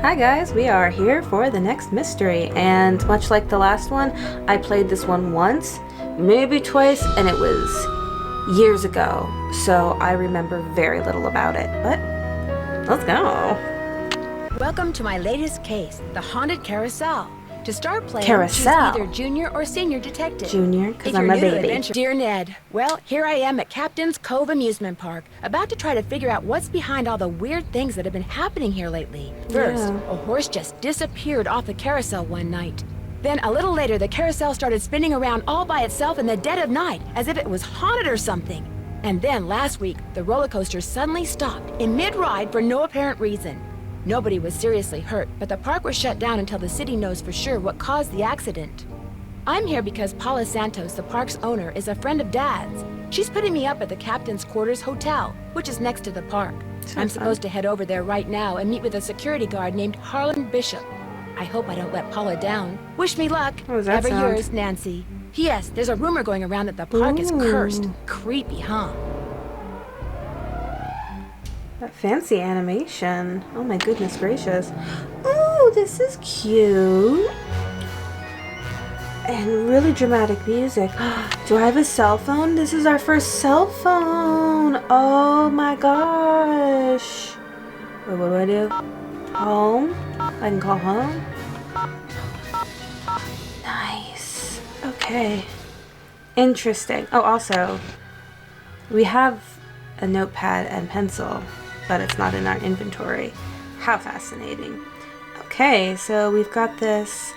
Hi guys, we are here for the next mystery, and much like the last one, I played this one once, maybe twice, and it was years ago, so I remember very little about it, but let's go. Welcome to my latest case, the Haunted Carousel. To start playing, choose either junior or senior detective. Junior, because I'm a baby. Dear Ned, well, here I am at Captain's Cove Amusement Park, about to try to figure out what's behind all the weird things that have been happening here lately. First, a horse just disappeared off the carousel one night. Then, a little later, the carousel started spinning around all by itself in the dead of night, as if it was haunted or something. And then, last week, the roller coaster suddenly stopped in mid-ride for no apparent reason. Nobody was seriously hurt, but the park was shut down until the city knows for sure what caused the accident. I'm here because Paula Santos, the park's owner, is a friend of Dad's. She's putting me up at the Captain's Quarters Hotel, which is next to the park. I'm supposed to head over there right now and meet with a security guard named Harlan Bishop. I hope I don't let Paula down. Wish me luck. Ever yours, Nancy. P.S. There's a rumor going around that the park is cursed. Creepy, huh? That fancy animation. Oh my goodness gracious. Oh, this is cute. And really dramatic music. Do I have a cell phone? This is our first cell phone. Oh my gosh. What do I do? Home? I can call home? Nice. Okay. Interesting. Oh, also, we have a notepad and pencil, but it's not in our inventory. How fascinating. Okay, so we've got this.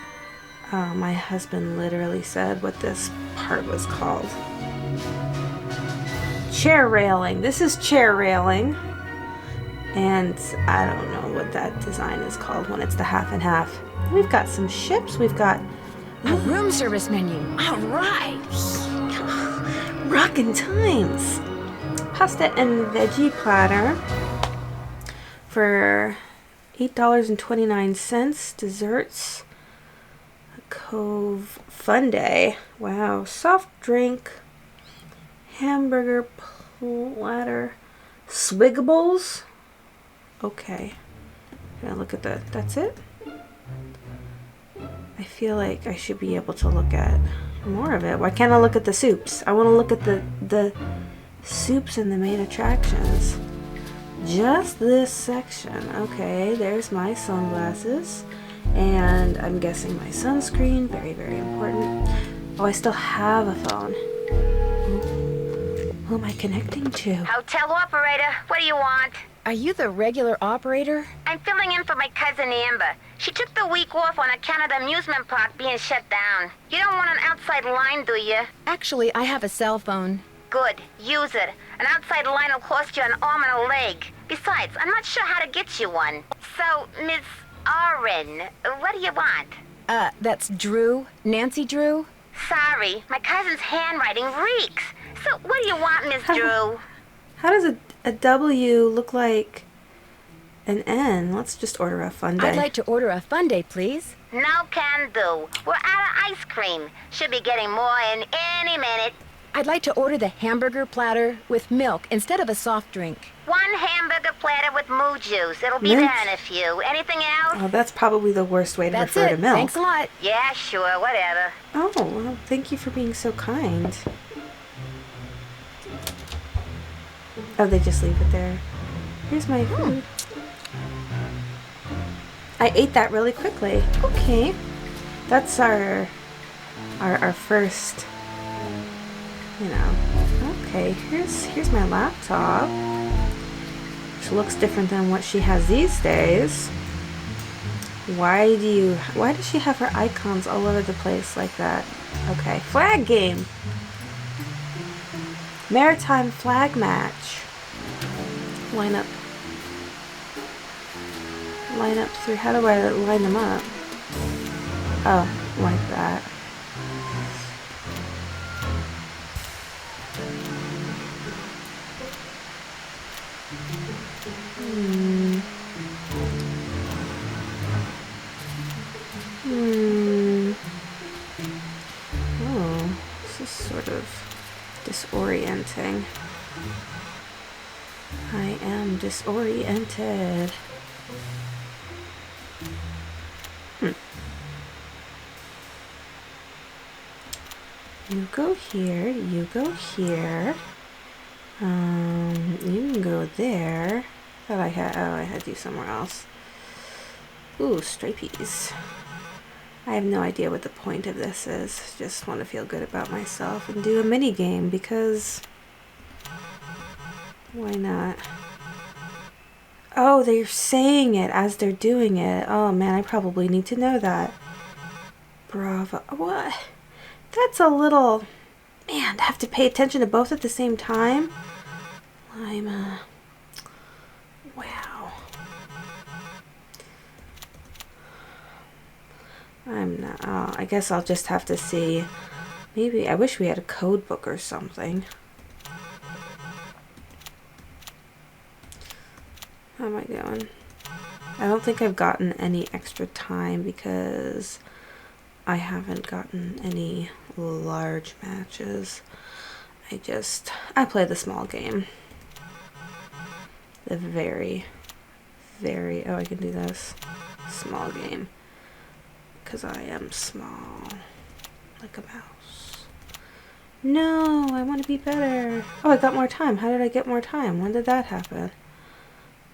My husband literally said what this part was called. Chair railing. This is chair railing. And I don't know what that design is called when it's the half and half. We've got some ships. We've got a room service menu. All right. Rockin' times. Pasta and veggie platter for $8.29. Desserts. A Cove Fun Day. Wow. Soft drink. Hamburger platter. Swiggables. Okay. Gonna look at the. That's it? I feel like I should be able to look at more of it. Why can't I look at the soups? I want to look at the soups and the main attractions. Just this section. Okay, there's my sunglasses. And I'm guessing my sunscreen. Very, very important. Oh, I still have a phone. Who am I connecting to? Hotel operator, what do you want? Are you the regular operator? I'm filling in for my cousin Amber. She took the week off on account of the amusement park being shut down. You don't want an outside line, do you? Actually, I have a cell phone. Good. Use it. An outside line will cost you an arm and a leg. Besides, I'm not sure how to get you one. So, Miss Oren, what do you want? That's Drew. Nancy Drew? Sorry, my cousin's handwriting reeks. So, what do you want, Miss Drew? How does a W look like an N? Let's just order a fun day. I'd like to order a fun day, please. No can do. We're out of ice cream. Should be getting more in any minute. I'd like to order the hamburger platter with milk instead of a soft drink. One hamburger platter with moo juice. It'll be there in a few. Anything else? Oh, that's probably the worst way to refer to milk. Thanks a lot. Yeah, sure, whatever. Oh, well, thank you for being so kind. Oh, they just leave it there. Here's my food. I ate that really quickly. Okay. That's our first, you know. Okay, here's my laptop. Which looks different than what she has these days. Why does she have her icons all over the place like that? Okay, flag game. Maritime flag match. Line up 3. How do I line them up? Oh, like that. Oh, this is sort of disorienting. I am disoriented. You go here. You go here. You can go there. Thought I had. Oh, I had you somewhere else. Ooh, stripies. I have no idea what the point of this is. Just want to feel good about myself and do a mini game because why not? Oh, they're saying it as they're doing it. Oh man, I probably need to know that. Bravo. What? That's a little... Man, to have to pay attention to both at the same time? Lima. Wow. I'm not... Oh, I guess I'll just have to see. Maybe... I wish we had a code book or something. How am I doing? I don't think I've gotten any extra time because I haven't gotten any large matches. I play the small game. The very, oh, I can do this. Small game. Because I am small. Like a mouse. No, I want to be better. Oh, I got more time. How did I get more time? When did that happen?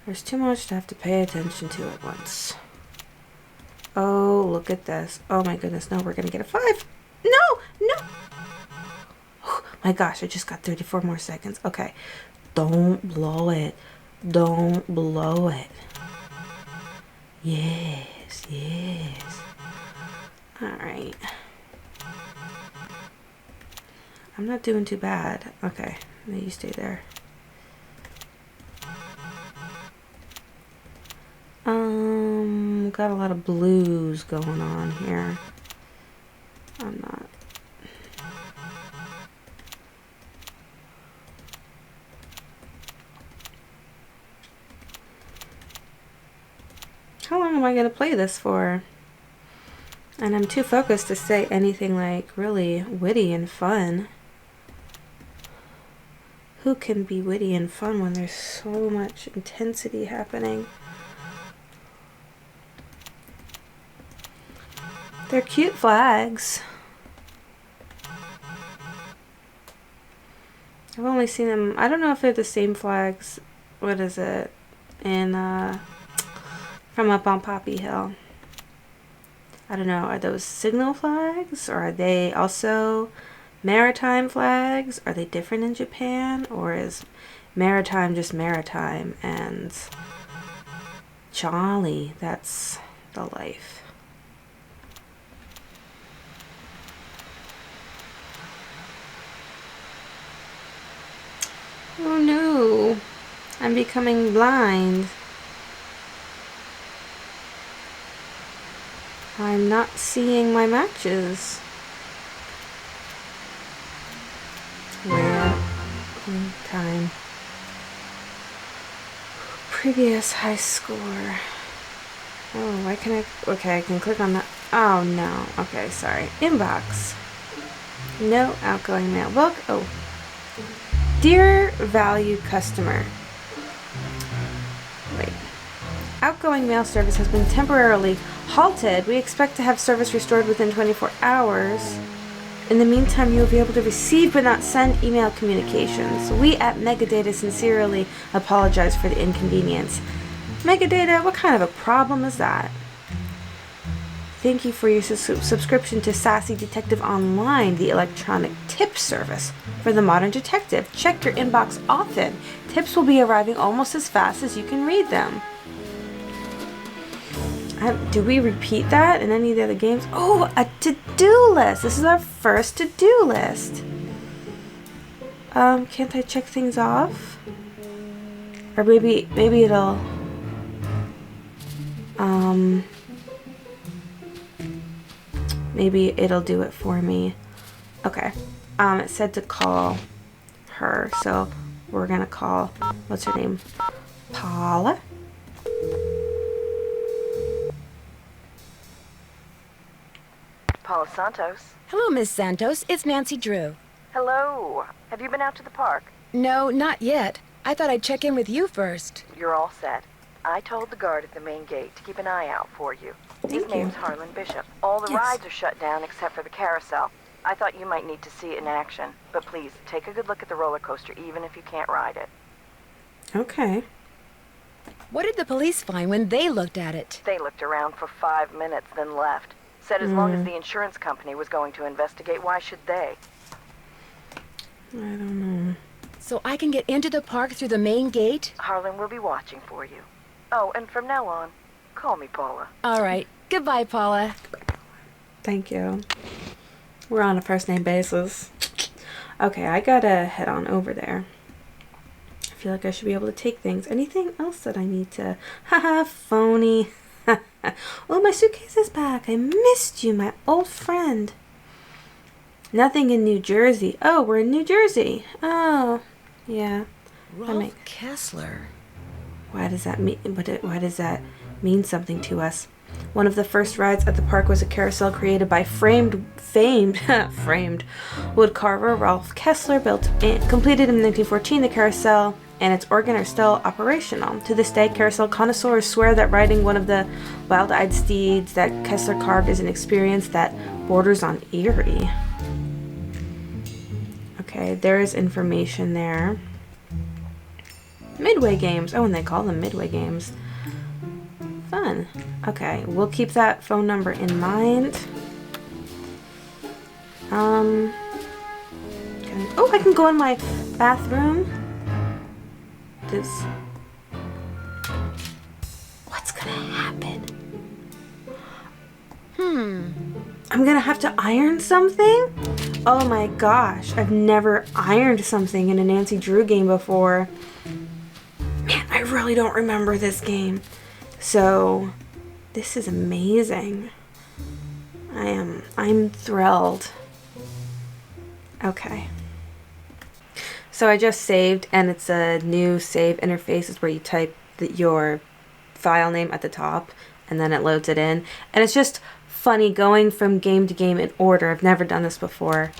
There's too much to have to pay attention to at once. Oh, look at this. Oh my goodness, no, we're gonna get a 5. No, no. Oh my gosh, I just got 34 more seconds. Okay, don't blow it. Don't blow it. Yes, yes. All right. I'm not doing too bad. Okay, now you stay there. Got a lot of blues going on here. I'm not. How long am I going to play this for? And I'm too focused to say anything like really witty and fun. Who can be witty and fun when there's so much intensity happening? They're cute flags. I've only seen them. I don't know if they're the same flags. What is it? In from up on Poppy Hill. I don't know. Are those signal flags, or are they also maritime flags? Are they different in Japan, or is maritime just maritime and jolly? That's the life. Oh no, I'm becoming blind. I'm not seeing my matches. Where? Time. Previous high score. Oh, why can I? Okay, I can click on that. Oh no. Okay, sorry. Inbox. No outgoing mail. Book. Oh. Dear valued customer. Wait. Outgoing mail service has been temporarily halted. We expect to have service restored within 24 hours. In the meantime, you will be able to receive but not send email communications. We at Megadata sincerely apologize for the inconvenience. Megadata, what kind of a problem is that? Thank you for your subscription to Sassy Detective Online, the electronic tip service for the modern detective. Check your inbox often. Tips will be arriving almost as fast as you can read them. Do we repeat that in any of the other games? Oh, a to-do list. This is our first to-do list. Can't I check things off? Or maybe it'll... Maybe it'll do it for me. Okay. It said to call her, so we're gonna call, what's her name? Paula? Paula Santos. Hello, Miss Santos. It's Nancy Drew. Hello. Have you been out to the park? No, not yet. I thought I'd check in with you first. You're all set. I told the guard at the main gate to keep an eye out for you. His name's Harlan Bishop. All the rides are shut down except for the carousel. I thought you might need to see it in action. But please, take a good look at the roller coaster, even if you can't ride it. Okay. What did the police find when they looked at it? They looked around for 5 minutes, then left. Said as long as the insurance company was going to investigate, why should they? I don't know. So I can get into the park through the main gate? Harlan will be watching for you. Oh, and from now on, call me Paula. All right. Goodbye, Paula. Thank you. We're on a first name basis. Okay, I gotta head on over there. I feel like I should be able to take things. Anything else that I need to... Haha, phony. Oh, my suitcase is back. I missed you, my old friend. Nothing in New Jersey. Oh, we're in New Jersey. Oh, yeah. Rolf Kessler. Why does that mean? Why does that mean something to us? One of the first rides at the park was a carousel created by famed woodcarver Rolf Kessler, completed in 1914. The carousel and its organ are still operational. To this day, carousel connoisseurs swear that riding one of the wild-eyed steeds that Kessler carved is an experience that borders on eerie. Okay, there is information there. Midway games. Oh, and they call them Midway games. Fun. Okay, we'll keep that phone number in mind. I can go in my bathroom. What's gonna happen? I'm gonna have to iron something? Oh my gosh, I've never ironed something in a Nancy Drew game before. Man, I really don't remember this game. So, this is amazing. I'm thrilled. Okay. So I just saved, and it's a new save interface. It's where you type your file name at the top, and then it loads it in. And it's just funny going from game to game in order. I've never done this before.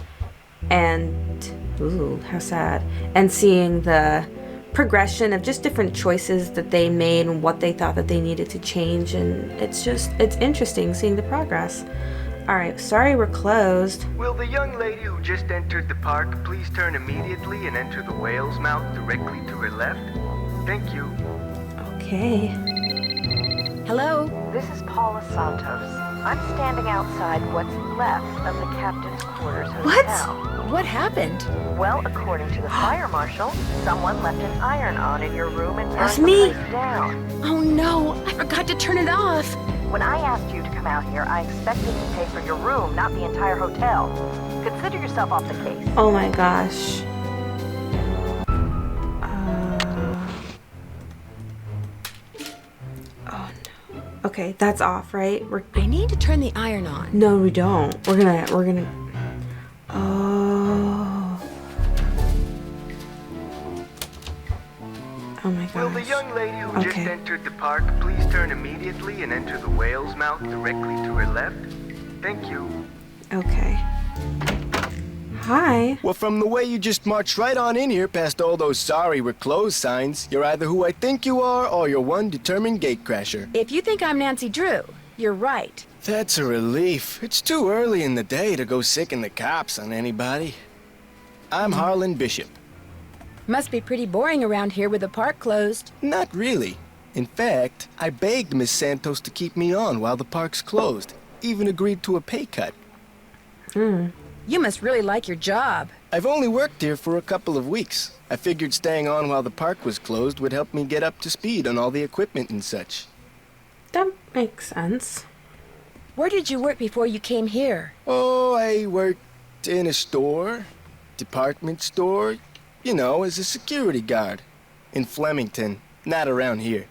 And, ooh, how sad. And seeing the progression of just different choices that they made and what they thought that they needed to change. And it's interesting seeing the progress. Alright, sorry we're closed. Will the young lady who just entered the park please turn immediately and enter the whale's mouth directly to her left? Thank you. Okay. Hello? This is Paula Santos. I'm standing outside what's left of the captain's quarters hotel. What happened? Well, according to the fire marshal, someone left an iron on in your room and That's burned the me. place down. Oh no, I forgot to turn it off. When I asked you to come out here, I expected to pay for your room, not the entire hotel. Consider yourself off the case. Oh my gosh. Oh no. Okay, that's off, right? I need to turn the iron on. No, we don't. We're gonna. Oh. Oh my gosh. Will the young lady who just entered the park please turn immediately and enter the whale's mouth directly to her left? Thank you. Okay. Hi. Well, from the way you just marched right on in here past all those sorry we're closed signs, you're either who I think you are or you're one determined gatecrasher. If you think I'm Nancy Drew, you're right. That's a relief. It's too early in the day to go sicking the cops on anybody. I'm Harlan Bishop. Must be pretty boring around here with the park closed. Not really. In fact, I begged Miss Santos to keep me on while the park's closed. Even agreed to a pay cut. You must really like your job. I've only worked here for a couple of weeks. I figured staying on while the park was closed would help me get up to speed on all the equipment and such. That makes sense. Where did you work before you came here? Oh, I worked in a store, department store, you know, as a security guard. In Flemington, not around here.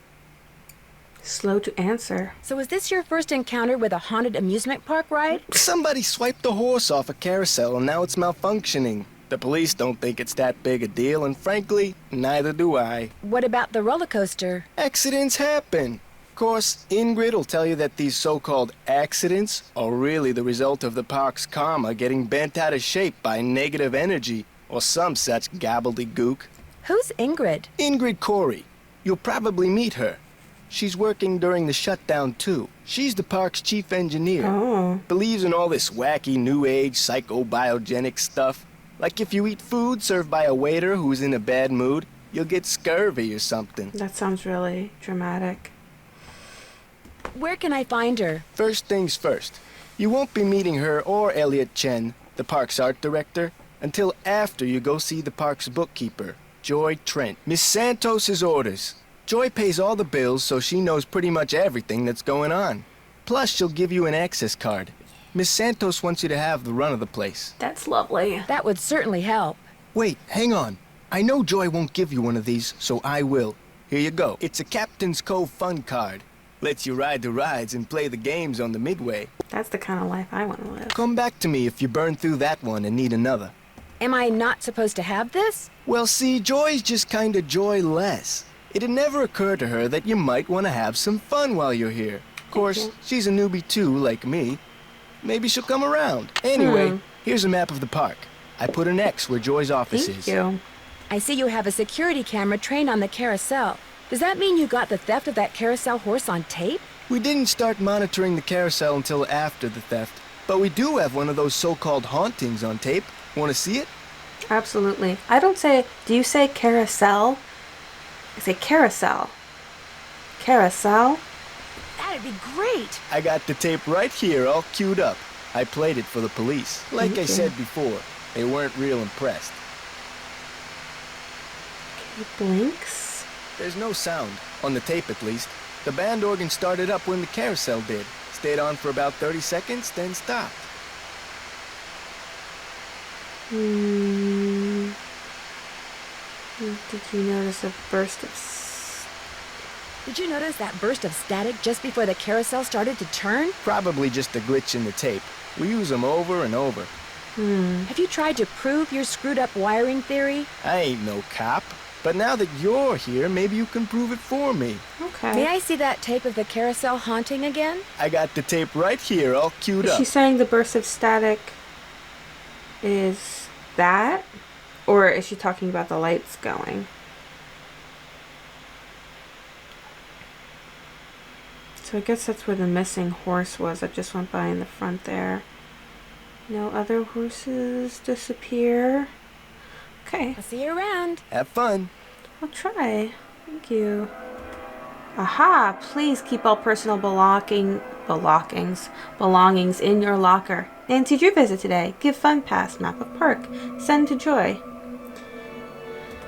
Slow to answer. So is this your first encounter with a haunted amusement park ride? Somebody swiped a horse off a carousel and now it's malfunctioning. The police don't think it's that big a deal, and frankly, neither do I. What about the roller coaster? Accidents happen. Of course, Ingrid will tell you that these so-called accidents are really the result of the park's karma getting bent out of shape by negative energy or some such gobbledygook. Who's Ingrid? Ingrid Corey. You'll probably meet her. She's working during the shutdown, too. She's the park's chief engineer. Oh. Believes in all this wacky new age psychobiogenic stuff. Like if you eat food served by a waiter who's in a bad mood, you'll get scurvy or something. That sounds really dramatic. Where can I find her? First things first. You won't be meeting her or Elliot Chen, the park's art director, until after you go see the park's bookkeeper, Joy Trent. Miss Santos's orders. Joy pays all the bills, so she knows pretty much everything that's going on. Plus, she'll give you an access card. Miss Santos wants you to have the run of the place. That's lovely. That would certainly help. Wait, hang on. I know Joy won't give you one of these, so I will. Here you go. It's a Captain's Cove fun card. Lets you ride the rides and play the games on the midway. That's the kind of life I want to live. Come back to me if you burn through that one and need another. Am I not supposed to have this? Well, see, Joy's just kinda joyless. It'd never occur to her that you might want to have some fun while you're here. Of course, she's a newbie too, like me. Maybe she'll come around. Anyway, here's a map of the park. I put an X where Joy's office is. Thank you. I see you have a security camera trained on the carousel. Does that mean you got the theft of that carousel horse on tape? We didn't start monitoring the carousel until after the theft, but we do have one of those so-called hauntings on tape. Want to see it? Absolutely. I don't say, do you say carousel? I say carousel. Carousel? That'd be great. I got the tape right here all queued up. I played it for the police. Like I said before, they weren't real impressed. It blinks. There's no sound, on the tape at least. The band organ started up when the carousel did. Stayed on for about 30 seconds, then stopped. Did you notice a burst of... Did you notice that burst of static just before the carousel started to turn? Probably just a glitch in the tape. We use them over and over. Have you tried to prove your screwed up wiring theory? I ain't no cop. But now that you're here, maybe you can prove it for me. Okay. May I see that tape of the carousel haunting again? I got the tape right here all queued Is up. she saying the burst of static is that? Or is she talking about the lights going? So I guess that's where the missing horse was that just went by in the front there. No other horses disappear. Okay. I'll see you around. Have fun. I'll try. Thank you. Aha! Please keep all personal belongings in your locker. Nancy drew visit today. Give fun pass. Map of park. Send to Joy.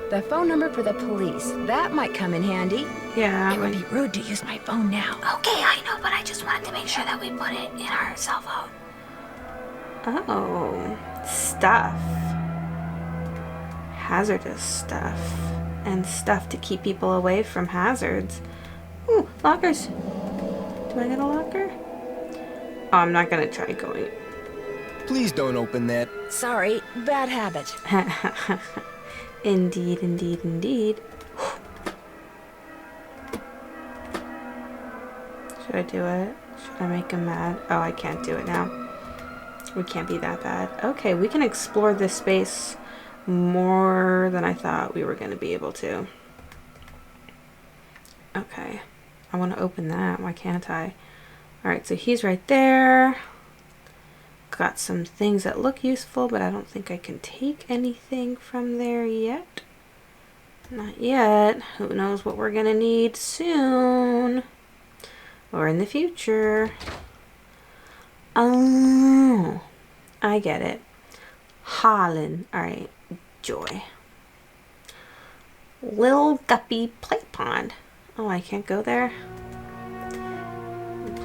The phone number for the police. That might come in handy. Yeah. It would be rude to use my phone now. Okay, I know, but I just wanted to make sure that we put it in our cell phone. Oh. Stuff. Hazardous stuff. And stuff to keep people away from hazards. Ooh, lockers. Do I get a locker? Oh, I'm not gonna try going. Please don't open that. Sorry, bad habit. Indeed, indeed, indeed. Should I do it? Should I make him mad? Oh, I can't do it now. We can't be that bad. Okay, we can explore this space more than I thought we were going to be able to. Okay. I want to open that. Why can't I? Alright, so he's right there. Got some things that look useful, but I don't think I can take anything from there yet. Not yet. Who knows what we're gonna need soon. Or in the future. Oh, I get it. Holland. Alright, Joy. Lil Guppy Play Pond. Oh, I can't go there?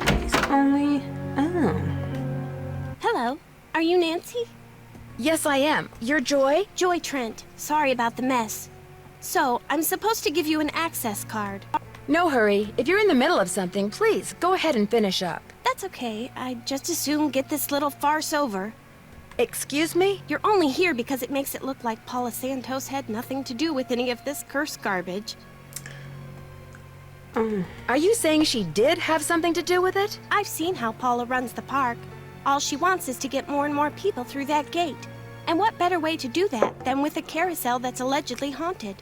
Place only. Oh. Hello, are you Nancy? Yes, I am. You're Joy? Joy Trent. Sorry about the mess. So, I'm supposed to give you an access card. No hurry. If you're in the middle of something, please go ahead and finish up. That's okay. I'd just as soon get this little farce over. Excuse me? You're only here because it makes it look like Paula Santos had nothing to do with any of this cursed garbage. Are you saying she did have something to do with it? I've seen how Paula runs the park. All she wants is to get more and more people through that gate. And what better way to do that than with a carousel that's allegedly haunted?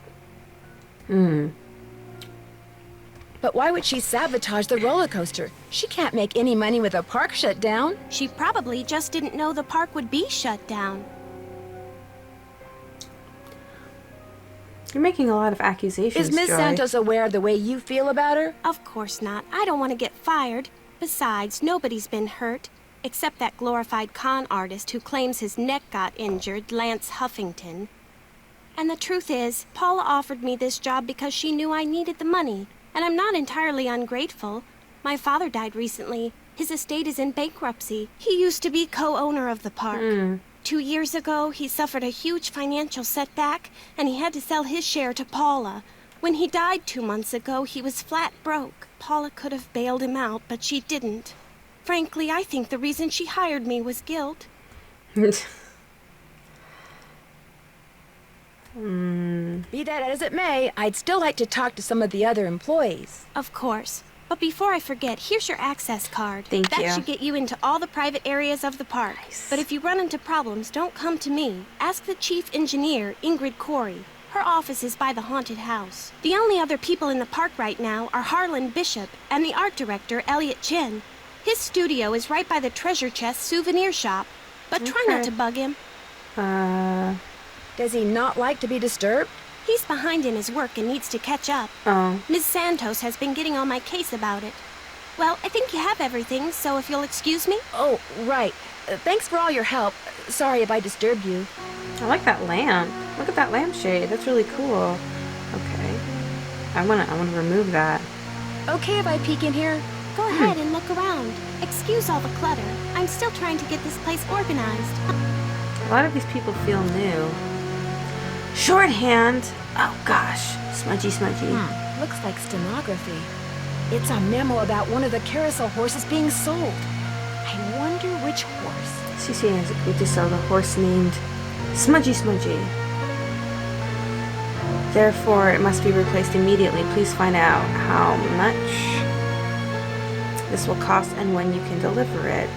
But why would she sabotage the roller coaster? She can't make any money with the park shut down. She probably just didn't know the park would be shut down. You're making a lot of accusations, Is Miss Joy. Santos aware of the way you feel about her? Of course not. I don't want to get fired. Besides, nobody's been hurt. Except that glorified con artist who claims his neck got injured, Lance Huffington. And the truth is, Paula offered me this job because she knew I needed the money. And I'm not entirely ungrateful. My father died recently. His estate is in bankruptcy. He used to be co-owner of the park. 2 years ago, he suffered a huge financial setback, and he had to sell his share to Paula. When he died 2 months ago, he was flat broke. Paula could have bailed him out, but she didn't. Frankly, I think the reason she hired me was guilt. Be that as it may, I'd still like to talk to some of the other employees. Of course. But before I forget, here's your access card. Thank you. That should get you into all the private areas of the park. Nice. But if you run into problems, don't come to me. Ask the chief engineer, Ingrid Corey. Her office is by the haunted house. The only other people in the park right now are Harlan Bishop and the art director, Elliot Chen. His studio is right by the treasure chest souvenir shop. But try not to bug him. Does he not like to be disturbed? He's behind in his work and needs to catch up. Oh. Ms. Santos has been getting on my case about it. Well, I think you have everything, so if you'll excuse me. Oh, right. Thanks for all your help. Sorry if I disturbed you. I like that lamp. Look at that lampshade. That's really cool. Okay. I wanna remove that. Okay if I peek in here? Go ahead and look around. Excuse all the clutter. I'm still trying to get this place organized. A lot of these people feel new. Shorthand. Oh gosh. Smudgy. Looks like stenography. It's a memo about one of the carousel horses being sold. I wonder which horse. CCA has agreed to sell the horse named Smudgy. Therefore, it must be replaced immediately. Please find out how much this will cost and when you can deliver it.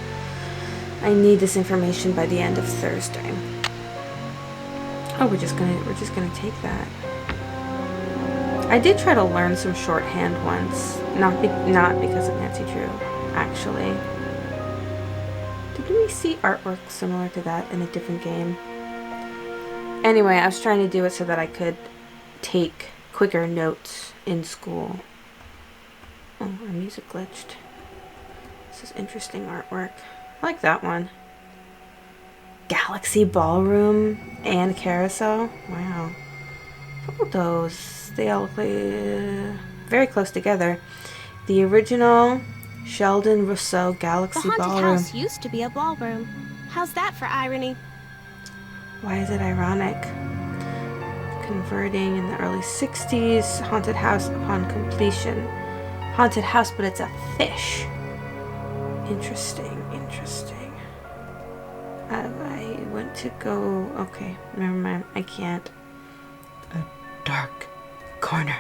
I need this information by the end of Thursday. Oh, we're just gonna take that. I did try to learn some shorthand once, not because of Nancy Drew, actually. Did we see artwork similar to that in a different game? Anyway, I was trying to do it so that I could take quicker notes in school. Oh, our music glitched. This is interesting artwork. I like that one. Galaxy Ballroom and Carousel. Wow. Photos. They all look like very close together. The original Sheldon Rousseau The Galaxy haunted Ballroom. house used to be a ballroom. How's that for irony? Why is it ironic? Converting in the early 60s. Haunted house upon completion. Haunted house, but it's a fish. Interesting. I want to go... Okay, never mind. I can't. A dark corner.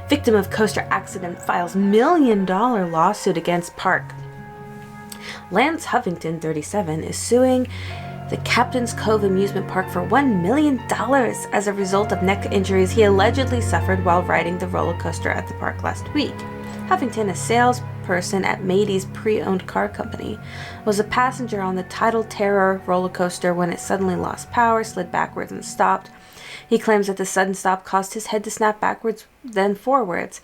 Victim of coaster accident files $1 million lawsuit against park. Lance Huffington, 37, is suing the Captain's Cove amusement park for $1 million as a result of neck injuries he allegedly suffered while riding the roller coaster at the park last week. Huffington, a salesperson at Matey's pre-owned car company, was a passenger on the Tidal Terror roller coaster when it suddenly lost power, slid backwards, and stopped. He claims that the sudden stop caused his head to snap backwards, then forwards,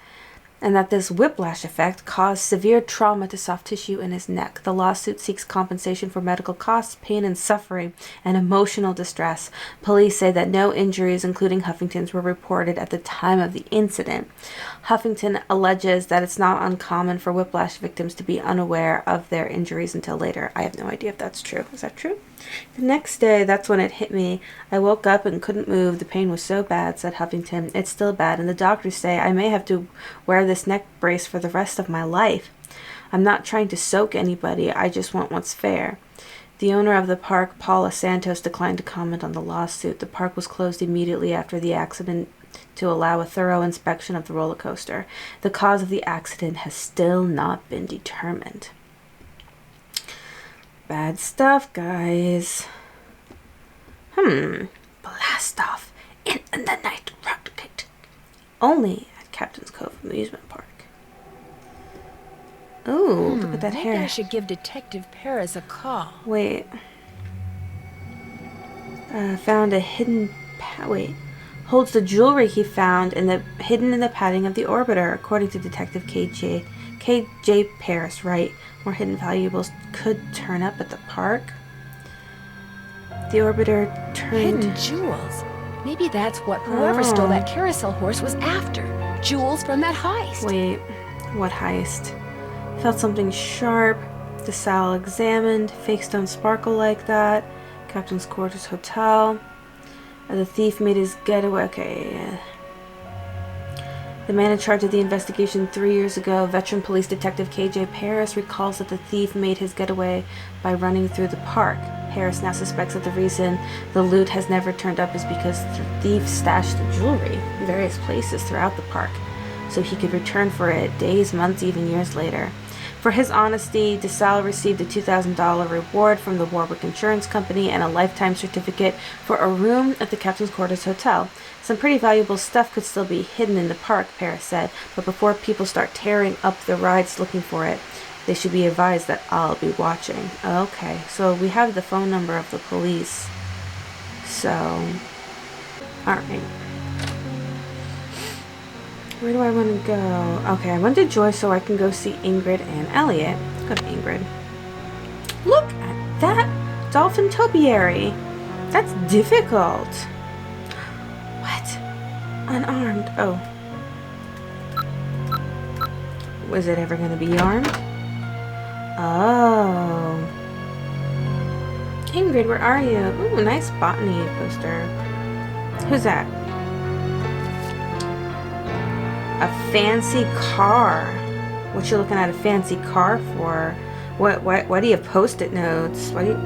and that this whiplash effect caused severe trauma to soft tissue in his neck. The lawsuit seeks compensation for medical costs, pain and suffering, and emotional distress. Police say that no injuries, including Huffington's, were reported at the time of the incident. Huffington alleges that it's not uncommon for whiplash victims to be unaware of their injuries until later. I have no idea if that's true. Is that true? The next day, that's when it hit me. I woke up and couldn't move. The pain was so bad, said Huffington. It's still bad, and the doctors say I may have to wear this neck brace for the rest of my life. I'm not trying to soak anybody. I just want what's fair. The owner of the park, Paula Santos, declined to comment on the lawsuit. The park was closed immediately after the accident to allow a thorough inspection of the roller coaster. The cause of the accident has still not been determined. Bad stuff, guys. Blast off in the night rocket. Only at Captain's Cove Amusement Park. Ooh, look at that Maybe I hair. should give Detective Paris a call. Wait. Found a hidden... Wait. Holds the jewelry he found hidden in the padding of the orbiter, according to Detective KJ Paris, right? More hidden valuables could turn up at the park. The orbiter turned... Hidden jewels. Maybe that's what whoever stole that carousel horse was after. Jewels from that heist. Wait, what heist? Felt something sharp. The cell examined. Fakes don't sparkle like that. Captain's quarters hotel. The thief made his getaway. Okay. The man in charge of the investigation 3 years ago, veteran police detective KJ Paris, recalls that the thief made his getaway by running through the park. Paris now suspects that the reason the loot has never turned up is because the thief stashed the jewelry in various places throughout the park, so he could return for it days, months, even years later. For his honesty, DeSalle received a $2,000 reward from the Warwick Insurance Company and a lifetime certificate for a room at the Captain's Quarters Hotel. Some pretty valuable stuff could still be hidden in the park, Paris said, but before people start tearing up the rides looking for it, they should be advised that I'll be watching. Okay, so we have the phone number of the police. So, alright. Where do I want to go? Okay, I went to Joy so I can go see Ingrid and Elliot. Let's go to Ingrid. Look at that dolphin topiary. That's difficult. What? Unarmed. Oh. Was it ever going to be armed? Oh. Ingrid, where are you? Ooh, nice botany poster. Who's that? A fancy car. What you looking at a fancy car for? What do you post-it notes? What do you...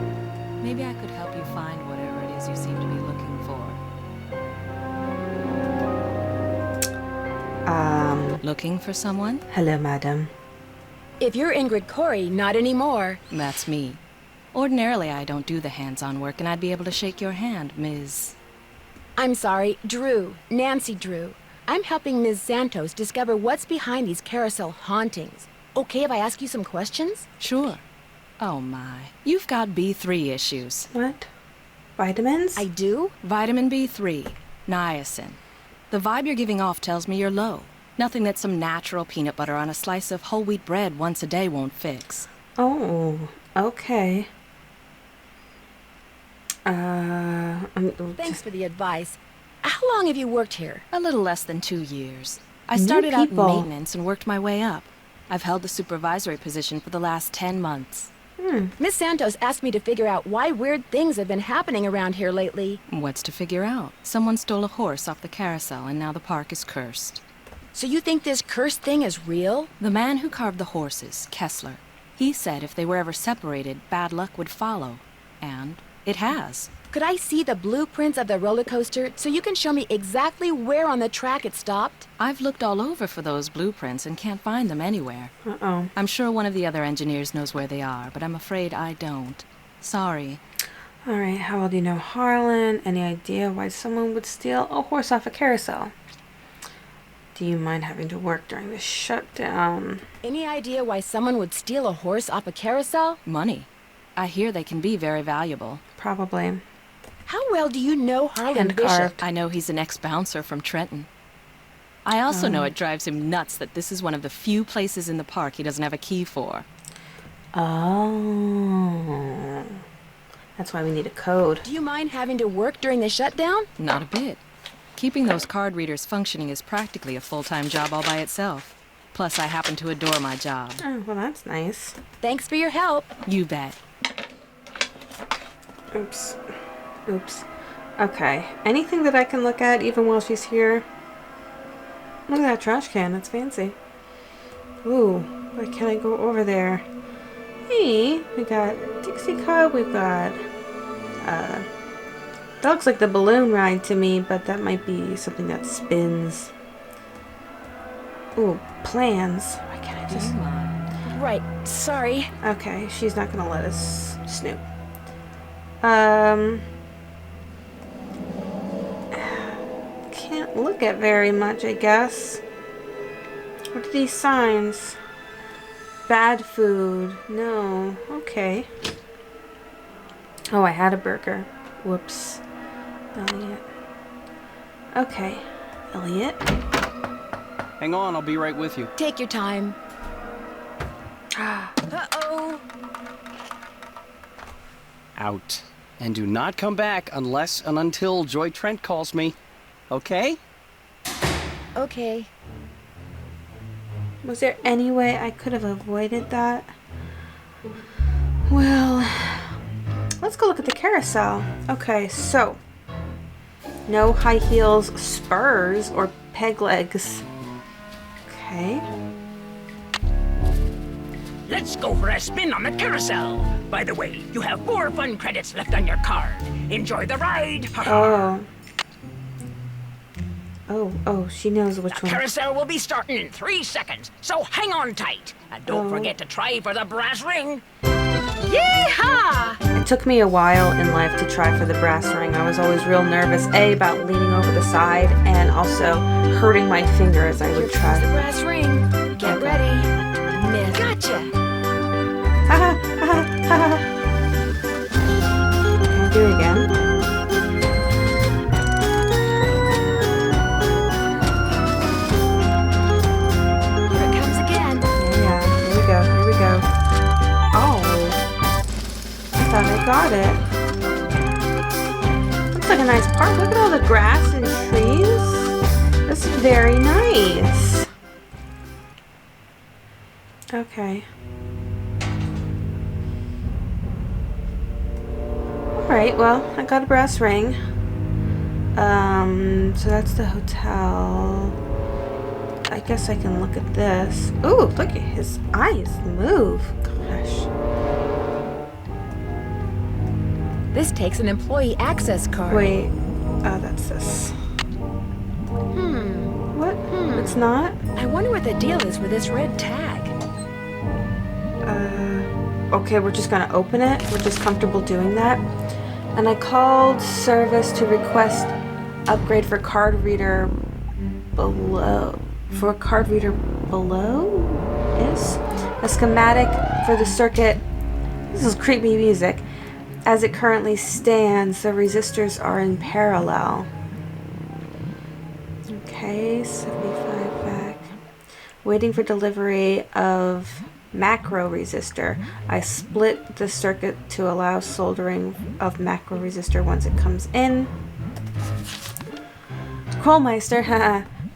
Maybe I could help you find whatever it is you seem to be looking for. Looking for someone? Hello, madam. If you're Ingrid Corey, not anymore. That's me. Ordinarily, I don't do the hands-on work, and I'd be able to shake your hand, Ms. I'm sorry, Drew. Nancy Drew. I'm helping Ms. Santos discover what's behind these carousel hauntings. Okay if I ask you some questions? Sure. Oh my. You've got B3 issues. What? Vitamins? I do? Vitamin B3. Niacin. The vibe you're giving off tells me you're low. Nothing that some natural peanut butter on a slice of whole wheat bread once a day won't fix. Oh, okay. Thanks for the advice. How long have you worked here? A little less than 2 years. I started out in maintenance and worked my way up. I've held the supervisory position for the last 10 months. Miss Santos asked me to figure out why weird things have been happening around here lately. What's to figure out? Someone stole a horse off the carousel and now the park is cursed. So you think this cursed thing is real? The man who carved the horses, Kessler, he said if they were ever separated, bad luck would follow. And it has. Could I see the blueprints of the roller coaster so you can show me exactly where on the track it stopped? I've looked all over for those blueprints and can't find them anywhere. Uh-oh. I'm sure one of the other engineers knows where they are, but I'm afraid I don't. Sorry. Alright, how well do you know Harlan? Any idea why someone would steal a horse off a carousel? Do you mind having to work during the shutdown? Any idea why someone would steal a horse off a carousel? Money. I hear they can be very valuable. Probably. How well do you know Harlan Hand Bishop? carved. I know he's an ex-bouncer from Trenton. I also know it drives him nuts that this is one of the few places in the park he doesn't have a key for. Oh. That's why we need a code. Do you mind having to work during the shutdown? Not a bit. Keeping those card readers functioning is practically a full-time job all by itself. Plus, I happen to adore my job. Oh, well, that's nice. Thanks for your help. You bet. Oops. Oops. Okay. Anything that I can look at even while she's here? Look at that trash can. That's fancy. Ooh. Why can't I go over there? Hey, we got Dixie Cup. We've got, that looks like the balloon ride to me, but that might be something that spins. Ooh, plans. Why can't I just... Right. Sorry. Okay, she's not gonna let us snoop. Can't look at very much, I guess. What are these signs? Bad food. No. Okay. Oh, I had a burger. Whoops. Elliot. Okay. Elliot. Hang on, I'll be right with you. Take your time. Uh-oh. Out. And do not come back unless and until Joy Trent calls me. Okay? Okay. Was there any way I could have avoided that? Well, let's go look at the carousel. Okay, so no high heels, spurs, or peg legs. Okay. Let's go for a spin on the carousel. By the way, you have 4 fun credits left on your card. Enjoy the ride. Oh, she knows which The one. carousel will be starting in 3 seconds, so hang on tight. And don't forget to try for the brass ring. Yeehaw! It took me a while in life to try for the brass ring. I was always real nervous, A, about leaning over the side, and also hurting my finger as I would The try. brass ring. Get ready. Miss. Gotcha. Haha, haha, haha. Can I do it again? Here it comes again. Yeah, here we go, here we go. Oh, I thought I got it. Looks like a nice park. Look at all the grass and trees. That's very nice. Okay. Alright, well, I got a brass ring. So that's the hotel. I guess I can look at this. Ooh, look at his eyes move. Gosh. This takes an employee access card. Wait. Oh, that's this. What? It's not? I wonder what the deal is with this red tag. Okay, we're just gonna open it. We're just comfortable doing that. And I called service to request upgrade for card reader below. For a card reader below? Yes. A schematic for the circuit. This is creepy music. As it currently stands, the resistors are in parallel. Okay, 75 back. Waiting for delivery of macro resistor. I split the circuit to allow soldering of macro resistor once it comes in. Krollmeister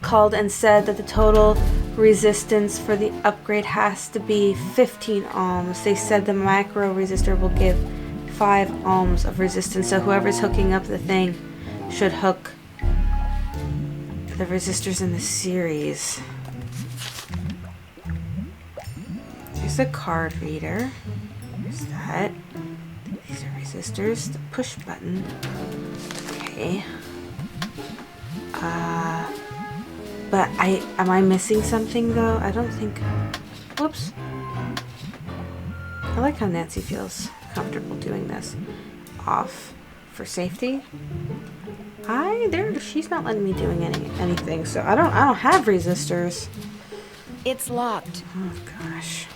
called and said that the total resistance for the upgrade has to be 15 ohms. They said the macro resistor will give 5 ohms of resistance, so whoever's hooking up the thing should hook the resistors in the series. There's a card reader. There's that. These are resistors. The push button. Okay. But am I missing something though? I don't think. Whoops. I like how Nancy feels comfortable doing this. Off for safety. She's not letting me doing anything, so I don't have resistors. It's locked. Oh gosh.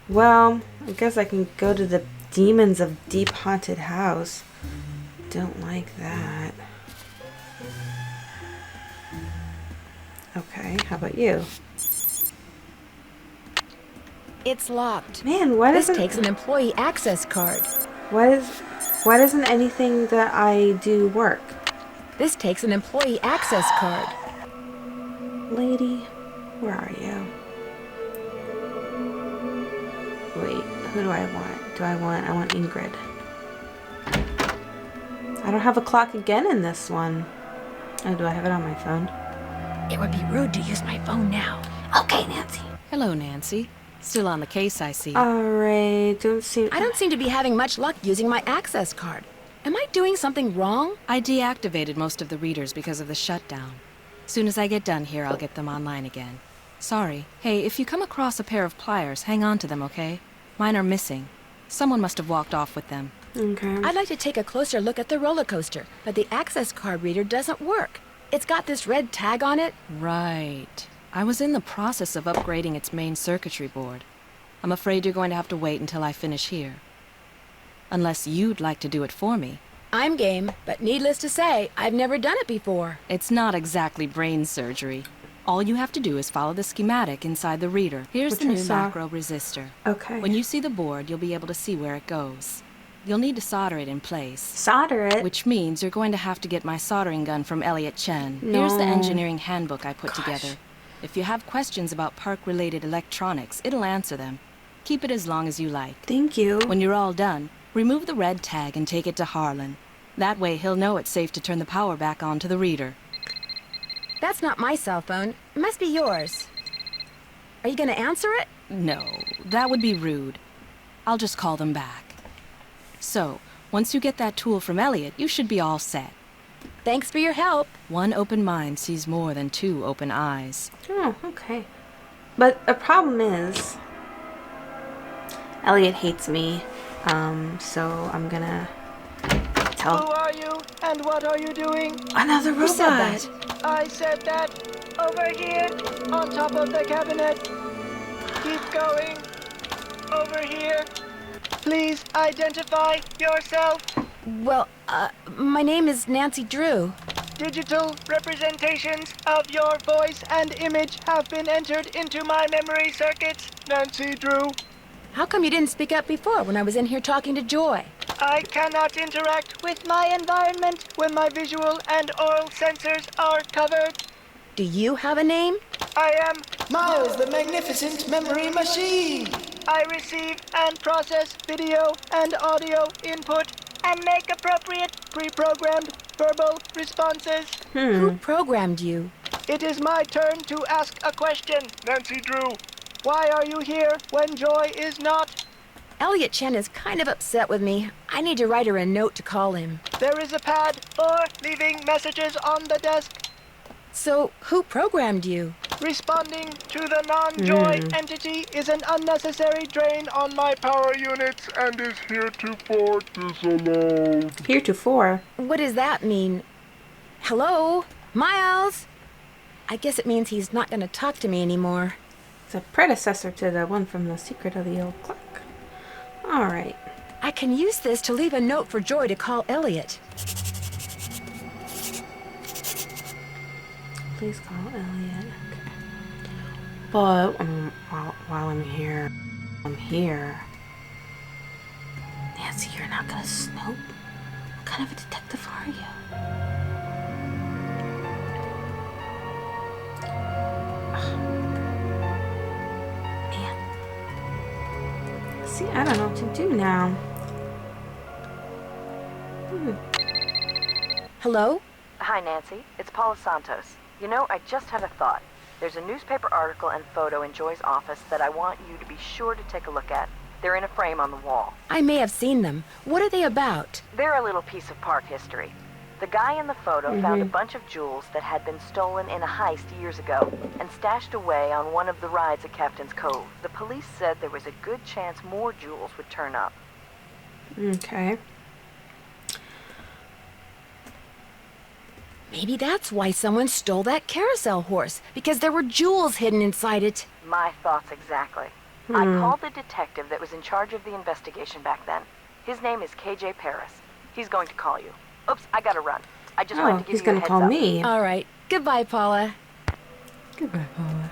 Well, I guess I can go to the demons of Deep Haunted House. Don't like that. Okay, how about you? It's locked. Man, why This doesn't takes an employee access card. why doesn't anything that I do work? This takes an employee access card. Lady, where are you? Wait, who do I want? I want Ingrid. I don't have a clock again in this one. Oh, do I have it on my phone? It would be rude to use my phone now. Okay, Nancy. Hello, Nancy. Still on the case, I see. Alright, I don't seem to be having much luck using my access card. Am I doing something wrong? I deactivated most of the readers because of the shutdown. Soon as I get done here, I'll get them online again. Sorry. Hey, if you come across a pair of pliers, hang on to them, okay? Mine are missing. Someone must have walked off with them. Okay. I'd like to take a closer look at the roller coaster, but the access card reader doesn't work. It's got this red tag on it. Right. I was in the process of upgrading its main circuitry board. I'm afraid you're going to have to wait until I finish here. Unless you'd like to do it for me. I'm game, but needless to say, I've never done it before. It's not exactly brain surgery. All you have to do is follow the schematic inside the reader. Here's Which the I new saw. macro resistor. Okay. When you see the board, you'll be able to see where it goes. You'll need to solder it in place. Solder it? Which means you're going to have to get my soldering gun from Elliot Chen. Here's the No. engineering handbook I put Gosh. together. If you have questions about park-related electronics, it'll answer them. Keep it as long as you like. Thank you. When you're all done, remove the red tag and take it to Harlan. That way he'll know it's safe to turn the power back on to the reader. That's not my cell phone. It must be yours. Are you gonna answer it? No, that would be rude. I'll just call them back. So, once you get that tool from Elliot, you should be all set. Thanks for your help. One open mind sees more than two open eyes. Oh, okay. But the problem is, Elliot hates me. So I'm gonna tell. Who are you and what are you doing? Another robot. Who said that? I said that over here on top of the cabinet. Keep going. Over here. Please identify yourself. Well, my name is Nancy Drew. Digital representations of your voice and image have been entered into my memory circuits, Nancy Drew. How come you didn't speak up before when I was in here talking to Joy? I cannot interact with my environment when my visual and oral sensors are covered. Do you have a name? I am Miles the Magnificent Memory Machine. I receive and process video and audio input and make appropriate pre-programmed verbal responses. Who programmed you? It is my turn to ask a question, Nancy Drew. Why are you here when Joy is not? Elliot Chen is kind of upset with me. I need to write her a note to call him. There is a pad for leaving messages on the desk. So, who programmed you? Responding to the non-Joy entity is an unnecessary drain on my power units and is heretofore disallowed. Heretofore? What does that mean? Hello? Miles? I guess it means he's not going to talk to me anymore. It's a predecessor to the one from The Secret of the Old Clock. Alright. I can use this to leave a note for Joy to call Elliot. Please call Elliot. Okay. But while I'm here, Nancy, you're not gonna snoop? What kind of a detective are you? Man. See, I don't know what to do now. Hello? Hi, Nancy. It's Paula Santos. You know, I just had a thought. There's a newspaper article and photo in Joy's office that I want you to be sure to take a look at. They're in a frame on the wall. I may have seen them. What are they about? They're a little piece of park history. The guy in the photo found a bunch of jewels that had been stolen in a heist years ago and stashed away on one of the rides at Captain's Cove. The police said there was a good chance more jewels would turn up. Okay. Maybe that's why someone stole that carousel horse, because there were jewels hidden inside it. My thoughts exactly. I called the detective that was in charge of the investigation back then. His name is KJ Paris. He's going to call you. Oops, I gotta run. I just wanted to give he's you a gonna heads call up. me. All right. Goodbye, Paula. Goodbye, Paula.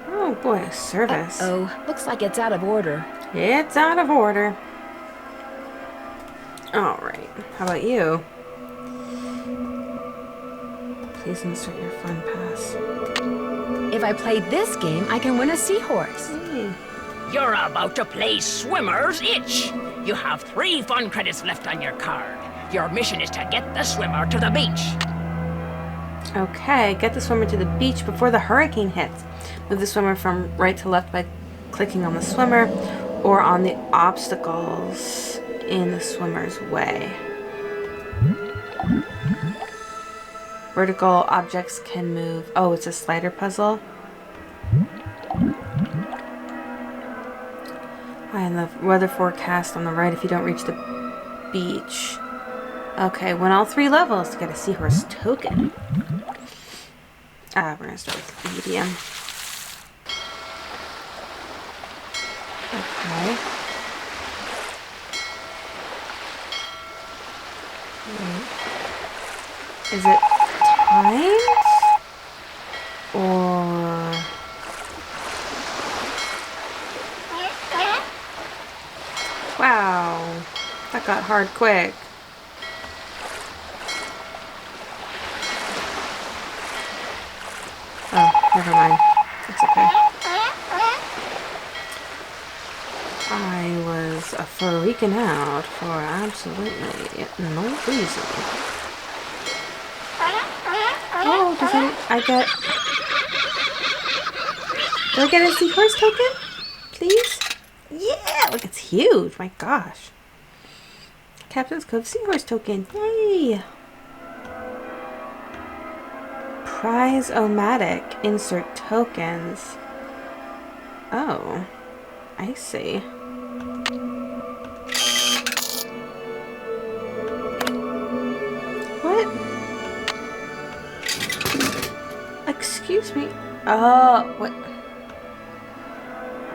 Oh boy, service. Oh, looks like it's out of order. It's out of order. Alright, how about you? Please insert your fun pass. If I play this game, I can win a seahorse. Hey. You're about to play Swimmer's Itch. You have 3 fun credits left on your card. Your mission is to get the swimmer to the beach. Okay, get the swimmer to the beach before the hurricane hits. Move the swimmer from right to left by clicking on the swimmer or on the obstacles in the swimmer's way. Vertical objects can move. Oh, it's a slider puzzle. And the weather forecast on the right if you don't reach the beach. Okay, win all 3 levels to get a seahorse token. We're gonna start with medium. Okay. Is it timed? Or... Wow. That got hard quick. Oh, never mind. It's okay. I was freaking out for absolutely no reason. Oh, do I get a seahorse token? Please? Yeah, look, it's huge. My gosh. Captain's Cove seahorse token. Yay! Prize-o-matic. Insert tokens. Oh, I see. What? Excuse me. Oh, what?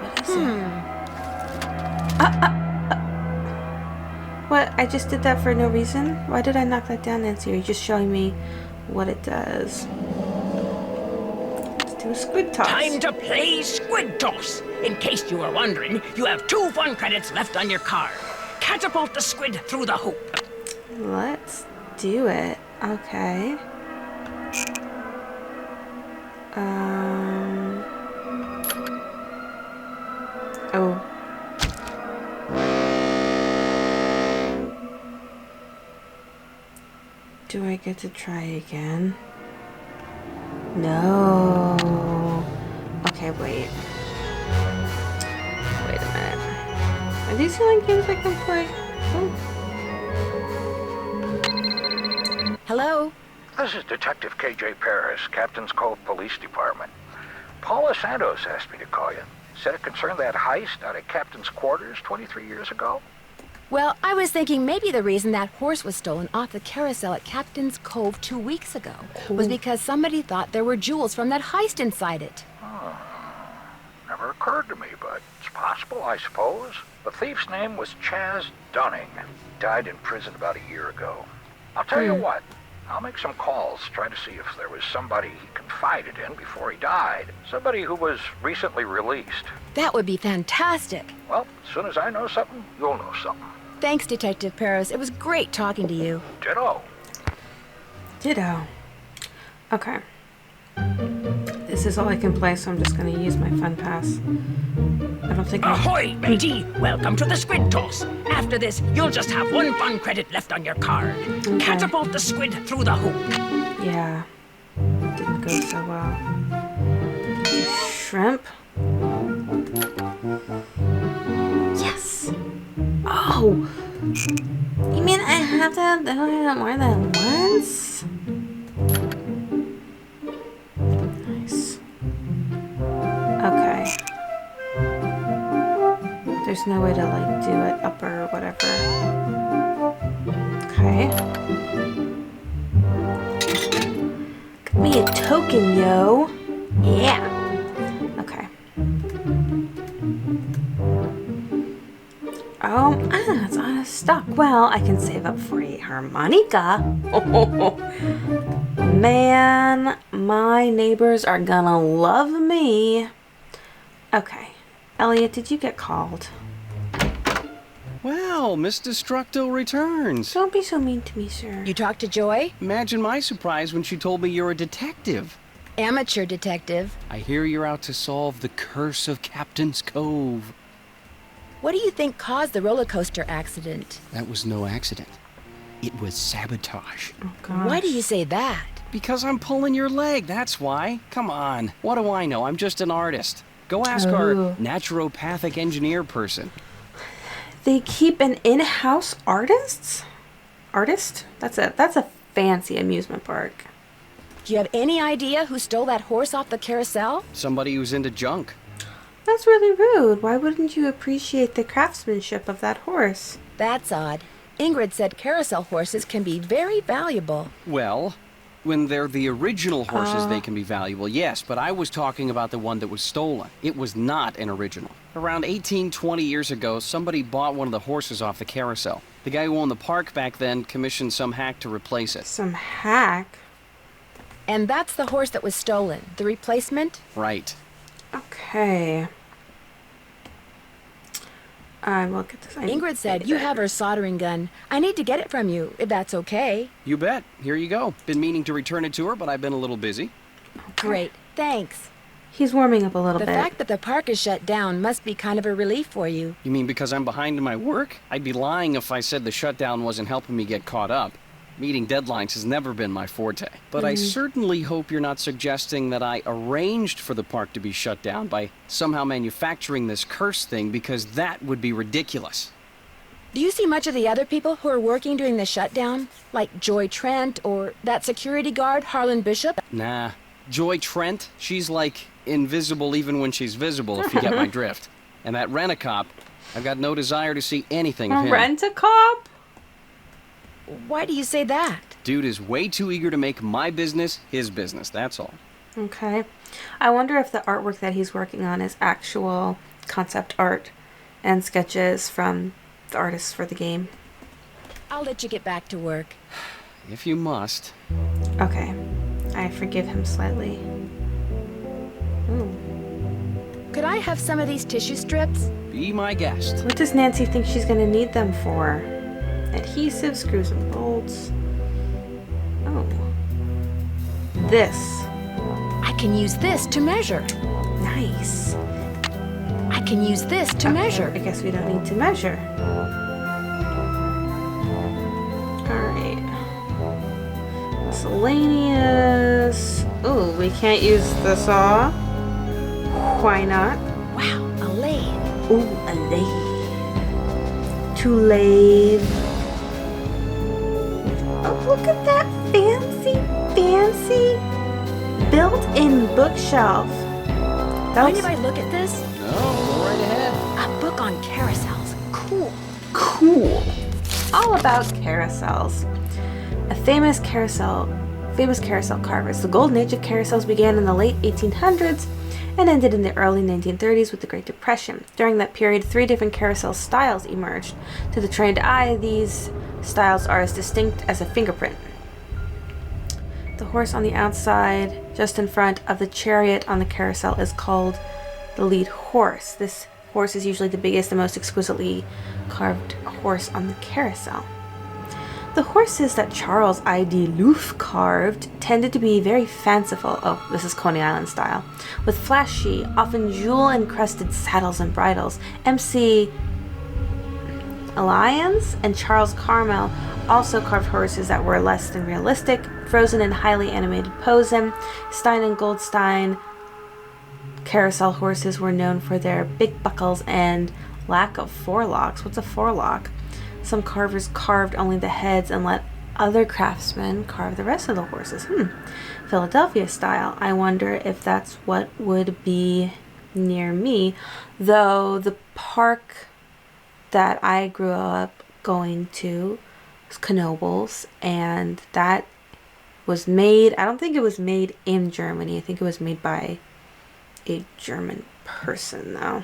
What is it? What? I just did that for no reason? Why did I knock that down, Nancy? Are you just showing me what it does? Let's do a squid toss. Time to play squid toss. In case you were wondering, you have 2 fun credits left on your card. Catapult the squid through the hoop. Let's do it. Okay. Oh. Do I get to try again? No. Okay, wait. Wait a minute. Are these the only games I can play? Oh. Hello? This is Detective KJ Paris, Captain's Cove Police Department. Paula Santos asked me to call you. Said it concerned that heist out at Captain's quarters 23 years ago. Well, I was thinking maybe the reason that horse was stolen off the carousel at Captain's Cove 2 weeks ago was because somebody thought there were jewels from that heist inside it. Oh, never occurred to me, but it's possible, I suppose. The thief's name was Chaz Dunning. Died in prison about a year ago. I'll tell you what. I'll make some calls, try to see if there was somebody he confided in before he died. Somebody who was recently released. That would be fantastic. Well, as soon as I know something, you'll know something. Thanks, Detective Paris. It was great talking to you. Ditto. Ditto. Okay. This is all I can play, so I'm just going to use my fun pass. I don't think Ahoy, matey! Welcome to the squid toss. After this, you'll just have 1 fun credit left on your card. Okay. Catapult the squid through the hoop. Yeah. Didn't go so well. Shrimp. Yes! Oh! You mean I have to do it more than once? Nice. Okay. There's no way to like do it up or whatever. Okay. Give me a token, yo. Yeah. Okay. Oh, it's out of stock. Well, I can save up for a harmonica. Oh, man, my neighbors are gonna love me. Okay. Elliot, did you get called? Well, Miss Destructo returns. Don't be so mean to me, sir. You talked to Joy? Imagine my surprise when she told me you're a detective. Amateur detective. I hear you're out to solve the curse of Captain's Cove. What do you think caused the roller coaster accident? That was no accident. It was sabotage. Oh, gosh. Why do you say that? Because I'm pulling your leg, that's why. Come on. What do I know? I'm just an artist. Go ask our naturopathic engineer person. They keep an in-house artist? That's a fancy amusement park. Do you have any idea who stole that horse off the carousel? Somebody who's into junk. That's really rude. Why wouldn't you appreciate the craftsmanship of that horse? That's odd. Ingrid said carousel horses can be very valuable. Well, when they're the original horses, they can be valuable, yes, but I was talking about the one that was stolen. It was not an original. Around 18, 20 years ago, somebody bought one of the horses off the carousel. The guy who owned the park back then commissioned some hack to replace it. Some hack? And that's the horse that was stolen. The replacement? Right. Okay. I will get this. Ingrid said you have her soldering gun. I need to get it from you, if that's okay. You bet. Here you go. Been meaning to return it to her, but I've been a little busy. Great. Thanks. He's warming up a little bit. The fact that the park is shut down must be kind of a relief for you. You mean because I'm behind in my work? I'd be lying if I said the shutdown wasn't helping me get caught up. Meeting deadlines has never been my forte. But I certainly hope you're not suggesting that I arranged for the park to be shut down by somehow manufacturing this curse thing, because that would be ridiculous. Do you see much of the other people who are working during the shutdown? Like Joy Trent or that security guard, Harlan Bishop? Nah. Joy Trent, she's like invisible even when she's visible, if you get my drift. And that rent-a-cop, I've got no desire to see anything of him. Rent-a-cop? Why do you say that? Dude is way too eager to make my business his business, that's all. Okay. I wonder if the artwork that he's working on is actual concept art and sketches from the artists for the game. I'll let you get back to work. If you must. Okay. I forgive him slightly. Ooh. Could I have some of these tissue strips? Be my guest. What does Nancy think she's going to need them for? Adhesive, screws and bolts. Oh. This. I can use this to measure. Nice. I can use this to measure. I guess we don't need to measure. Alright. Miscellaneous. Ooh, we can't use the saw. Why not? Wow, a lathe. Ooh, a lathe. To lathe. Oh, look at that fancy built-in bookshelf. Mind if I look at this? No, go right ahead. A book on carousels. Cool. Cool. All about carousels. A famous carousel carvers. The golden age of carousels began in the late 1800s and ended in the early 1930s with the Great Depression. During that period, 3 different carousel styles emerged. To the trained eye, these styles are as distinct as a fingerprint. The horse on the outside, just in front of the chariot on the carousel, is called the lead horse. This horse is usually the biggest and most exquisitely carved horse on the carousel. The horses that Charles I.D. Loof carved tended to be very fanciful. Oh, this is Coney Island style. With flashy, often jewel-encrusted saddles and bridles. M.C. Lyons and Charles Carmel also carved horses that were less than realistic, frozen in highly animated posing. Stein and Goldstein carousel horses were known for their big buckles and lack of forelocks. What's a forelock? Some carvers carved only the heads and let other craftsmen carve the rest of the horses. Philadelphia style. I wonder if that's what would be near me. Though the park that I grew up going to was Knoebels, and that was made, I don't think it was made in Germany. I think it was made by a German person, though.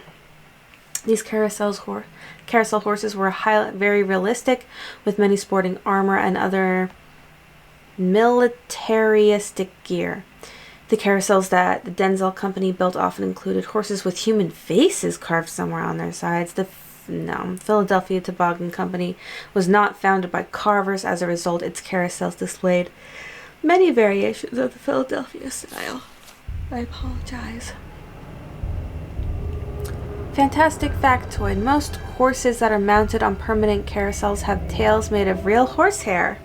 These carousel horses were very realistic, with many sporting armor and other militaristic gear. The carousels that the Denzel Company built often included horses with human faces carved somewhere on their sides. The Philadelphia Toboggan Company was not founded by carvers. As a result, its carousels displayed many variations of the Philadelphia style. I apologize. Fantastic factoid. Most horses that are mounted on permanent carousels have tails made of real horsehair.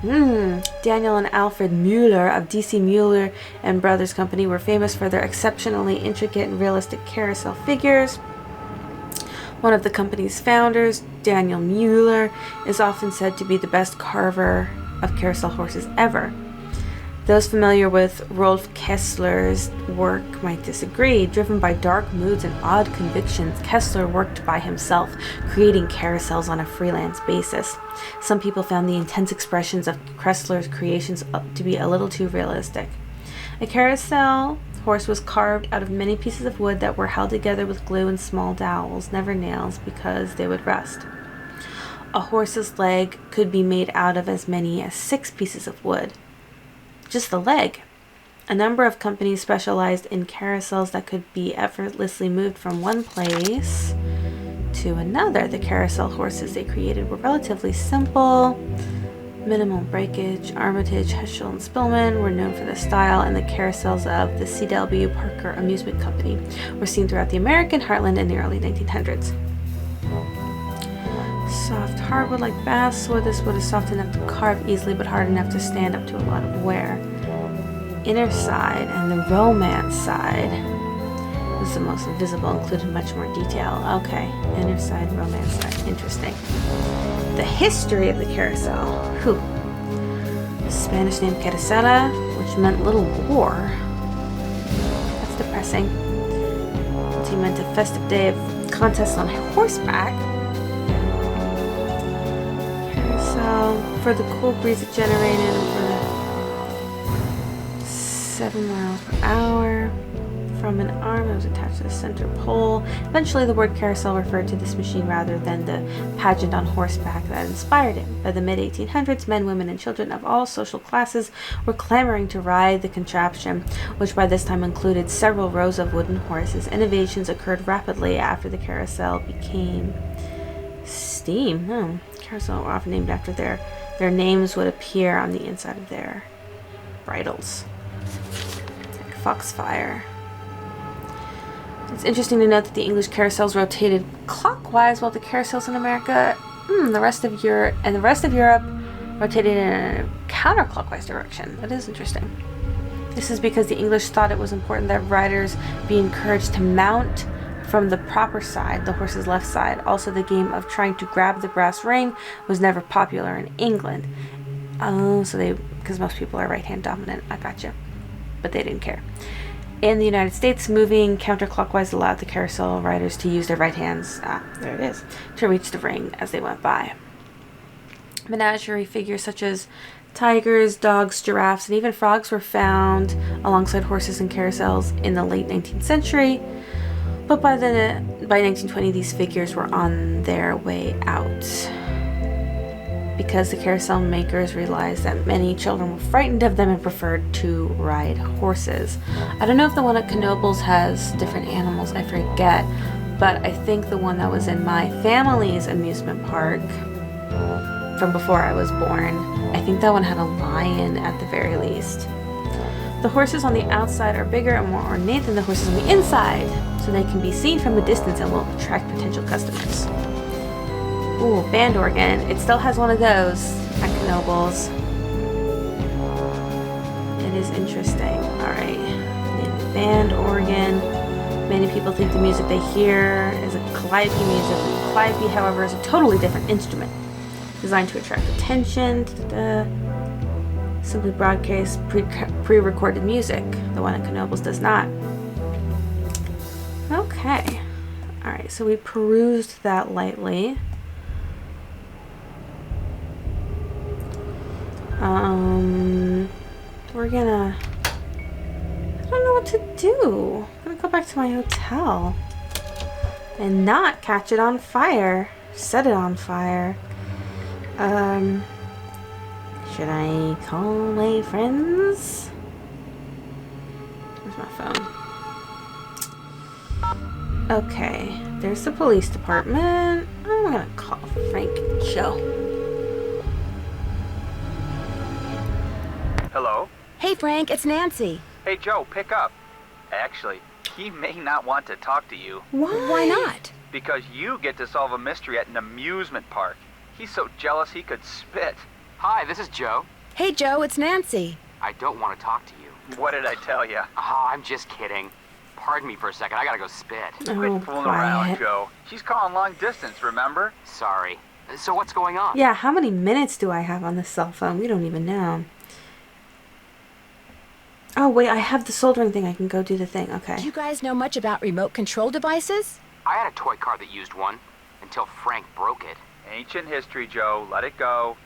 Daniel and Alfred Mueller of D.C. Mueller and Brothers Company were famous for their exceptionally intricate and realistic carousel figures. One of the company's founders, Daniel Mueller, is often said to be the best carver of carousel horses ever. Those familiar with Rolf Kessler's work might disagree. Driven by dark moods and odd convictions, Kessler worked by himself, creating carousels on a freelance basis. Some people found the intense expressions of Kessler's creations to be a little too realistic. A carousel horse was carved out of many pieces of wood that were held together with glue and small dowels, never nails, because they would rust. A horse's leg could be made out of as many as 6 pieces of wood. Just the leg. A number of companies specialized in carousels that could be effortlessly moved from one place to another. The carousel horses they created were relatively simple. Minimal breakage, Armitage, Heschel, and Spillman were known for the style, and the carousels of the C.W. Parker Amusement Company were seen throughout the American heartland in the early 1900s. Soft hardwood like basswood. This wood is soft enough to carve easily, but hard enough to stand up to a lot of wear. Inner side and the romance side was the most visible, included much more detail. Okay, inner side, romance side. Interesting. The history of the carousel. Whew. The Spanish name carusela, which meant little war. That's depressing. It meant a festive day of contests on horseback. Carousel for the cool breeze it generated and for the 7 miles per hour from an arm that was attached to the center pole. Eventually, the word carousel referred to this machine rather than the pageant on horseback that inspired it. By the mid-1800s, men, women, and children of all social classes were clamoring to ride the contraption, which by this time included several rows of wooden horses. Innovations occurred rapidly after the carousel became steam. Carousel were often named after their names would appear on the inside of their bridles. Like Foxfire. It's interesting to note that the English carousels rotated clockwise while the carousels in America, the rest of Europe rotated in a counterclockwise direction. That is interesting. This is because the English thought it was important that riders be encouraged to mount from the proper side, the horse's left side. Also, the game of trying to grab the brass ring was never popular in England. Because most people are right-hand dominant. I gotcha. But they didn't care. In the United States, moving counterclockwise allowed the carousel riders to use their right hands, there it is, to reach the ring as they went by. Menagerie figures such as tigers, dogs, giraffes, and even frogs were found alongside horses and carousels in the late 19th century. But by 1920, these figures were on their way out, because the carousel makers realized that many children were frightened of them and preferred to ride horses. I don't know if the one at Knoebels has different animals, I forget, but I think the one that was in my family's amusement park from before I was born, I think that one had a lion at the very least. The horses on the outside are bigger and more ornate than the horses on the inside, so they can be seen from a distance and will attract potential customers. Ooh, band organ. It still has one of those at Knoebels. It is interesting. Alright. Band organ. Many people think the music they hear is a calliope music. Calliope, however, is a totally different instrument, designed to attract attention. Simply broadcast pre-recorded music. The one at Knoebels does not. Okay. Alright, so we perused that lightly. We're gonna... I don't know what to do. I'm gonna go back to my hotel and not catch it on fire. Set it on fire. Should I call my friends? Where's my phone? Okay, there's the police department. I'm gonna call Frank and Joe. Hello? Hey, Frank, it's Nancy. Hey, Joe, pick up. Actually, he may not want to talk to you. Why not? Because you get to solve a mystery at an amusement park. He's so jealous he could spit. Hi, this is Joe. Hey, Joe, it's Nancy. I don't want to talk to you. What did I tell you? Oh, I'm just kidding. Pardon me for a second. I gotta go spit. Quit fooling around, Joe. She's calling long distance, remember? Sorry. So what's going on? Yeah, how many minutes do I have on this cell phone? We don't even know. Oh, wait, I have the soldering thing. I can go do the thing. Okay. Do you guys know much about remote control devices? I had a toy car that used one until Frank broke it. Ancient history, Joe. Let it go.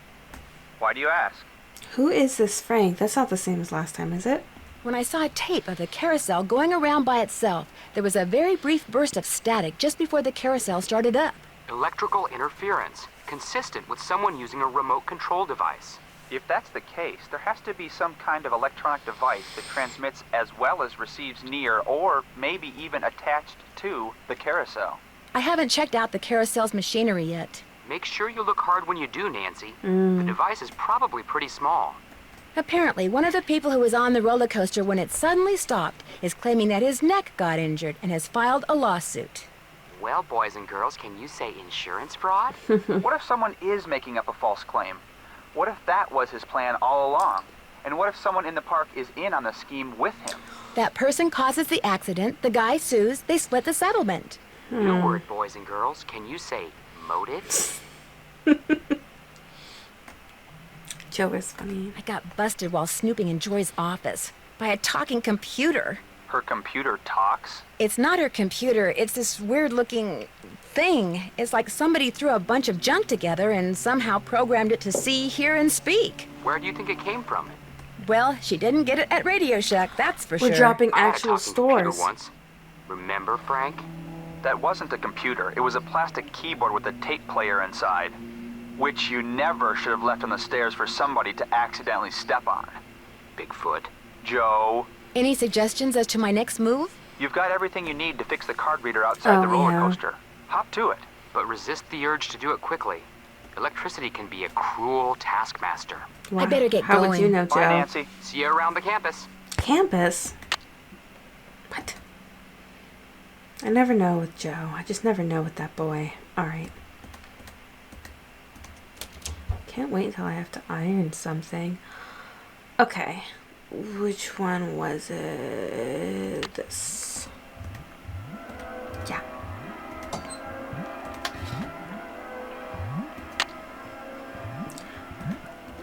Why do you ask? Who is this Frank? That's not the same as last time, is it? When I saw a tape of the carousel going around by itself, there was a very brief burst of static just before the carousel started up. Electrical interference, consistent with someone using a remote control device. If that's the case, there has to be some kind of electronic device that transmits as well as receives near, or maybe even attached to, the carousel. I haven't checked out the carousel's machinery yet. Make sure you look hard when you do, Nancy. The device is probably pretty small. Apparently, one of the people who was on the roller coaster when it suddenly stopped is claiming that his neck got injured and has filed a lawsuit. Well, boys and girls, can you say insurance fraud? What if someone is making up a false claim? What if that was his plan all along? And what if someone in the park is in on the scheme with him? That person causes the accident, the guy sues, they split the settlement. Your word, boys and girls, can you say motive? Joe is funny. I got busted while snooping in Joy's office by a talking computer. Her computer talks? It's not her computer, it's this weird-looking thing. It's like somebody threw a bunch of junk together and somehow programmed it to see, hear, and speak. Where do you think it came from? Well, she didn't get it at Radio Shack, that's for sure. We're dropping I had a actual talking computer stores. once. Remember, Frank? That wasn't a computer. It was a plastic keyboard with a tape player inside, which you never should have left on the stairs for somebody to accidentally step on. Bigfoot. Joe. Any suggestions as to my next move? You've got everything you need to fix the card reader outside the roller coaster. Hop to it. But resist the urge to do it quickly. Electricity can be a cruel taskmaster. Wow. I better get How going. would you know, Joe? Bye, Nancy. See you around the campus. Campus? What? I never know with Joe. I just never know with that boy. Alright. Can't wait until I have to iron something. Okay. Which one was it? This. Yeah.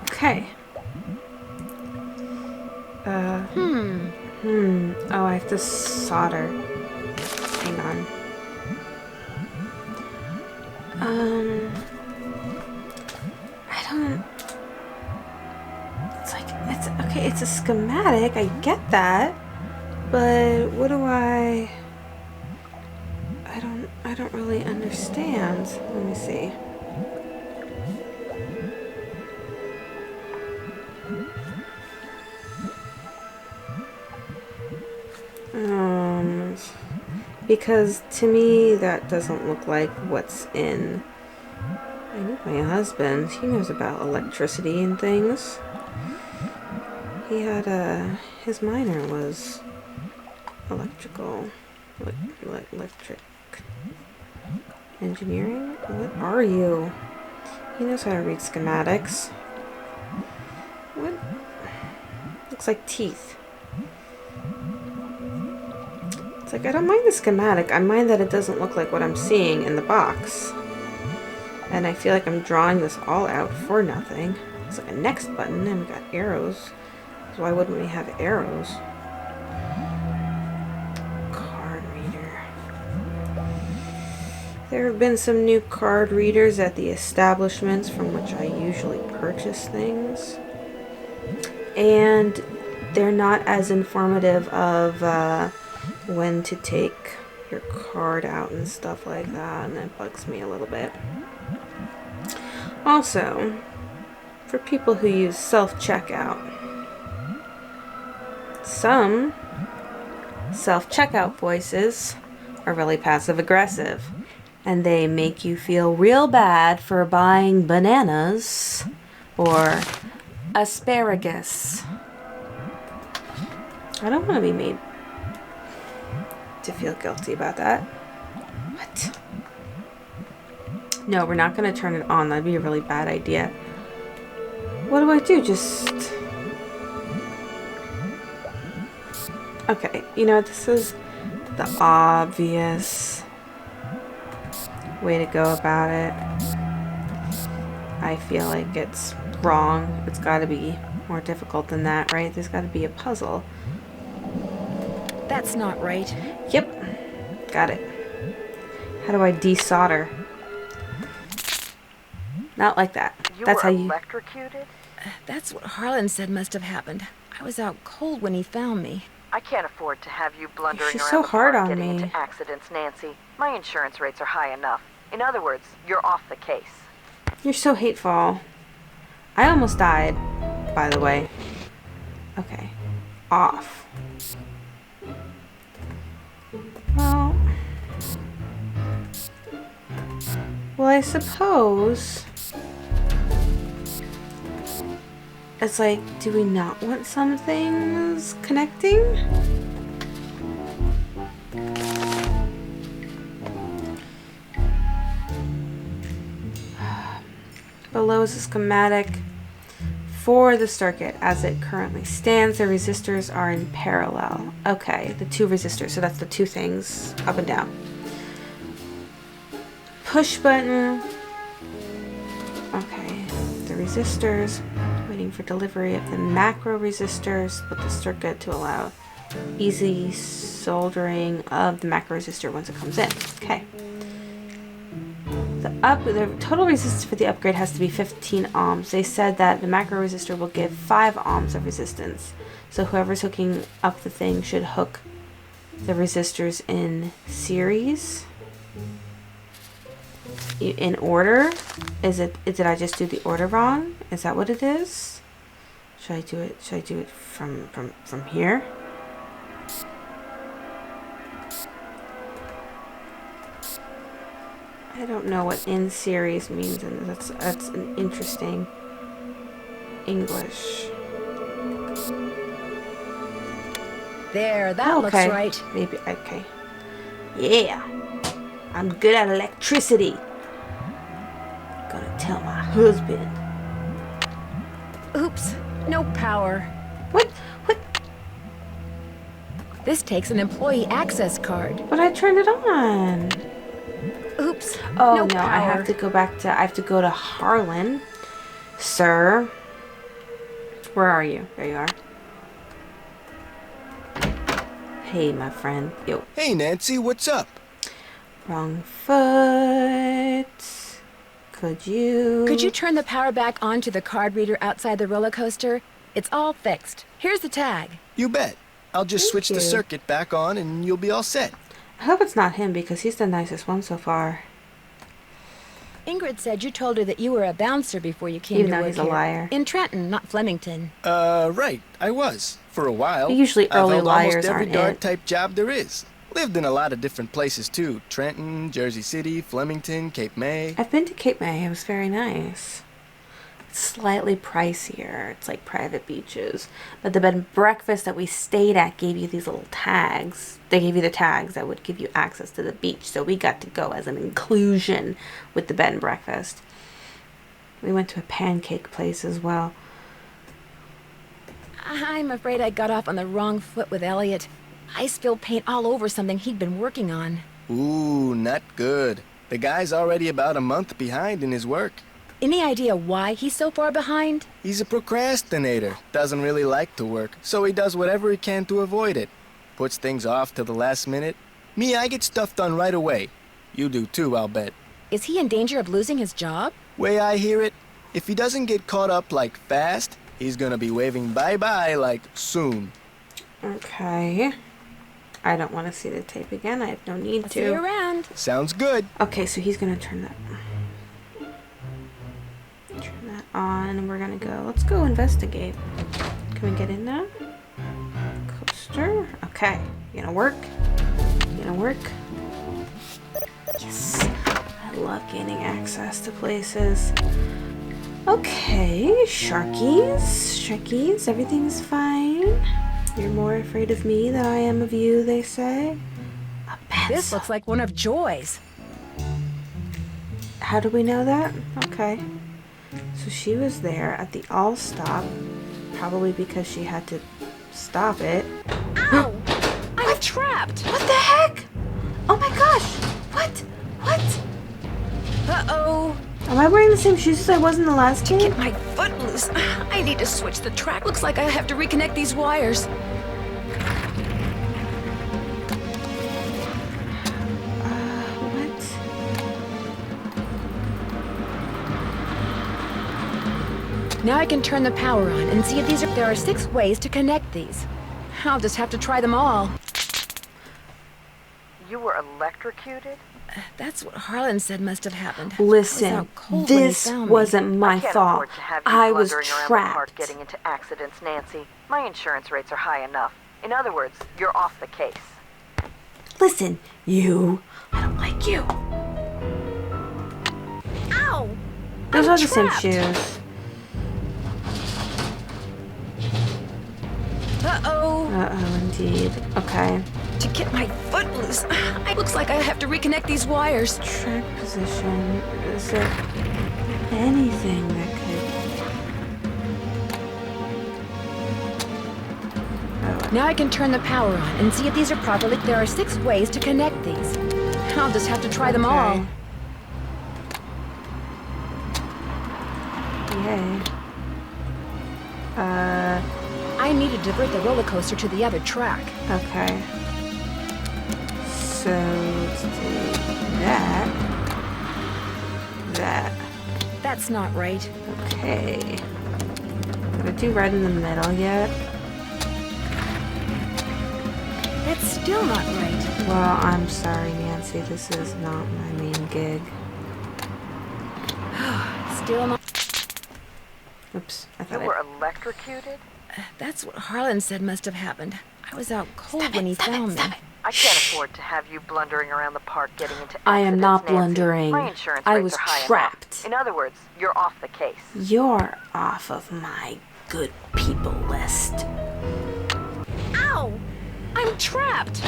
Okay. Oh, I have to solder. Hang on. I don't... It's like, it's, okay, it's a schematic, I get that. But what do I don't really understand. Let me see. Because to me that doesn't look like what's in. I know my husband, he knows about electricity and things. He had his minor was electrical, electric engineering. What are you? He knows how to read schematics. What? Looks like teeth. It's like, I don't mind the schematic. I mind that it doesn't look like what I'm seeing in the box. And I feel like I'm drawing this all out for nothing. It's like a next button, and we got arrows. So why wouldn't we have arrows? Card reader. There have been some new card readers at the establishments from which I usually purchase things. And they're not as informative of when to take your card out and stuff like that, and that bugs me a little bit. Also, for people who use self-checkout, some self-checkout voices are really passive-aggressive, and they make you feel real bad for buying bananas or asparagus. I don't want to be made to feel guilty about that. What? No, we're not going to turn it on. That'd be a really bad idea. What do I do? Just... Okay, you know, this is the obvious way to go about it. I feel like it's wrong. It's got to be more difficult than that, right? There's got to be a puzzle. That's not right. Yep. Got it. How do I desolder? Not like that. That's how you... electrocuted? That's what Harlan said must have happened. I was out cold when he found me. I can't afford to have you blundering She's around so the hard park on getting me. into accidents, Nancy. My insurance rates are high enough. In other words, you're off the case. You're so hateful. I almost died, by the way. Okay. Off. Well, I suppose it's like, do we not want some things connecting? Below is a schematic for the circuit as it currently stands. The resistors are in parallel. Okay, the two resistors, so that's the two things up and down. Push button. Okay, the resistors, waiting for delivery of the macro resistors with the circuit to allow easy soldering of the macro resistor once it comes in. Okay. The total resistance for the upgrade has to be 15 ohms. They said that the macro resistor will give 5 ohms of resistance. So whoever's hooking up the thing should hook the resistors in series. In order? Did I just do the order wrong? Is that what it is? Should I do it from here? I don't know what in series means, and that's an interesting English. There, that looks right. Maybe, okay. Yeah. I'm good at electricity. Gonna tell my husband. Oops, no power. What? This takes an employee access card. But I turned it on. Oops. Oh no, no, I have to go to Harlan. Sir. Where are you? There you are. Hey, my friend. Yo. Hey, Nancy, what's up? Wrong foot. Could you turn the power back on to the card reader outside the roller coaster? It's all fixed. Here's the tag. You bet. I'll just switch the circuit back on and you'll be all set. I hope it's not him because he's the nicest one so far. Ingrid said you told her that you were a bouncer before you came Even to though work he's a here. liar. In Trenton, not Flemington. Right. I was. For a while. Usually I've early held liars almost every aren't dark it. type job there is. Lived in a lot of different places too. Trenton, Jersey City, Flemington, Cape May. I've been to Cape May. It was very nice. It's slightly pricier. It's like private beaches. But the bed and breakfast that we stayed at gave you these little tags. They gave you the tags that would give you access to the beach. So we got to go as an inclusion with the bed and breakfast. We went to a pancake place as well. I'm afraid I got off on the wrong foot with Elliot. I spilled paint all over something he'd been working on. Ooh, not good. The guy's already about a month behind in his work. Any idea why he's so far behind? He's a procrastinator. Doesn't really like to work, so he does whatever he can to avoid it. Puts things off till the last minute. Me, I get stuff done right away. You do too, I'll bet. Is he in danger of losing his job? Way I hear it, if he doesn't get caught up like fast, he's gonna be waving bye-bye like soon. Okay. I don't want to see the tape again. I have no need to. See you around. Sounds good. Okay, so he's gonna turn that on. We're gonna go. Let's go investigate. Can we get in now? Coaster. Okay. You gonna work? You gonna work? Yes. I love gaining access to places. Okay, Sharkies, everything's fine. You're more afraid of me than I am of you, they say. A pencil. This looks like one of Joy's. How do we know that? Okay. So she was there at the all stop, probably because she had to stop it. Ow! I'm trapped! What the heck? Oh my gosh! What? Uh-oh. Am I wearing the same shoes as I was in the last game? Get my foot loose. I need to switch the track. Looks like I have to reconnect these wires. Now I can turn the power on and see if there are 6 ways to connect these. I'll just have to try them all. You were electrocuted? That's what Harlan said must have happened. Listen, this wasn't my I can't fault. afford to have you I was blundering around the park trapped. getting into accidents, Nancy. My insurance rates are high enough. In other words, you're off the case. Listen, you. I don't like you. Ow! Those I'm are the same trapped. shoes. Uh-oh. Uh-oh, indeed. Okay. To get my foot loose, it looks like I have to reconnect these wires. Track position. Is there anything that could... Now I can turn the power on and see if these are properly. There are 6 ways to connect these. I'll just have to try them all. Yay. I need to divert the roller coaster to the other track. Okay. So let's do that. That. That's not right. Okay. Did I do right in the middle yet? That's still not right. Well, I'm sorry, Nancy. This is not my main gig. Still not. Oops. I You thought were electrocuted? That's what Harlan said must have happened. I was out cold when he found me. I can't afford to have you blundering around the park getting into accidents, I am not Nancy. blundering. My insurance I rates was are high trapped. enough. In other words, you're off the case. You're off of my good people list. Ow! I'm trapped!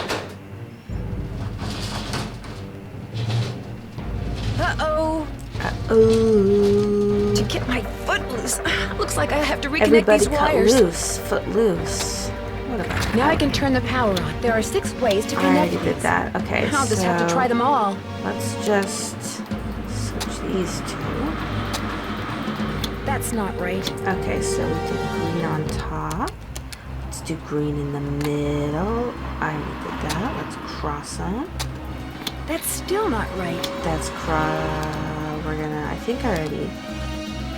Uh-oh. Uh-oh. To get my foot loose, looks like I have to reconnect Everybody these cut wires. loose. Foot loose. What about Now I can turn the power on. There are 6 ways to I connect already did these. that. Okay, I'll just have to try them all. Let's just switch these two. That's not right. Okay, so we did green on top. Let's do green in the middle. I already did that. Let's cross them. That's still not right. That's we're gonna, I think I already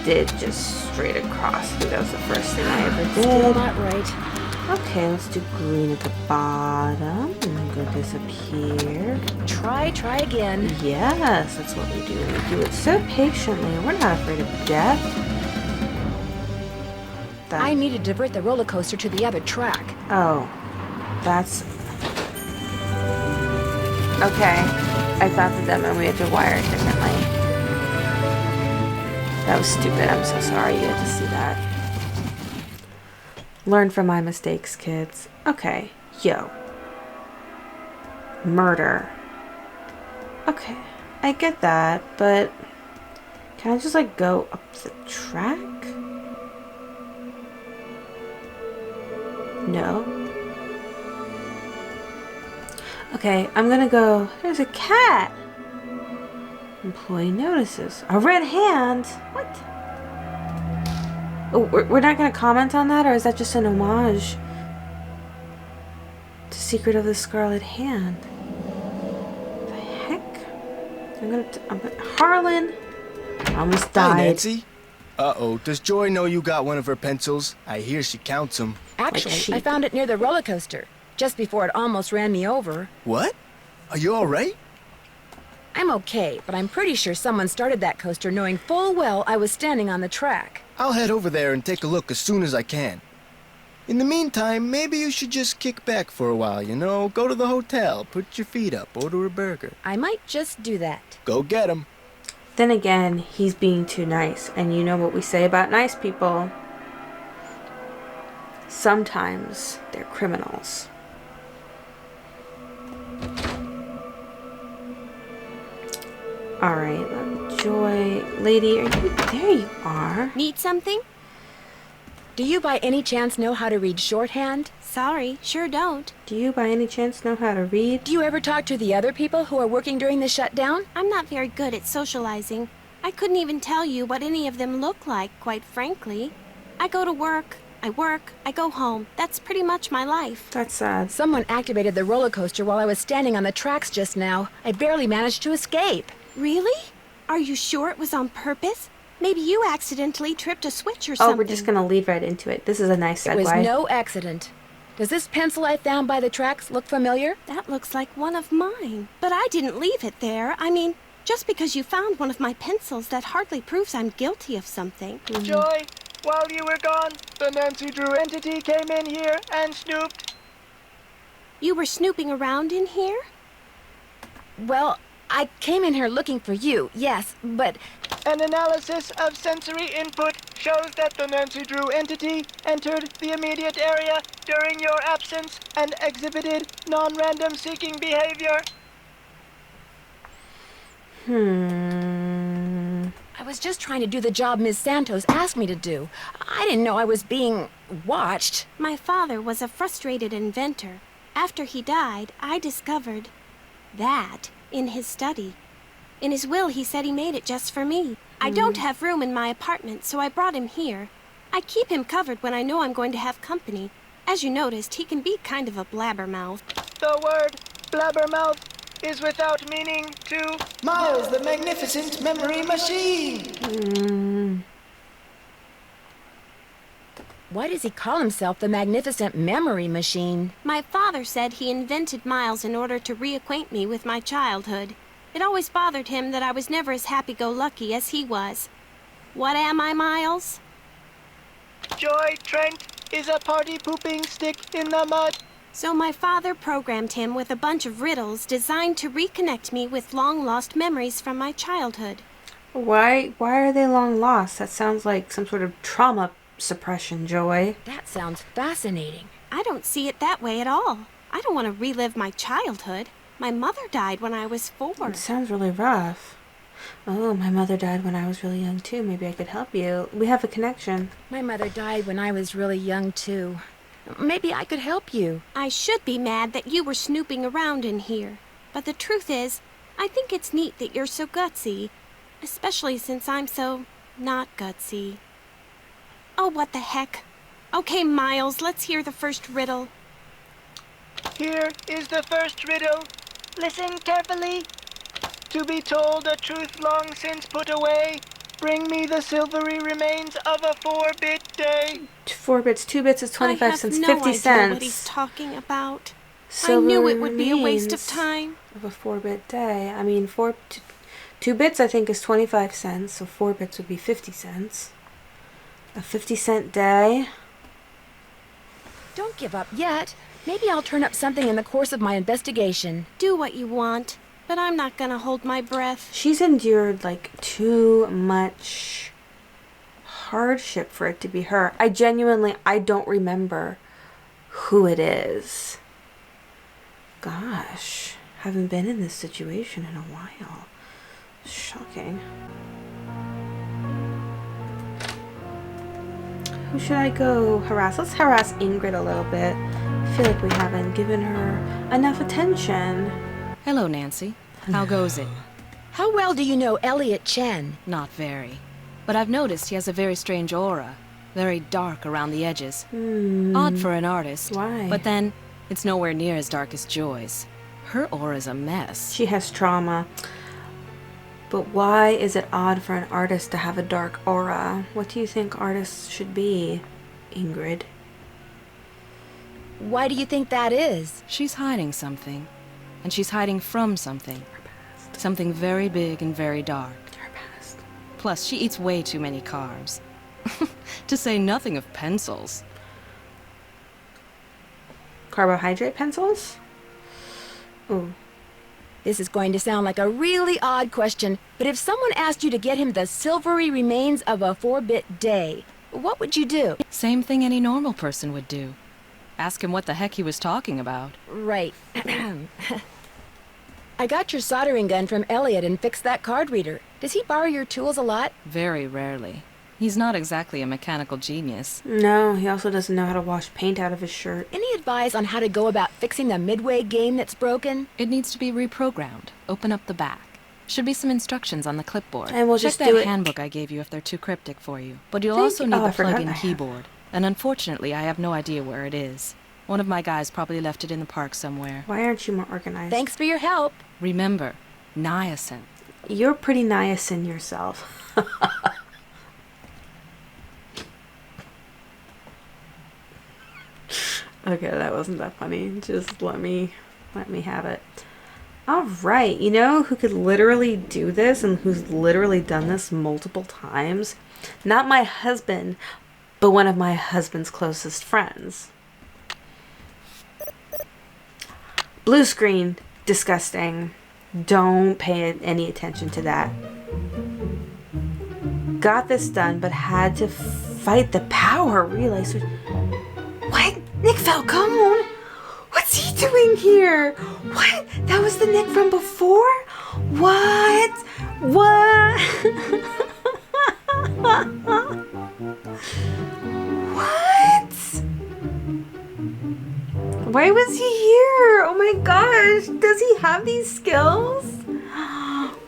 did just straight across. I think that was the first thing I ever did. Still not right. Okay, let's do green at the bottom and then go disappear. Try again. Yes, that's what we do. We do it so patiently. We're not afraid of death. I need to divert the roller coaster to the other track. Oh, that's... Okay, I thought that that meant we had to wire it differently. That was stupid. I'm so sorry you had to see that. Learn from my mistakes, kids. Okay, yo. Murder. Okay, I get that, but can I just like go up the track? No. Okay, I'm gonna go. There's a cat. Employee notices. A red hand? What? Oh, we're not gonna comment on that, or is that just an homage to Secret of the Scarlet Hand? The heck? I'm gonna Harlan! I almost died. Hi, Nancy. Uh-oh, does Joy know you got one of her pencils? I hear she counts them. Actually, I found it near the roller coaster, just before it almost ran me over. What? Are you alright? I'm okay, but I'm pretty sure someone started that coaster knowing full well I was standing on the track. I'll head over there and take a look as soon as I can. In the meantime, maybe you should just kick back for a while, you know? Go to the hotel, put your feet up, order a burger. I might just do that. Go get 'em. Then again, he's being too nice, and you know what we say about nice people. Sometimes they're criminals. Alright, Joy. Lady, are you... There you are. Need something? Do you by any chance know how to read shorthand? Sorry, sure don't. Do you by any chance know how to read? Do you ever talk to the other people who are working during the shutdown? I'm not very good at socializing. I couldn't even tell you what any of them look like, quite frankly. I go to work, I go home. That's pretty much my life. That's sad. Someone activated the roller coaster while I was standing on the tracks just now. I barely managed to escape. Really? Are you sure it was on purpose? Maybe you accidentally tripped a switch or Oh, something. we're just gonna lead right into it. This is a nice segue. It was no accident. Does this pencil I found by the tracks look familiar? That looks like one of mine. But I didn't leave it there. I mean, just because you found one of my pencils, that hardly proves I'm guilty of something. Joy, while you were gone, the Nancy Drew entity came in here and snooped. You were snooping around in here? Well, I came in here looking for you, yes, but... An analysis of sensory input shows that the Nancy Drew entity entered the immediate area during your absence and exhibited non-random seeking behavior. I was just trying to do the job Ms. Santos asked me to do. I didn't know I was being watched. My father was a frustrated inventor. After he died, I discovered that in his study. In his will, he said he made it just for me. I don't have room in my apartment, so I brought him here. I keep him covered when I know I'm going to have company. As you noticed, he can be kind of a blabbermouth. The word blabbermouth is without meaning to Miles, the magnificent memory machine. Why does he call himself the magnificent memory machine? My father said he invented Miles in order to reacquaint me with my childhood. It always bothered him that I was never as happy-go-lucky as he was. What am I, Miles? Joy Trent is a party-pooping stick in the mud. So my father programmed him with a bunch of riddles designed to reconnect me with long-lost memories from my childhood. Why are they long lost? That sounds like some sort of trauma suppression, Joy. That sounds fascinating. I don't see it that way at all. I don't want to relive my childhood. My mother died when I was 4. It sounds really rough. Oh, my mother died when I was really young too. Maybe I could help you. We have a connection. My mother died when I was really young too. Maybe I could help you. I should be mad that you were snooping around in here. But the truth is, I think it's neat that you're so gutsy. Especially since I'm so not gutsy. Oh, what the heck. Okay, Miles, let's hear the first riddle. Here is the first riddle. Listen carefully. To be told a truth long since put away, bring me the silvery remains of a 4-bit day. 4 bits, 2 bits is 25 cents, 50 I have no cents. idea what he's talking about. Silver I knew it would be a waste of remains time. Of a 4-bit day. I mean, 2 bits I think is 25 cents, so 4 bits would be 50 cents. A 50-cent day. Don't give up yet. Maybe I'll turn up something in the course of my investigation. Do what you want, but I'm not gonna hold my breath. She's endured like too much hardship for it to be her. I don't remember who it is. Gosh, haven't been in this situation in a while. Shocking. Who should I go harass? Let's harass Ingrid a little bit. I feel like we haven't given her enough attention. Hello, Nancy. How goes it? How well do you know Elliot Chen? Not very. But I've noticed he has a very strange aura. Very dark around the edges. Odd for an artist. Why? But then, it's nowhere near as dark as Joy's. Her aura's a mess. She has trauma. But why is it odd for an artist to have a dark aura? What do you think artists should be, Ingrid? Why do you think that is? She's hiding something. And she's hiding from something. Her past. Something very big and very dark. Her past. Plus, she eats way too many carbs. To say nothing of pencils. Carbohydrate pencils? Ooh. This is going to sound like a really odd question, but if someone asked you to get him the silvery remains of a 4-bit day, what would you do? Same thing any normal person would do. Ask him what the heck he was talking about. Right. I got your soldering gun from Elliot and fixed that card reader. Does he borrow your tools a lot? Very rarely. He's not exactly a mechanical genius. No, he also doesn't know how to wash paint out of his shirt. Any advice on how to go about fixing the Midway game that's broken? It needs to be reprogrammed. Open up the back. Should be some instructions on the clipboard. And we'll Check just that do it. handbook I gave you if they're too cryptic for you. But you'll Thank also you. need Oh, I the forgot plug-in I have. keyboard. And unfortunately, I have no idea where it is. One of my guys probably left it in the park somewhere. Why aren't you more organized? Thanks for your help. Remember, niacin. You're pretty niacin yourself. Okay, that wasn't that funny. Just let me have it. All right, you know who could literally do this and who's literally done this multiple times? Not my husband, but one of my husband's closest friends. Blue screen, disgusting. Don't pay any attention to that. Got this done, but had to fight the power relay switch. What? Nick Falcone? What's he doing here? What? That was the Nick from before? What? What? What? Why was he here? Oh my gosh. Does he have these skills?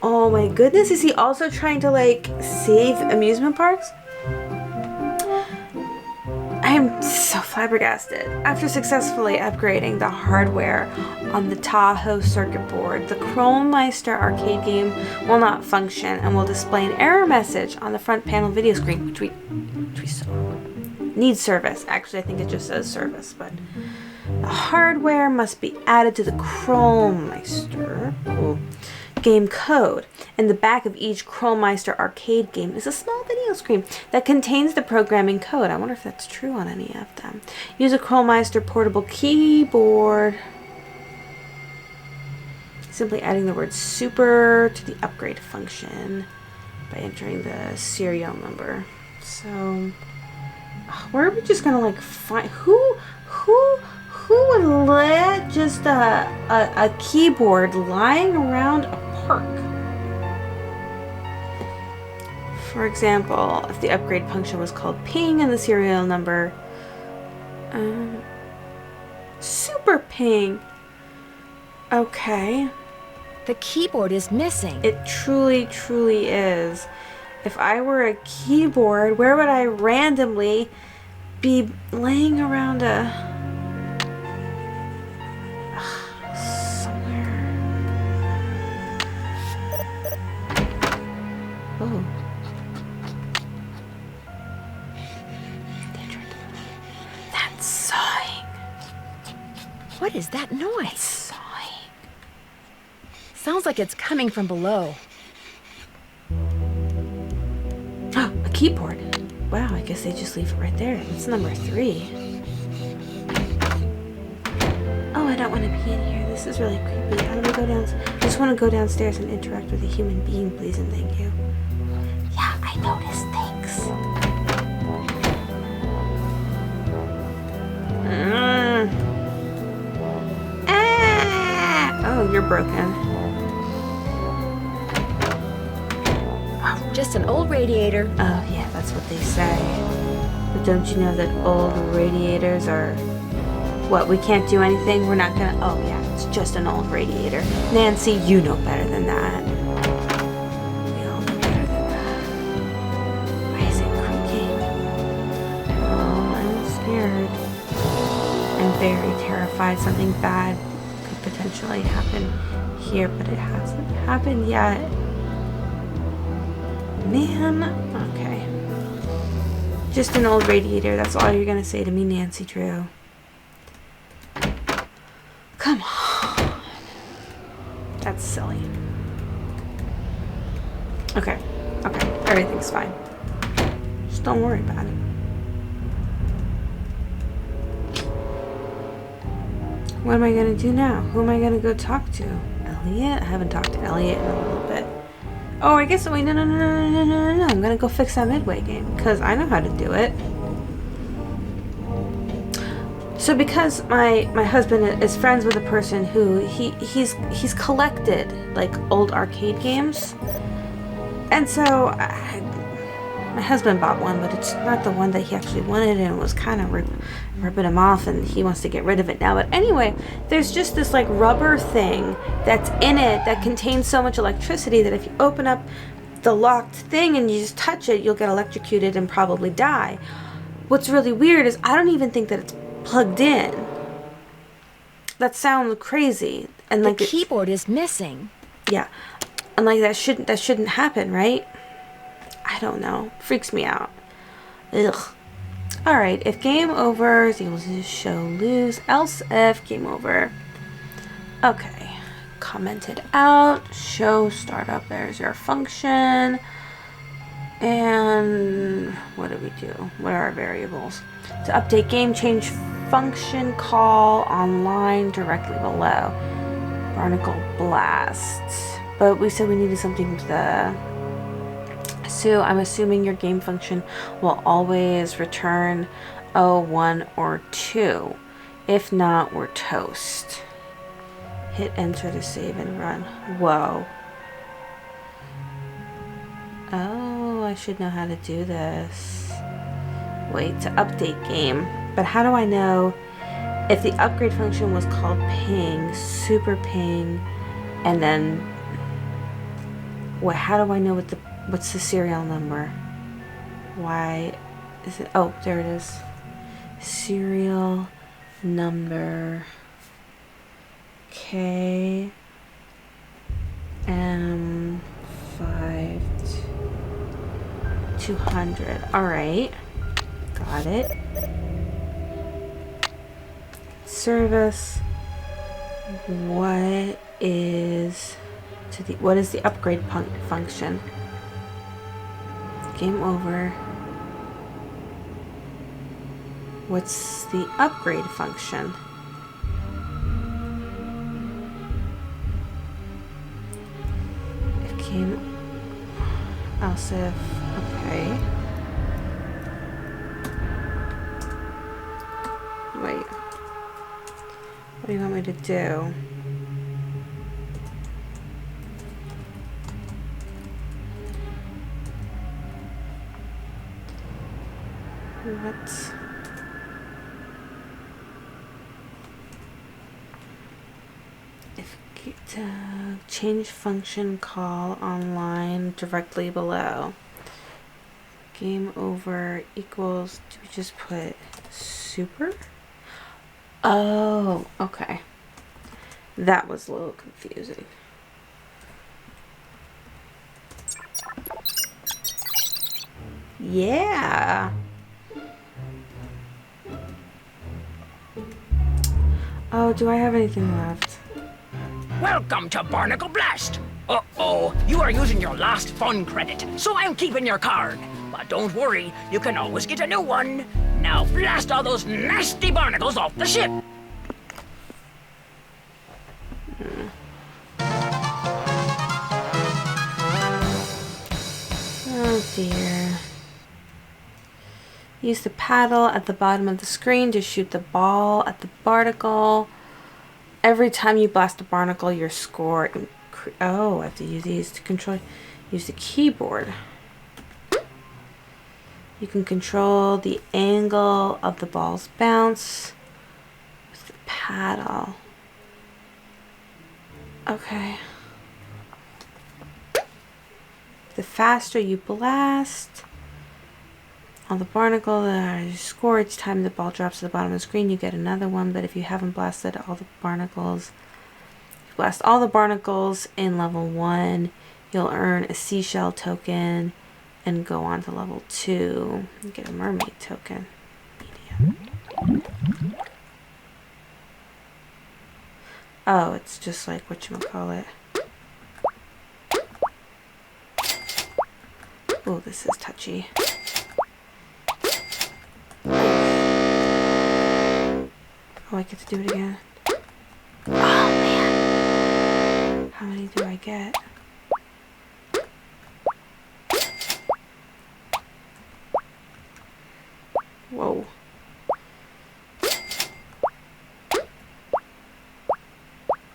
Oh my goodness. Is he also trying to like save amusement parks? I am so flabbergasted. After successfully upgrading the hardware on the Tahoe circuit board, the Chromemeister arcade game will not function and will display an error message on the front panel video screen, which we saw. Needs service. Actually, I think it just says service, but the hardware must be added to the Chromemeister game code. In the back of each Chromemeister arcade game is a small video screen that contains the programming code. I wonder if that's true on any of them. Use a Chromemeister portable keyboard. Simply adding the word super to the upgrade function by entering the serial number. So, where are we just gonna like find who would let just a keyboard lying around a park? For example, if the upgrade function was called ping and the serial number super ping. Okay. The keyboard is missing. It truly is. If I were a keyboard, where would I randomly be laying around somewhere? Oh. That's sawing. What is that noise? Sawing. Sounds like it's coming from below. A keyboard. Wow, I guess they just leave it right there. It's number 3. Oh, I don't want to be in here. This is really creepy. How do we go down? I just want to go downstairs and interact with a human being, please and thank you. Yeah, I noticed. Thanks. Oh, you're broken. Just an old radiator. Oh, yeah, that's what they say. But don't you know that old radiators are... What, we can't do anything? We're not gonna... Oh, yeah, it's just an old radiator. Nancy, you know better than that. We all know better than that. Why is it creaking? Oh, I'm scared. I'm very terrified. Something bad could potentially happen here, but it hasn't happened yet. Man, okay. Just an old radiator, that's all you're gonna say to me, Nancy Drew. Come on. That's silly. Okay, everything's fine. Just don't worry about it. What am I gonna do now? Who am I gonna go talk to? Elliot? I haven't talked to Elliot in a little bit. Oh, I guess, wait, no. I'm gonna go fix that Midway game, because I know how to do it. So because my husband is friends with a person who, he's collected, like, old arcade games. And so, my husband bought one, but it's not the one that he actually wanted, and it was kind of ripping him off, and he wants to get rid of it now. But anyway, there's just this like rubber thing that's in it that contains so much electricity that if you open up the locked thing and you just touch it, you'll get electrocuted and probably die. What's really weird is I don't even think that it's plugged in. That sounds crazy. And like the keyboard is missing. Yeah. And like that shouldn't happen, right? I don't know. Freaks me out. Ugh. Alright, if game over is equal to show lose, else if game over. Okay. Commented out, show startup, there's your function. And what do we do? What are our variables? To update game, change function, call online directly below. Barnacle blast. But we said we needed something to the... So I'm assuming your game function will always return 0, 1, or 2. If not, we're toast. Hit enter to save and run. Whoa. Oh, I should know how to do this. Wait, to update game. But how do I know if the upgrade function was called ping, super ping, and then... What? How do I know what's the serial number? Why is it... Oh, there it is. Serial number... K M 5 200. All right, got it. Service. What is the upgrade function? Game over. What's the upgrade function? Else if, okay. Wait. What do you want me to do? What? Change function, call online directly below. Game over equals, do we just put super? Oh, okay. That was a little confusing. Yeah. Oh, do I have anything left? Welcome to Barnacle Blast! Uh-oh, you are using your last fun credit, so I'm keeping your card. But don't worry, you can always get a new one. Now blast all those nasty barnacles off the ship! Oh dear. Use the paddle at the bottom of the screen to shoot the ball at the barnacle. Every time you blast a barnacle, your score... Oh, I have to use these to control... Use the keyboard. You can control the angle of the ball's bounce with the paddle. Okay. The faster you blast on the barnacle, the score each time the ball drops to the bottom of the screen, you get another one. But if you haven't blasted all the barnacles, if you blast all the barnacles in level 1, you'll earn a seashell token and go on to level 2 and get a mermaid token. Medium. Oh, it's just like whatchamacallit. Oh, this is touchy. Oh, I get to do it again. Oh, man. How many do I get? Whoa.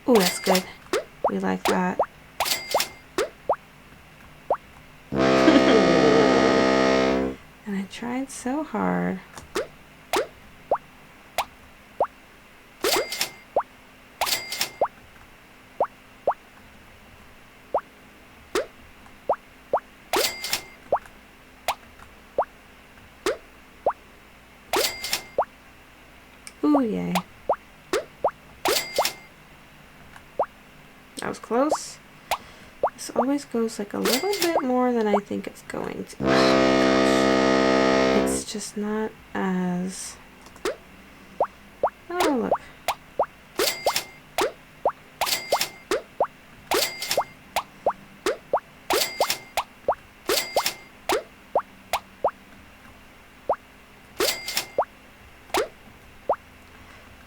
Oh, that's good. We like that. And I tried so hard. Ooh, yay. That was close. This always goes like a little bit more than I think it's going to. Oh my gosh. It's It's just not as... Oh, look.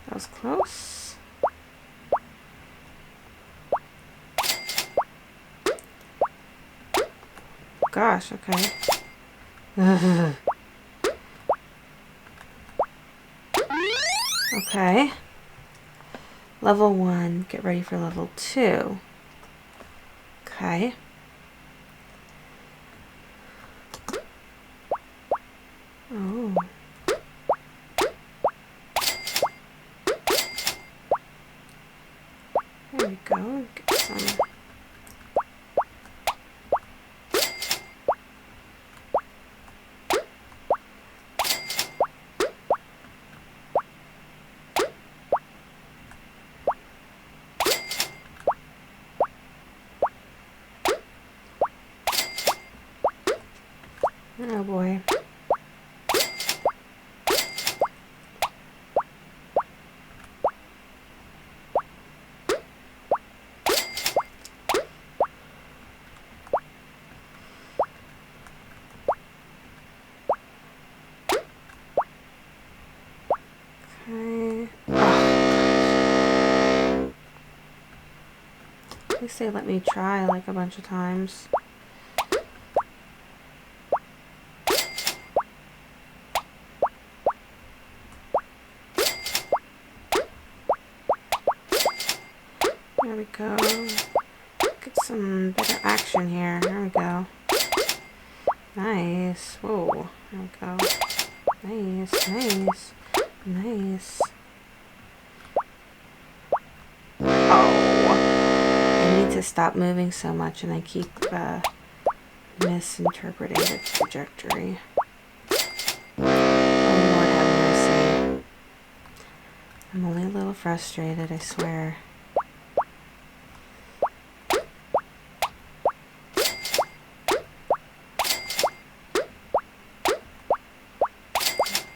That was close. Gosh, okay. Okay. Level 1. Get ready for level 2. Okay. Oh. There we go. Get some. Oh boy. Okay. At least they let me try like a bunch of times. There we go. Get some better action here. There we go. Nice. Whoa. There we go. Nice, nice, nice. Oh. I need to stop moving so much and I keep misinterpreting the trajectory. Oh Lord have mercy. I'm only a little frustrated, I swear.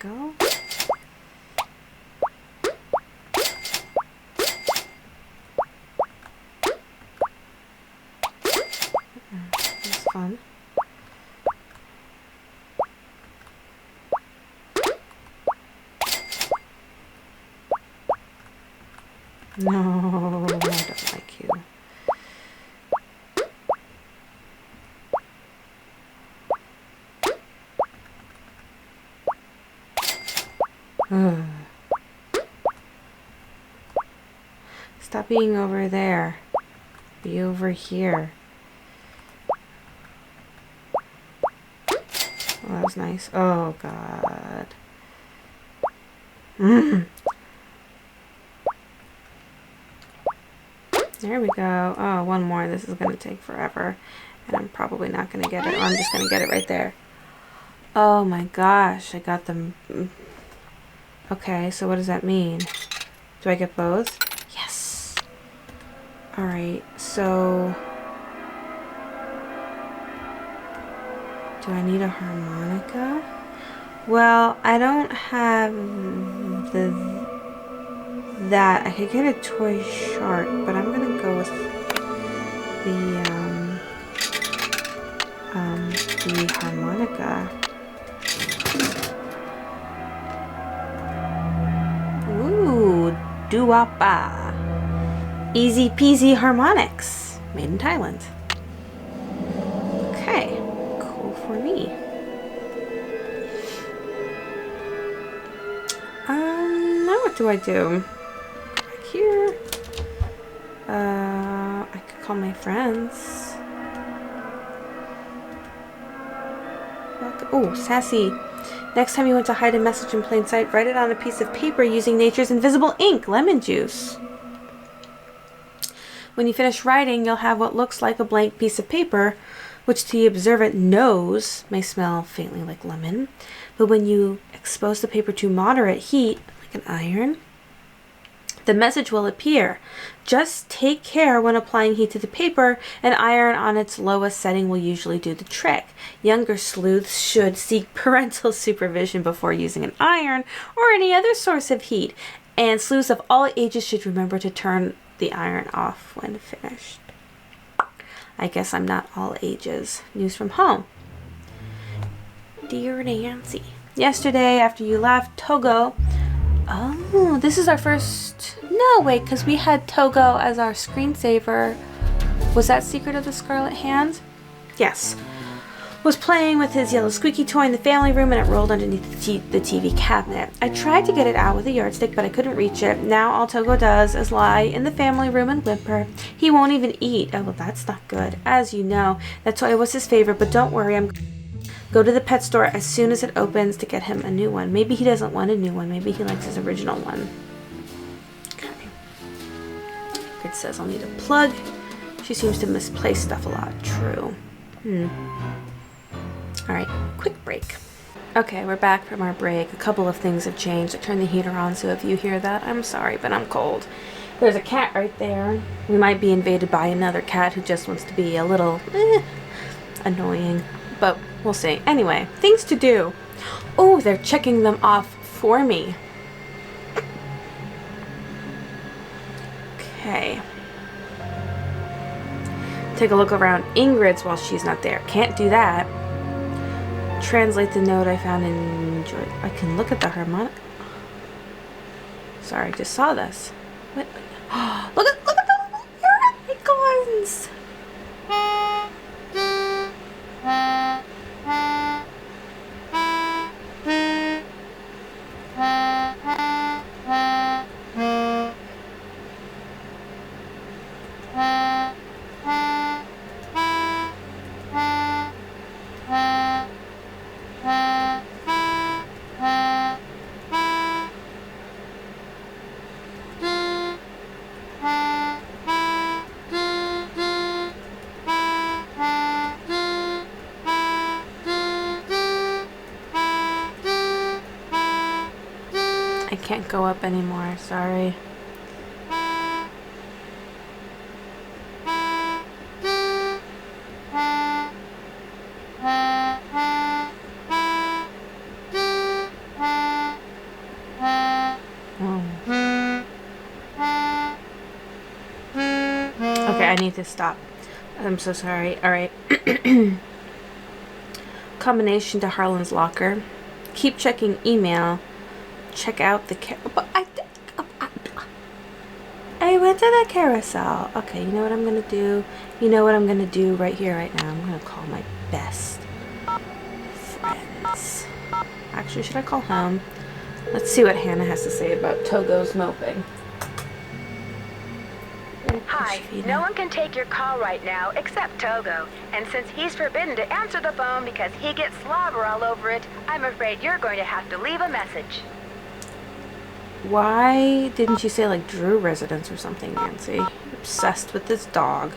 Go. That's fun. No, I don't like you. Stop being over there. Be over here. Oh, that was nice. Oh, God. There we go. Oh, one more. This is going to take forever. And I'm probably not going to get it. Or I'm just going to get it right there. Oh, my gosh. I got them. Okay, so what does that mean? Do I get both? Yes. Alright, so... do I need a harmonica? Well, I don't have that. I could get a toy shark, but I'm gonna go with the harmonica. Ooh, doo-wop-ba. Easy peasy harmonics. Made in Thailand. Okay, cool for me. Now what do I do? Back here. I could call my friends. Oh, sassy. Next time you want to hide a message in plain sight, write it on a piece of paper using nature's invisible ink, lemon juice. When you finish writing, you'll have what looks like a blank piece of paper, which to the observant nose may smell faintly like lemon. But when you expose the paper to moderate heat, like an iron, The message will appear. Just take care when applying heat to the paper. An iron on its lowest setting will usually do the trick. Younger sleuths should seek parental supervision before using an iron or any other source of heat. And sleuths of all ages should remember to turn the iron off when finished. I guess I'm not all ages. News from home. Dear Nancy, yesterday after you left, Togo... Oh, this is our first... No, wait, because we had Togo as our screensaver. Was that Secret of the Scarlet Hand? Yes. Was playing with his yellow squeaky toy in the family room and it rolled underneath the TV cabinet. I tried to get it out with a yardstick, but I couldn't reach it. Now all Togo does is lie in the family room and whimper. He won't even eat. Oh, well, that's not good. As you know, that toy was his favorite, but don't worry, I'm... Go to the pet store as soon as it opens to get him a new one. Maybe he doesn't want a new one. Maybe he likes his original one. Okay. It says I'll need a plug. She seems to misplace stuff a lot. True. Alright, quick break. Okay, we're back from our break. A couple of things have changed. I turned the heater on, so if you hear that, I'm sorry, but I'm cold. There's a cat right there. We might be invaded by another cat who just wants to be a little annoying. But we'll see. Anyway, things to do. Oh, they're checking them off for me. Okay. Take a look around Ingrid's while she's not there. Can't do that. Translate the note I found in... I can look at the harmonic. Sorry, I just saw this. What? Look at the icons! I can't go up anymore, sorry. Okay, I need to stop. I'm so sorry. Alright. Combination to Harlan's locker. Keep checking email. Check out the I went to the carousel. Okay, you know what I'm gonna do? You know what I'm gonna do right here, right now? I'm gonna call my best friends. Actually, should I call home? Let's see what Hannah has to say about Togo's moping. Hi, no one can take your call right now except Togo. And since he's forbidden to answer the phone because he gets slobber all over it, I'm afraid you're going to have to leave a message. Why didn't you say like Drew residence or something, Nancy? You're obsessed with this dog.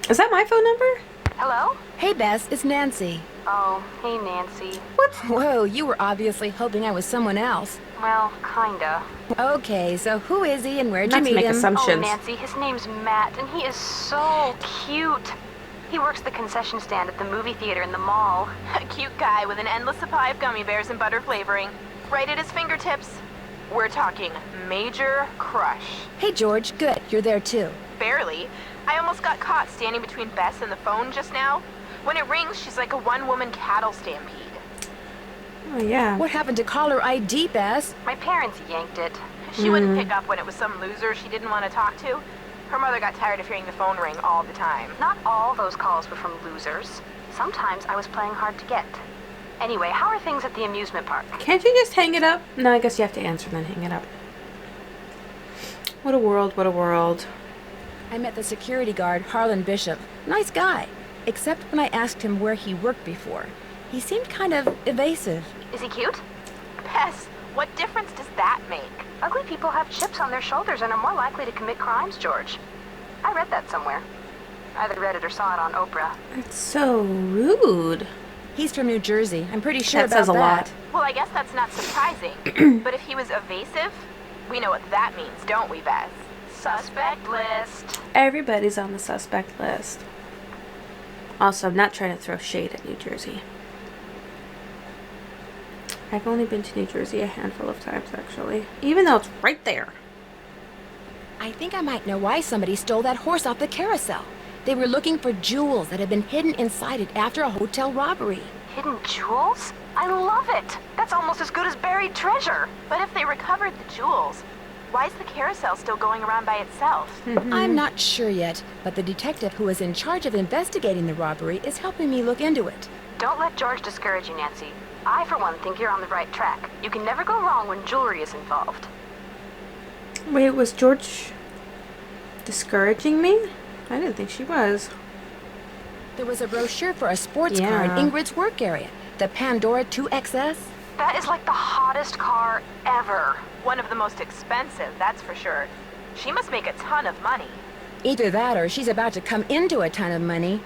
Is that my phone number? Hello? Hey, Bess, it's Nancy. Oh, hey, Nancy. What? Whoa, you were obviously hoping I was someone else. Well, kinda. Okay, so who is he and where'd you Not to meet make him? assumptions. Oh, Nancy, his name's Matt, and he is so cute. He works the concession stand at the movie theater in the mall. A cute guy with an endless supply of gummy bears and butter flavoring. Right at his fingertips. We're talking major crush. Hey, George, good, you're there too. Barely. I almost got caught standing between Bess and the phone just now. When it rings, she's like a one-woman cattle stampede. Oh, yeah. What happened to caller ID, Bess? My parents yanked it. She wouldn't pick up when it was some loser she didn't want to talk to. Her mother got tired of hearing the phone ring all the time. Not all those calls were from losers. Sometimes I was playing hard to get. Anyway, how are things at the amusement park? Can't you just hang it up? No, I guess you have to answer and then hang it up. What a world, what a world. I met the security guard, Harlan Bishop. Nice guy. Except when I asked him where he worked before. He seemed kind of evasive. Is he cute? Bess, what difference does that make? Ugly people have chips on their shoulders and are more likely to commit crimes, George. I read that somewhere. Either read it or saw it on Oprah. That's so rude. He's from New Jersey. I'm pretty sure That about says a that. lot. Well, I guess that's not surprising. But if he was evasive, we know what that means, don't we, Beth? Suspect list. Everybody's on the suspect list. Also, I'm not trying to throw shade at New Jersey. I've only been to New Jersey a handful of times, actually. Even though it's right there. I think I might know why somebody stole that horse off the carousel. They were looking for jewels that had been hidden inside it after a hotel robbery. Hidden jewels? I love it. That's almost as good as buried treasure. But if they recovered the jewels, why is the carousel still going around by itself? I'm not sure yet, but the detective who is in charge of investigating the robbery is helping me look into it. Don't let George discourage you, Nancy. I, for one, think you're on the right track. You can never go wrong when jewelry is involved. Wait, was George discouraging me? I didn't think she was. There was a brochure for a sports car in Ingrid's work area, the Pandora 2XS. That is like the hottest car ever. One of the most expensive, that's for sure. She must make a ton of money. Either that or she's about to come into a ton of money.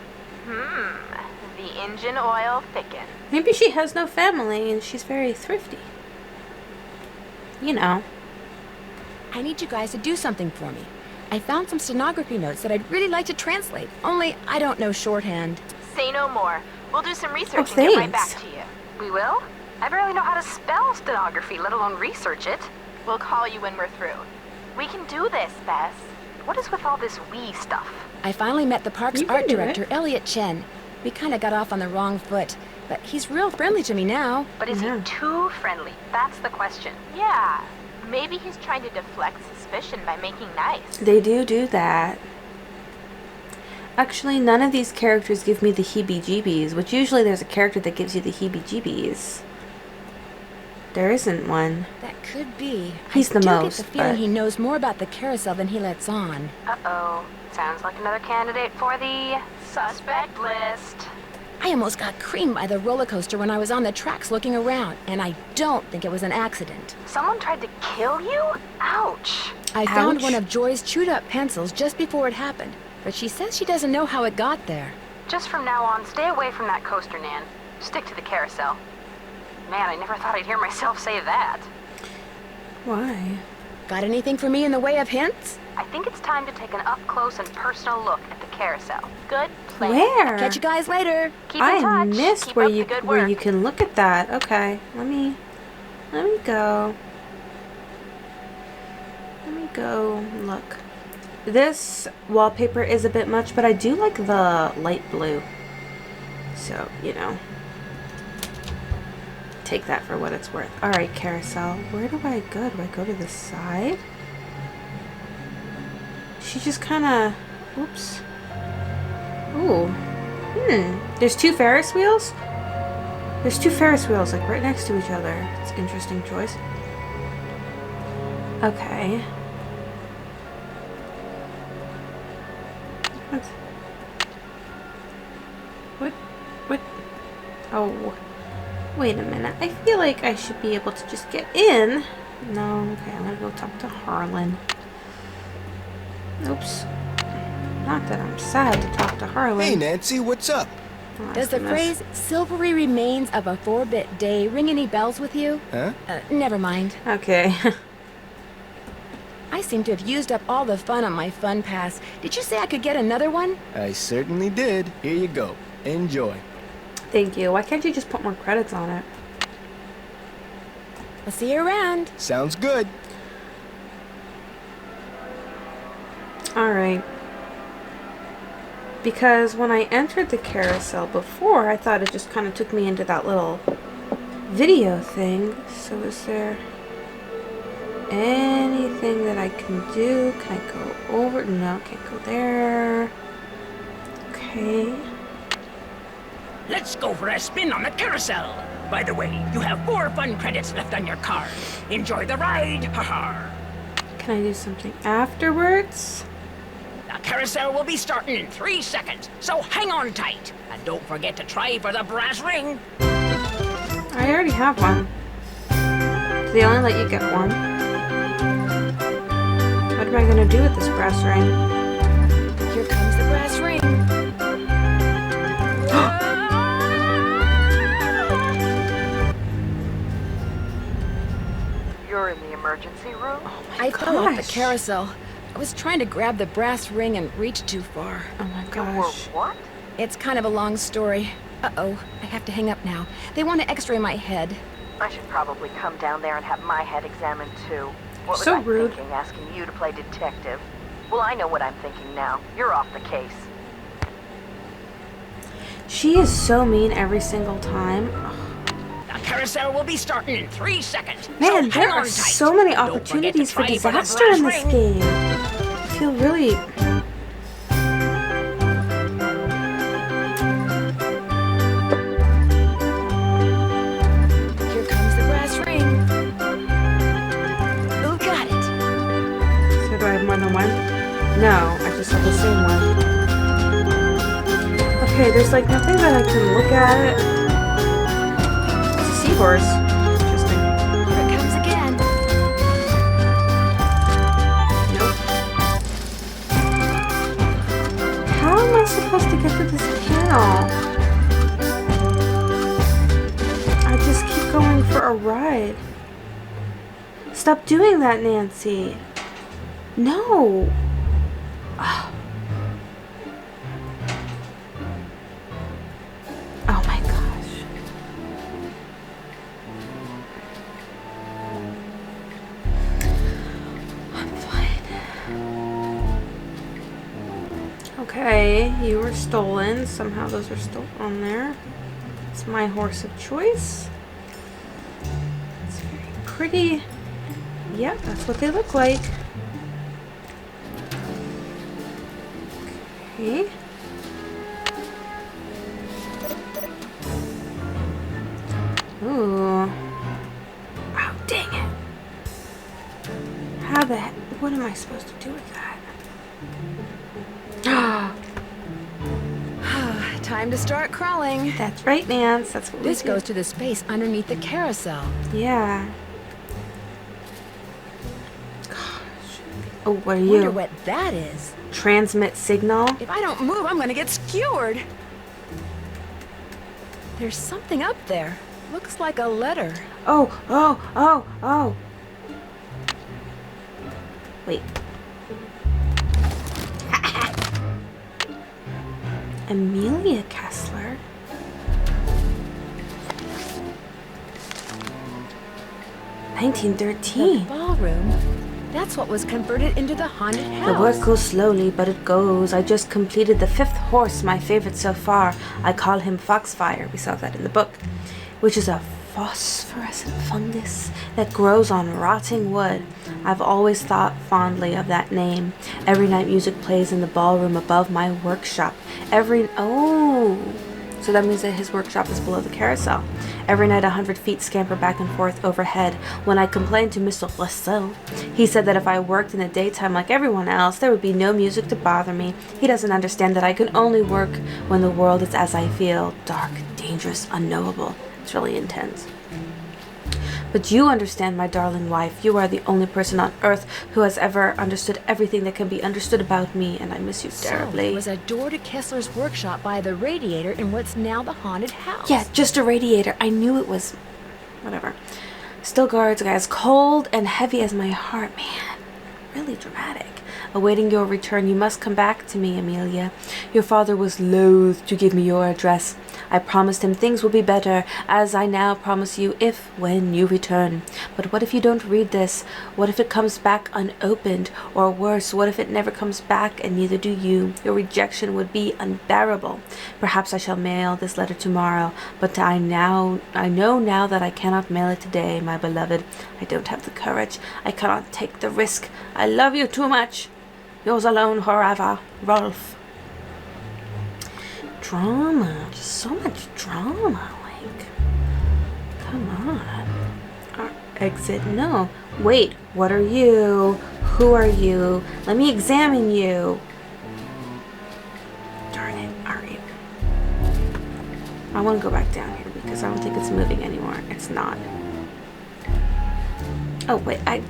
The engine oil thickens. Maybe she has no family and she's very thrifty. You know. I need you guys to do something for me. I found some stenography notes that I'd really like to translate, only I don't know shorthand. Say no more. We'll do some research and get right back thanks. to you. We will? I barely know how to spell stenography, let alone research it. We'll call you when we're through. We can do this, Bess. What is with all this we stuff? I finally met the park's You can art do director, it. Elliot Chen. We kind of got off on the wrong foot, but he's real friendly to me now. But is he too friendly? That's the question. Yeah. Maybe he's trying to deflect suspicion by making nice. They do that. Actually, none of these characters give me the heebie-jeebies, which usually there's a character that gives you the heebie-jeebies. There isn't one. That could be. He's the I do most, get the feeling but- he knows more about the carousel than he lets on. Uh-oh. Sounds like another candidate for the Suspect list. I almost got creamed by the roller coaster when I was on the tracks looking around, and I don't think it was an accident. Someone tried to kill you? Ouch. I found Ouch. one of Joy's chewed-up pencils just before it happened, but she says she doesn't know how it got there. Just from now on, stay away from that coaster, Nan. Stick to the carousel. Man, I never thought I'd hear myself say that. Why? Got anything for me in the way of hints? I think it's time to take an up-close and personal look at the carousel. Good plan. Where? Catch you guys later. Keep in I touch. missed Keep where up the you good where work. you can look at that. Okay, let me go. Let me go look. This wallpaper is a bit much, but I do like the light blue. So, you know. Take that for what it's worth. Alright, carousel. Where do I go? Do I go to the side? She just kind of... Oops. Ooh. There's two Ferris wheels? There's two Ferris wheels, like, right next to each other. It's an interesting choice. Okay. What? Oh. Wait a minute. I feel like I should be able to just get in. No, okay, I'm gonna go talk to Harlan. Oops. Not that I'm sad to talk to Harlan. Hey, Nancy, what's up? Oh, Does the goodness. phrase silvery remains of a 4-bit day ring any bells with you? Huh? Never mind. Okay. I seem to have used up all the fun on my fun pass. Did you say I could get another one? I certainly did. Here you go. Enjoy. Thank you. Why can't you just put more credits on it? I'll see you around. Sounds good. Alright. Because when I entered the carousel before, I thought it just kind of took me into that little video thing. So is there anything that I can do? Can I go over? No, can't go there. Okay. Let's go for a spin on the carousel. By the way, you have 4 fun credits left on your card. Enjoy the ride, haha. Can I do something afterwards? The carousel will be starting in 3 seconds, so hang on tight. And don't forget to try for the brass ring. I already have one. Do they only let you get one? What am I gonna do with this brass ring? Here comes the brass ring. emergency room? I fell off the carousel. I was trying to grab the brass ring and reached too far. Oh my You were gosh. what? It's kind of a long story. Uh-oh, I have to hang up now. They want to x-ray my head. I should probably come down there and have my head examined too. What was So I rude. thinking, asking you to play detective? Well, I know what I'm thinking now. You're off the case. She is so mean every single time. The carousel will be starting in 3 seconds. Man, so there hang are on tight. so many Don't forget to opportunities for try the disaster brass in this ring. game. I feel really... Here comes the brass ring. Who got it? So do I have more than one? No, I just have the same one. Okay, there's like nothing that I can look at. It's a seahorse. Interesting. Here it comes again. Nope. How am I supposed to get to this panel? I just keep going for a ride. Stop doing that, Nancy. No. Oh my gosh. I'm fine. Okay, you were stolen. Somehow those are still on there. It's my horse of choice. It's very pretty. Yep, that's what they look like. Okay. Ooh. Oh, dang it. How the heck? What am I supposed to do with that? Time to start crawling. That's right, Nance. That's what This we do. goes to the space underneath the carousel. Yeah. Gosh. Oh, what are you? Wonder what that is. Transmit signal? If I don't move, I'm gonna get skewered. There's something up there. Looks like a letter. Oh, oh, oh, oh. Wait. Amelia Kessler? The 1913. ballroom. That's what was converted into the haunted house. The work goes slowly, but it goes. I just completed the 5th horse, my favorite so far. I call him Foxfire. We saw that in the book. Which is a phosphorescent fungus that grows on rotting wood. I've always thought fondly of that name. Every night music plays in the ballroom above my workshop. So that means that his workshop is below the carousel. Every night 100 feet scamper back and forth overhead. When I complained to Mr. Russell, he said that if I worked in the daytime like everyone else, there would be no music to bother me. He doesn't understand that I can only work when the world is as I feel, dark, dangerous, unknowable. It's really intense. But you understand, my darling wife. You are the only person on earth who has ever understood everything that can be understood about me, and I miss you terribly. So, there was a door to Kessler's workshop by the radiator in what's now the haunted house. Yeah, just a radiator. I knew it was... whatever. Still guards, guys. Cold and heavy as my heart. Man, really dramatic. Awaiting your return, you must come back to me, Amelia. Your father was loath to give me your address. I promised him things will be better, as I now promise you when you return. But what if you don't read this? What if it comes back unopened? Or worse, what if it never comes back and neither do you? Your rejection would be unbearable. Perhaps I shall mail this letter tomorrow, but I know now that I cannot mail it today, my beloved. I don't have the courage. I cannot take the risk. I love you too much. Yours alone forever, Rolf. Drama. Just so much drama. Like, come on. Exit. No. Wait. What are you? Who are you? Let me examine you. Darn it. Alright. I want to go back down here because I don't think it's moving anymore. It's not. Oh, wait. I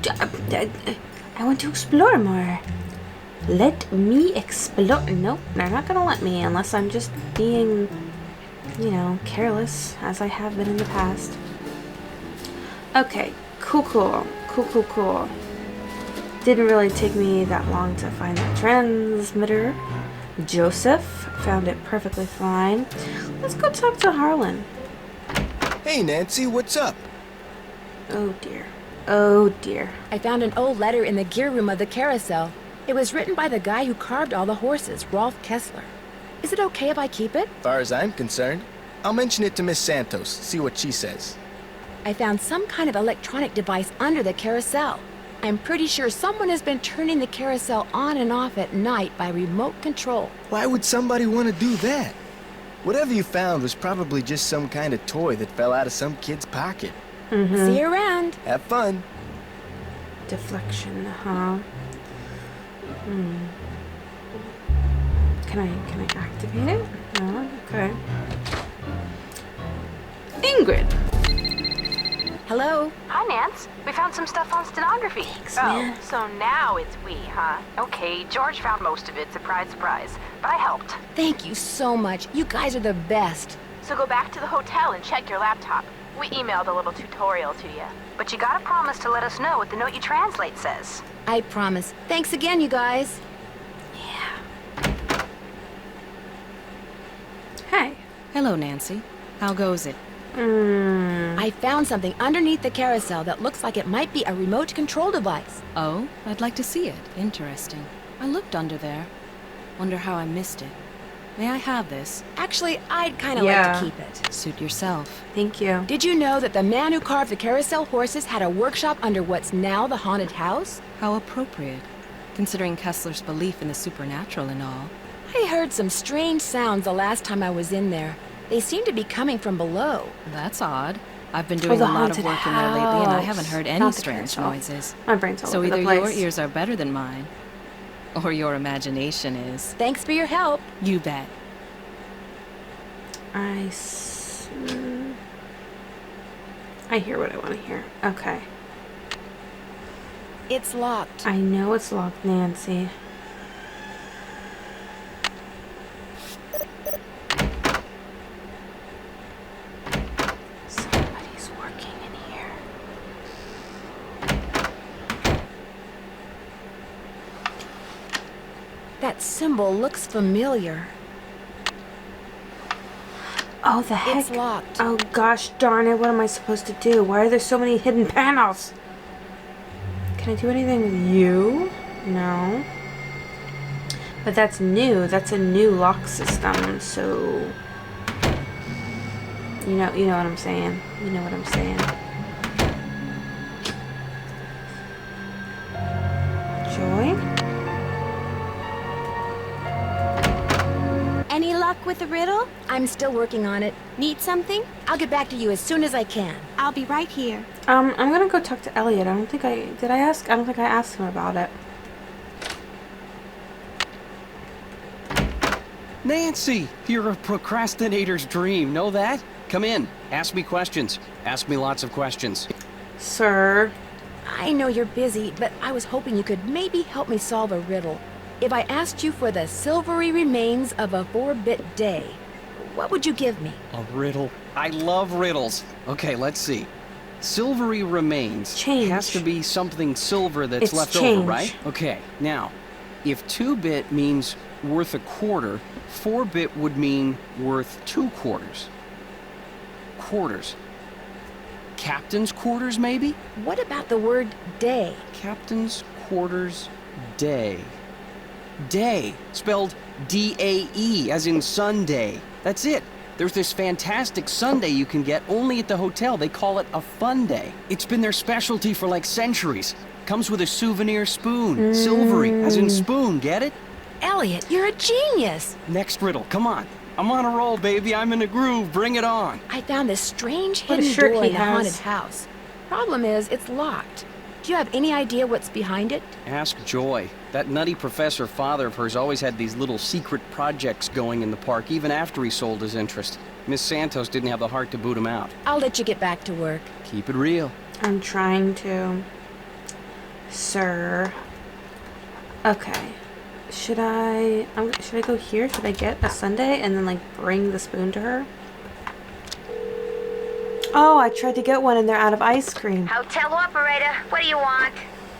want to explore more. Let me explore. Nope, they're not gonna let me unless I'm just being, careless, as I have been in the past. Okay, cool. Didn't really take me that long to find that transmitter. Joseph found it perfectly fine. Let's go talk to Harlan. Hey, Nancy, what's up? Oh dear. Oh dear. I found an old letter in the gear room of the carousel. It was written by the guy who carved all the horses, Rolf Kessler. Is it okay if I keep it? As far as I'm concerned, I'll mention it to Miss Santos, see what she says. I found some kind of electronic device under the carousel. I'm pretty sure someone has been turning the carousel on and off at night by remote control. Why would somebody want to do that? Whatever you found was probably just some kind of toy that fell out of some kid's pocket. See you around. Have fun. Deflection, huh? Can I activate it? No? Okay. Ingrid. Hello? Hi, Nance. We found some stuff on stenography. Thanks, man. So now it's we, huh? Okay, George found most of it, surprise, surprise. But I helped. Thank you so much. You guys are the best. So go back to the hotel and check your laptop. We emailed a little tutorial to you. But you gotta promise to let us know what the note you translate says. I promise. Thanks again, you guys. Hey. Hello, Nancy. How goes it? I found something underneath the carousel that looks like it might be a remote control device. Oh, I'd like to see it. Interesting. I looked under there. Wonder how I missed it. May I have this? Actually, I'd kind of like to keep it. Suit yourself. Thank you. Did you know that the man who carved the carousel horses had a workshop under what's now the haunted house? How appropriate, considering Kessler's belief in the supernatural and all. I heard some strange sounds the last time I was in there. They seem to be coming from below. That's odd. I've been doing a lot of work in there lately, and I haven't heard any strange noises. My brain's all so over the either place. your ears are better than mine, or your imagination is. Thanks for your help. You bet. I hear what I want to hear. Okay. It's locked. I know it's locked, Nancy. Somebody's working in here. That symbol looks familiar. Oh, the heck. It's locked. Oh, gosh darn it. What am I supposed to do? Why are there so many hidden panels? Can I do anything with you? No. But that's new. That's a new lock system, so... You know what I'm saying. You know what I'm saying. Joy? Any luck with the riddle? I'm still working on it. Need something? I'll get back to you as soon as I can. I'll be right here. I'm gonna go talk to Elliot. I don't think I asked him about it. Nancy, you're a procrastinator's dream. Know that? Come in. Ask me questions. Ask me lots of questions. Sir. I know you're busy, but I was hoping you could maybe help me solve a riddle. If I asked you for the silvery remains of a 4-bit day, what would you give me? A riddle? I love riddles. Okay, let's see. Silvery remains has to be something silver that's left over, right? Okay, now, if 2-bit means worth a quarter, 4-bit would mean worth 2 quarters. Quarters. Captain's quarters, maybe? What about the word day? Captain's quarters day. Day, spelled D-A-E, as in Sunday. That's it. There's this fantastic sundae you can get only at the hotel. They call it a fun day. It's been their specialty for like centuries. Comes with a souvenir spoon. Silvery, as in spoon, get it? Elliot, you're a genius. Next riddle, come on. I'm on a roll, baby. I'm in a groove. Bring it on. I found this strange What a hidden shirt door he in the has. haunted house. Problem is, it's locked. Do you have any idea what's behind it? Ask Joy. That nutty professor father of hers always had these little secret projects going in the park, even after he sold his interest. Miss Santos didn't have the heart to boot him out. I'll let you get back to work. Keep it real. I'm trying to. Sir. Okay. Should I go here? Should I get a sundae and then like bring the spoon to her? Oh, I tried to get one and they're out of ice cream. Hotel operator, what do you want?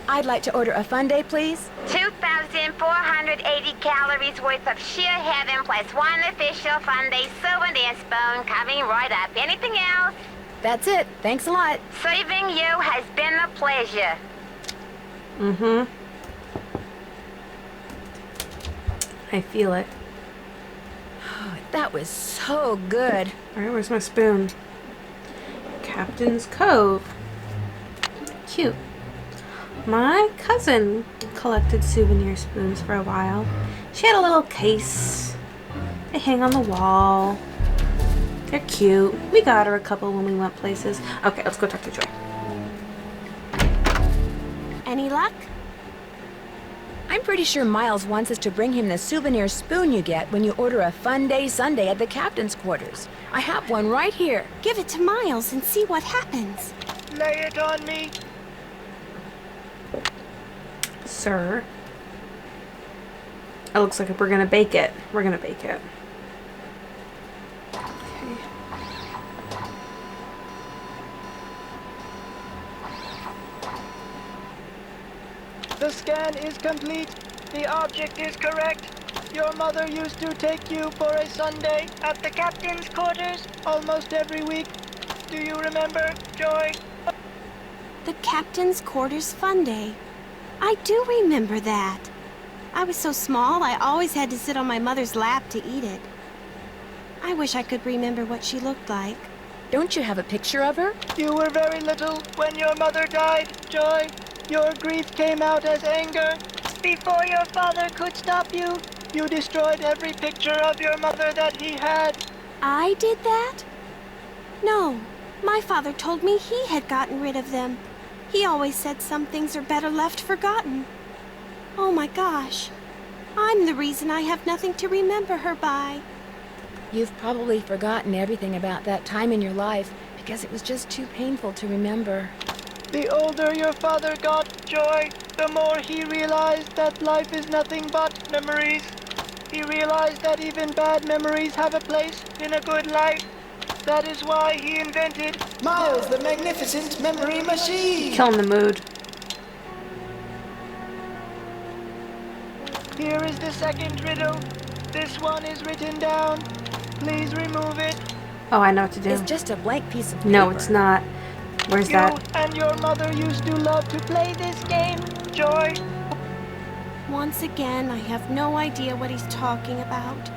I'd like to order a fun day, please. 2,480 calories worth of sheer heaven plus one official fun day souvenir spoon coming right up. Anything else? That's it. Thanks a lot. Serving you has been a pleasure. Mm-hmm. I feel it. Oh, that was so good. Alright, where's my spoon? Captain's Cove. Cute. My cousin collected souvenir spoons for a while. She had a little case. They hang on the wall. They're cute. We got her a couple when we went places. Okay, let's go talk to Joy. Any luck? I'm pretty sure Miles wants us to bring him the souvenir spoon you get when you order a fun day sundae at the captain's quarters. I have one right here. Give it to Miles and see what happens. Lay it on me. Sir. It looks like we're gonna bake it. We're gonna bake it. Okay. The scan is complete. The object is correct. Your mother used to take you for a Sunday at the captain's quarters almost every week. Do you remember, Joy? The captain's quarters fun day. I do remember that. I was so small, I always had to sit on my mother's lap to eat it. I wish I could remember what she looked like. Don't you have a picture of her? You were very little when your mother died, Joy. Your grief came out as anger. Before your father could stop you, you destroyed every picture of your mother that he had. I did that? No, my father told me he had gotten rid of them. He always said some things are better left forgotten. Oh my gosh. I'm the reason I have nothing to remember her by. You've probably forgotten everything about that time in your life because it was just too painful to remember. The older your father got, Joy, the more he realized that life is nothing but memories. He realized that even bad memories have a place in a good life. That is why he invented Miles, the magnificent memory machine! Killing the mood. Here is the second riddle. This one is written down. Please remove it. Oh, I know what to do. It's just a blank piece of paper. No, it's not. Where's You that? and your mother used to love to play this game, Joy. Once again, I have no idea what he's talking about.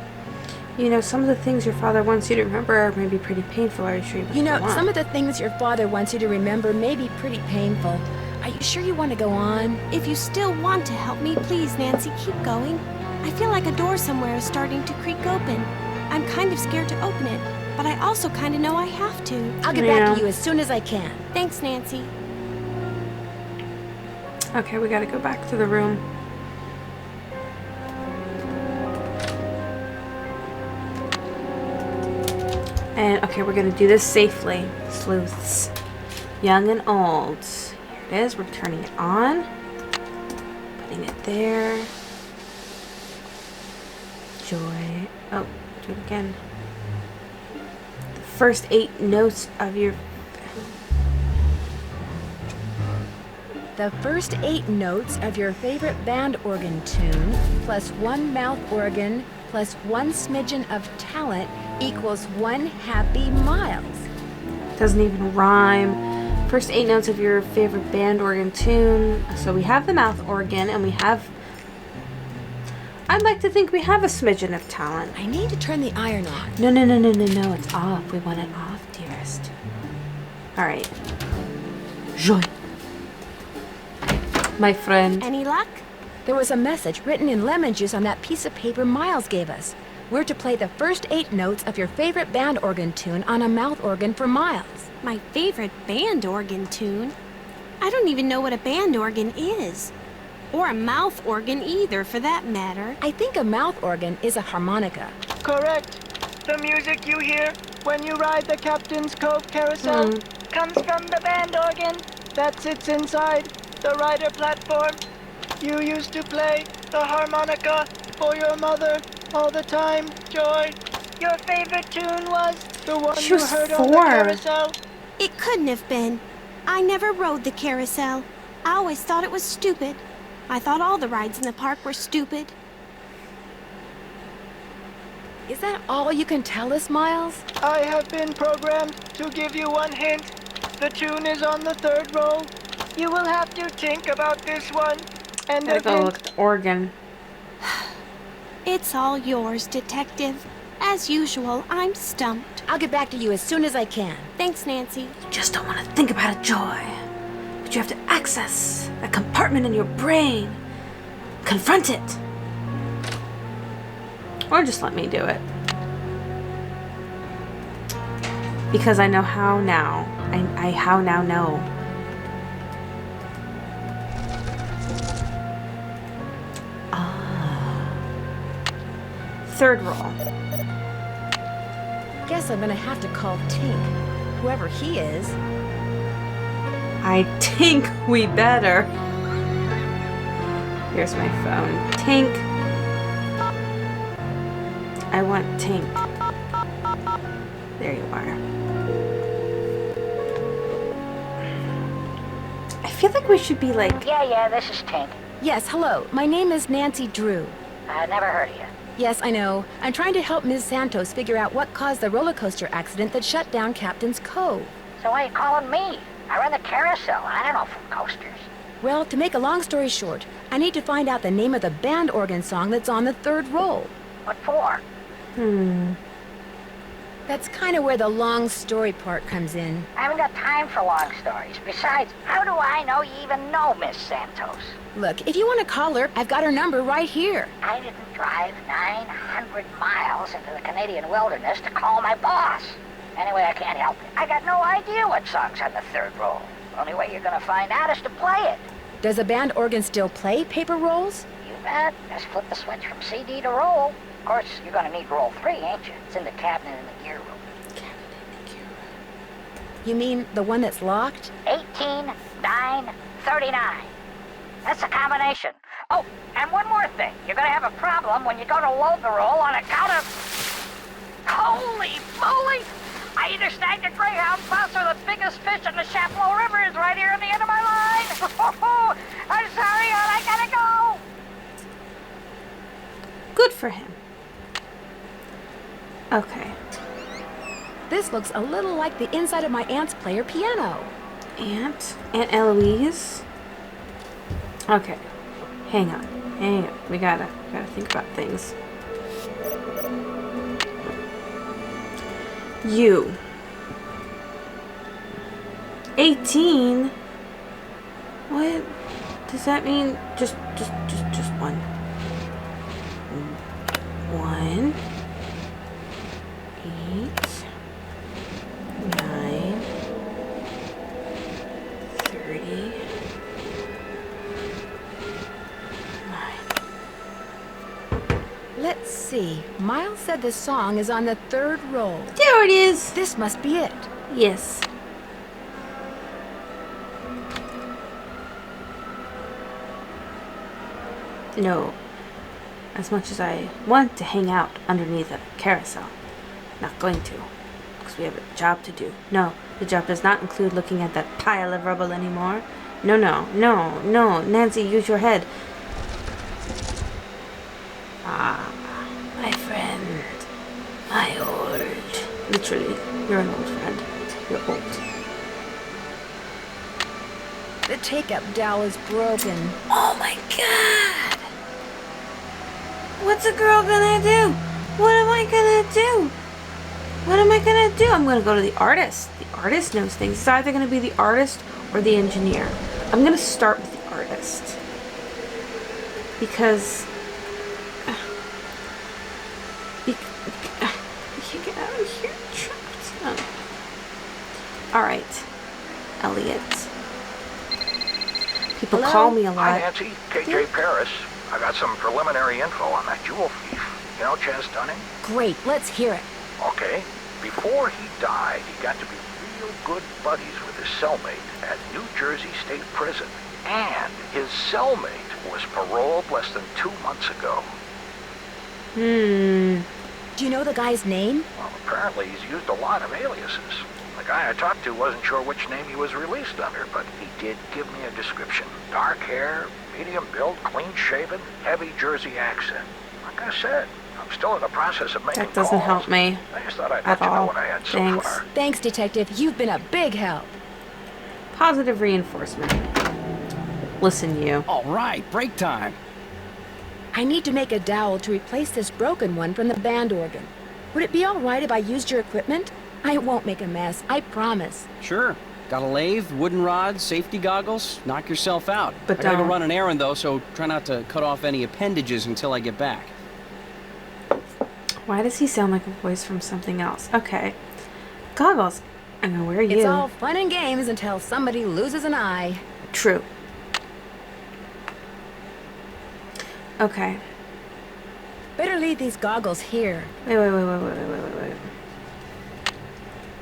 You know, some of the things your father wants you to remember may be pretty painful. Are you sure You know, some of the things your father wants you to remember may be pretty painful. Are you sure you want to go on? If you still want to help me, please, Nancy, keep going. I feel like a door somewhere is starting to creak open. I'm kind of scared to open it, but I also kind of know I have to. I'll get back to you as soon as I can. Thanks, Nancy. Okay, we gotta go back to the room. And, okay, we're gonna do this safely. Sleuths. Young and old. Here it is. We're turning it on. Putting it there. Joy. Oh, do it again. The first 8 notes of your... The first 8 notes of your favorite band organ tune, plus 1 mouth organ, plus 1 smidgen of talent, equals 1 happy Miles. Doesn't even rhyme. First 8 notes of your favorite band organ tune. So we have the mouth organ, and we have... I'd like to think we have a smidgen of talent. I need to turn the iron on. No, it's off. We want it off, dearest. Alright. Joy. My friend. Any luck? There was a message written in lemon juice on that piece of paper Miles gave us. We're to play the first 8 notes of your favorite band organ tune on a mouth organ for Miles. My favorite band organ tune? I don't even know what a band organ is. Or a mouth organ either, for that matter. I think a mouth organ is a harmonica. Correct. The music you hear when you ride the Captain's Cove Carousel comes from the band organ that sits inside the rider platform. You used to play the harmonica for your mother all the time, Joy. Your favorite tune was the one you heard on the carousel. It couldn't have been. I never rode the carousel. I always thought it was stupid. I thought all the rides in the park were stupid. Is that all you can tell us, Miles? I have been programmed to give you one hint. The tune is on the third roll. You will have to think about this one. And Gotta go look at the organ. It's all yours, Detective. As usual, I'm stumped. I'll get back to you as soon as I can. Thanks, Nancy. You just don't want to think about it, Joy. But you have to access a compartment in your brain. Confront it. Or just let me do it. Because I know how now. I how now know. Third roll. Guess I'm gonna have to call Tink, whoever he is. I think we better. Here's my phone. Tink. I want Tink. There you are. I feel like we should be like... Yeah, this is Tink. Yes, hello. My name is Nancy Drew. I never heard of you. Yes, I know. I'm trying to help Ms. Santos figure out what caused the roller coaster accident that shut down Captain's Cove. So why are you calling me? I run the carousel. I don't know from coasters. Well, to make a long story short, I need to find out the name of the band organ song that's on the third roll. What for? That's kind of where the long story part comes in. I haven't got time for long stories. Besides, how do I know you even know Miss Santos? Look, if you want to call her, I've got her number right here. I didn't drive 900 miles into the Canadian wilderness to call my boss. Anyway, I can't help it. I got no idea what song's on the third roll. The only way you're gonna find out is to play it. Does the band organ still play paper rolls? You bet. Just flip the switch from CD to roll. Of course, you're gonna need roll 3, ain't you? It's in the cabinet in the gear room. You mean the one that's locked? 18, 9, 39. That's the combination. Oh, and one more thing. You're gonna have a problem when you go to load the roll on account of... Holy moly! I either snagged a greyhound bus or the biggest fish in the Chapleau River is right here at the end of my line. I'm sorry, hon. I gotta go. Good for him. Okay. This looks a little like the inside of my aunt's player piano. Aunt Eloise? Okay. Hang on. We gotta think about things. You. 18? What does that mean? Just one. 1, 8, 9, 30. Let's see. Miles said the song is on the third roll. There it is. This must be it. Yes. No. As much as I want to hang out underneath a carousel, not going to, because we have a job to do. No, the job does not include looking at that pile of rubble anymore. No, Nancy, use your head. Ah, my friend. My old... Literally, you're an old friend. You're old. The take-up dowel is broken. Oh my god! What's a girl gonna do? What am I gonna do? What am I gonna do? I'm gonna go to the artist. The artist knows things. It's either gonna be the artist or the engineer. I'm gonna start with the artist. Because... you can't get out of here trapped. Oh. Alright. Elliot. People call me a lot. Hi, Nancy. KJ Paris. I got some preliminary info on that jewel thief. You know Chaz Dunning? Great, let's hear it. Okay. Before he died, he got to be real good buddies with his cellmate at New Jersey State Prison. And his cellmate was paroled less than 2 months ago. Do you know the guy's name? Well, apparently he's used a lot of aliases. The guy I talked to wasn't sure which name he was released under, but he did give me a description. Dark hair, medium build, clean-shaven, heavy Jersey accent. Like I said, I'm still in the process of making That doesn't calls. help me I just thought I'd at let you know all. what I had so Thanks. far. Thanks, Detective. You've been a big help. Positive reinforcement. Listen, you. All right, break time. I need to make a dowel to replace this broken one from the band organ. Would it be all right if I used your equipment? I won't make a mess, I promise. Sure. Got a lathe, wooden rods, safety goggles. Knock yourself out. But I gotta go don't. run an errand though, so try not to cut off any appendages until I get back. Why does he sound like a voice from something else? Okay. Goggles. I'm gonna wear you. It's all fun and games until somebody loses an eye. True. Okay. Better leave these goggles here. Wait.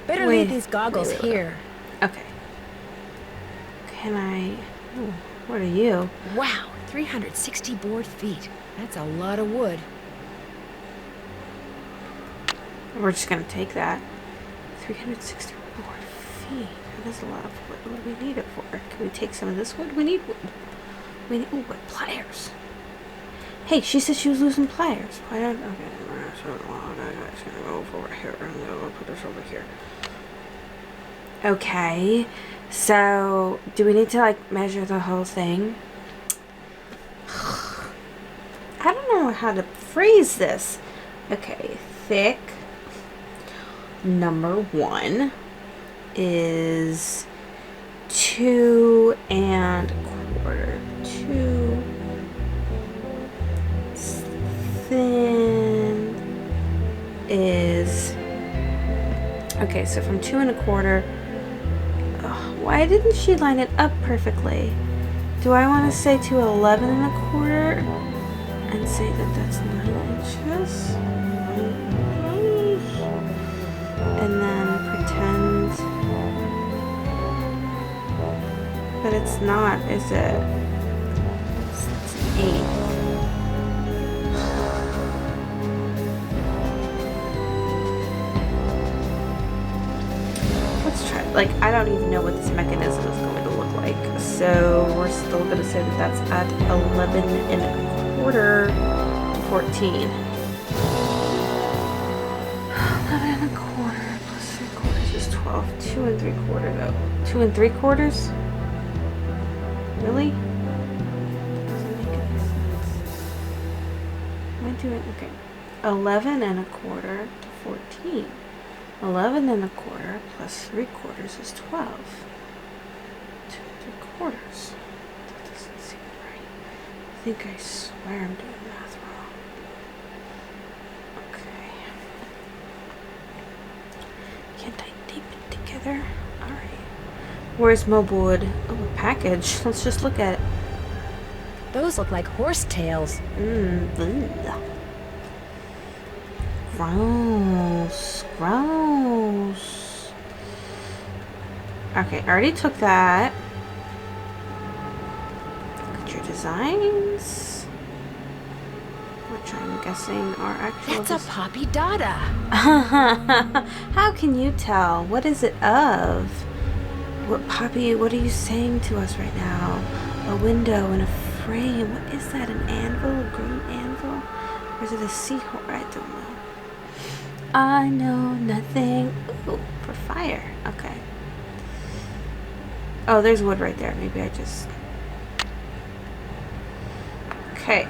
Better Wait, leave these goggles wait. here. Okay. Can I... Ooh, what are you? Wow, 360 board feet. That's a lot of wood. We're just gonna take that. 360 board feet. That is a lot of wood. What do we need it for? Can we take some of this wood? We need wood. We need... Ooh, what? Pliers. Hey, she said she was losing pliers. Why don't... Okay, so I'm just gonna go over here. I'm gonna put this over here. Okay. So, do we need to, like, measure the whole thing? I don't know how to phrase this. Okay, thick number 1 is 2 1/4. 2 thin is... Okay, so from 2 1/4... Why didn't she line it up perfectly? Do I want to say to 11 1/4 and say that that's 9 inches? And then pretend, but it's not, is it? It's an 8. Let's try. Like, I don't even know what this mechanism is going to look like. So we're still going to say that that's at 11 1/4, 14. 11 1/4 plus 3/4 is 12. 2 3/4 though. 2 3/4? Really? That doesn't make any sense. Am I doing okay? 11 1/4 to 14. 11 1/4 plus 3/4 is 12. 2 3/4. That doesn't seem right. I think I swear I'm doing math wrong. Okay. Can't I tape it together? Alright. Where's Mobowood? Oh, a package. Let's just look at it. Those look like horse tails. Gross. Gross. Okay, I already took that. Look at your designs. Which I'm guessing are actual... That's a Poppy Dada. How can you tell? What is it of? What, Poppy, what are you saying to us right now? A window and a frame. What is that? An anvil? A green anvil? Or is it a seahorse? I don't know. I know nothing. Ooh, for fire. Okay. Oh, there's wood right there. Maybe I just... Okay.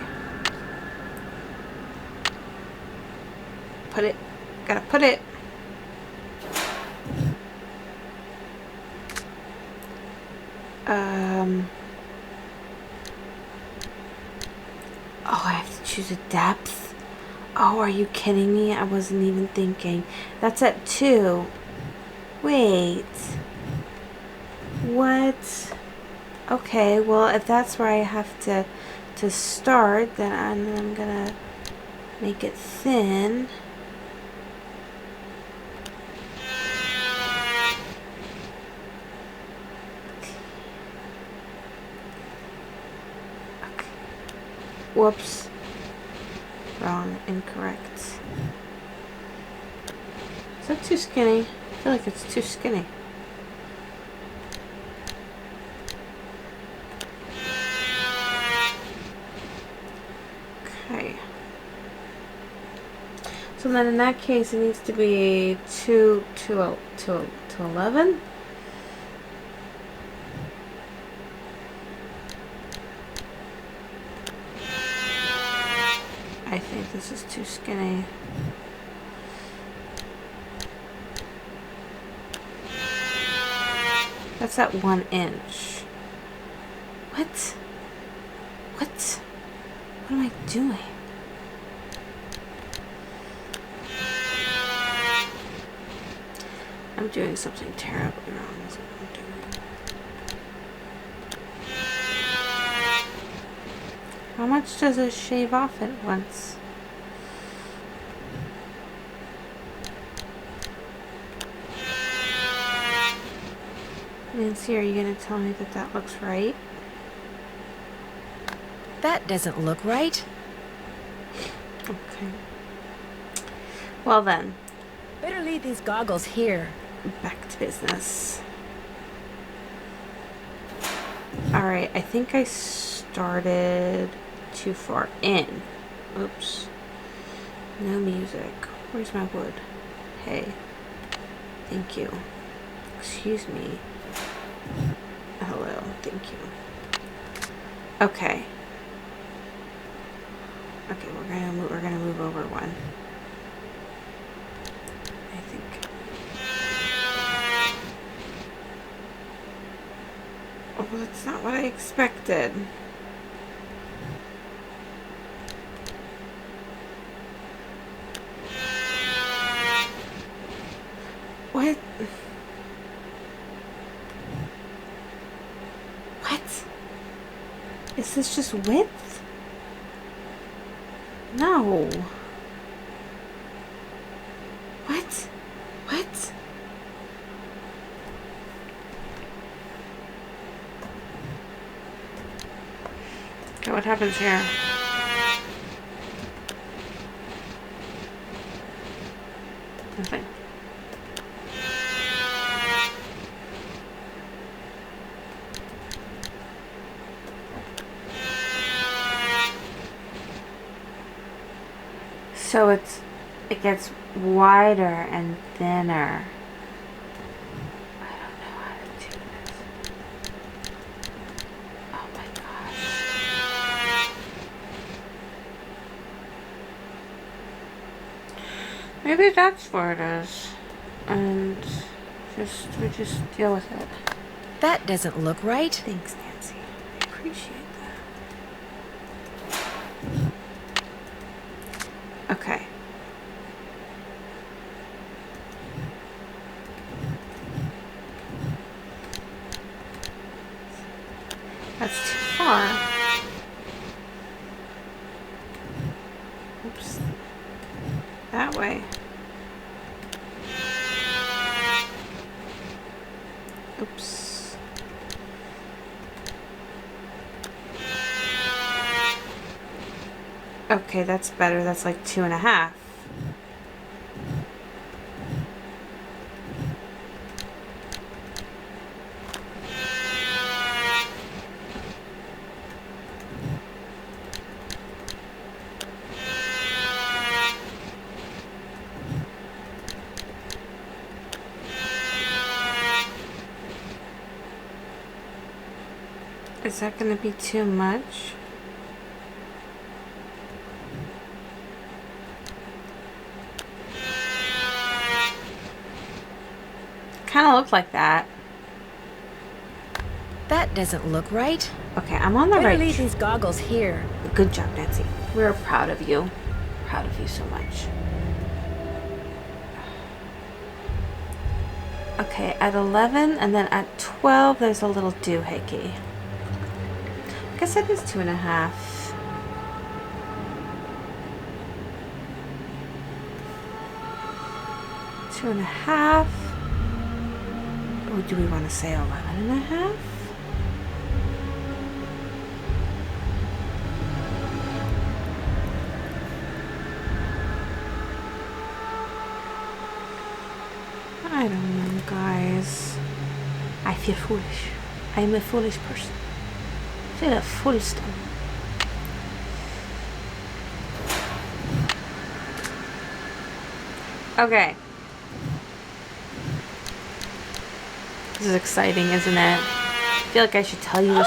Put it. Gotta put it. Oh, I have to choose a depth. Oh, are you kidding me? I wasn't even thinking. That's at 2. Wait. What? Okay, well, if that's where I have to start, then I'm gonna make it thin. Okay. Whoops. Wrong. Incorrect. Is that too skinny? feel like it's too skinny. Okay. So then in that case it needs to be 2 to 11. I think this is too skinny. That's at 1 inch. What? What? What am I doing? I'm doing something terribly wrong. Is what I'm doing. How much does it shave off at once? Nancy, are you going to tell me that that looks right? That doesn't look right. Okay. Well then. Better leave these goggles here. Back to business. Alright, I think I started too far in. Oops. No music. Where's my wood? Hey. Thank you. Excuse me. Hello. Thank you. Okay. Okay, we're gonna move over one. I think. Oh, that's not what I expected. What? What? Is this just width? No. What? What? Okay, what happens here? Nothing. So it gets wider and thinner. I don't know how to do this. Oh my gosh. Maybe that's where it is. And we just deal with it. That doesn't look right. Thanks, Nancy. I appreciate that. Okay. That's too far. Oops. That way. Oops. Okay, that's better. That's like 2.5. Is that going to be too much? Kind of look like that. That doesn't look right. Okay, I'm on the Better right. leave these goggles here. Good job, Nancy. We're proud of you. Proud of you so much. Okay, at 11 and then at 12 there's a little doohickey. I guess it is 2.5. Two and a half. Or do we want to say 11.5? I don't know, guys. I feel foolish. I'm a foolish person. I feel a fool stuff. Okay. This is exciting, isn't it? I feel like I should tell you this.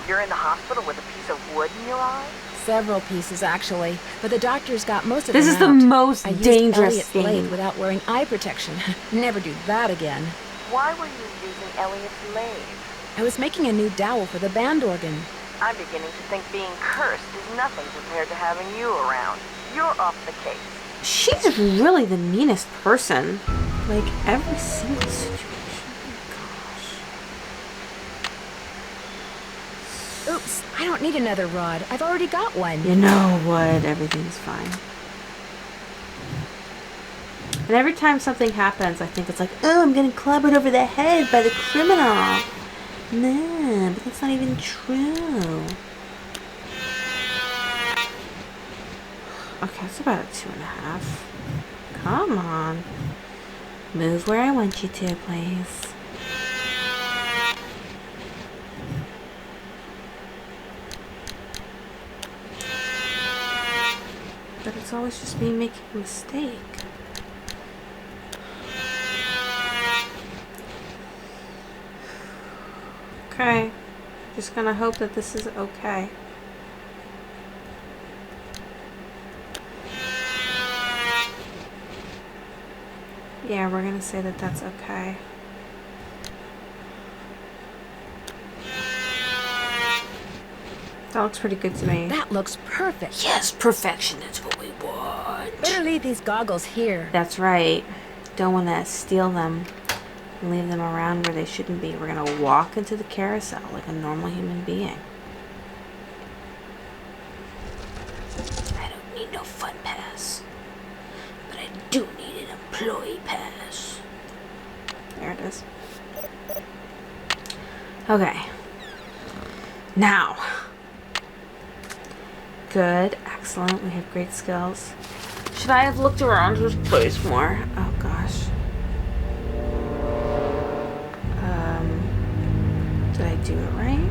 You're in the hospital with a piece of wood in your eye? Several pieces, actually. But the doctor's got most of This them is the out. most I used dangerous Elliot's thing. lathe without wearing eye protection. Never do that again. Why were you using Elliot's lathe? I was making a new dowel for the band organ. I'm beginning to think being cursed is nothing compared to having you around. You're off the case. She's really the meanest person. Like, every single situation. Oops, I don't need another rod. I've already got one. You know what? Everything's fine. And every time something happens, I think it's like, oh, I'm getting clobbered over the head by the criminal. No, but that's not even true. Okay, it's about a 2.5. Come on. Move where I want you to, please. But it's always just me making a mistake. Okay. Just gonna hope that this is okay. Yeah, we're gonna say that that's okay. That looks pretty good to me. That looks perfect. Yes, perfection. That's what we want. Better leave these goggles here. That's right. Don't want to steal them and leave them around where they shouldn't be. We're going to walk into the carousel like a normal human being. I don't need no fun pass. But I do need an employee pass. There it is. Okay. Now. Good. Excellent. We have great skills. Should I have looked around this place more? Oh, gosh. Did I do it right?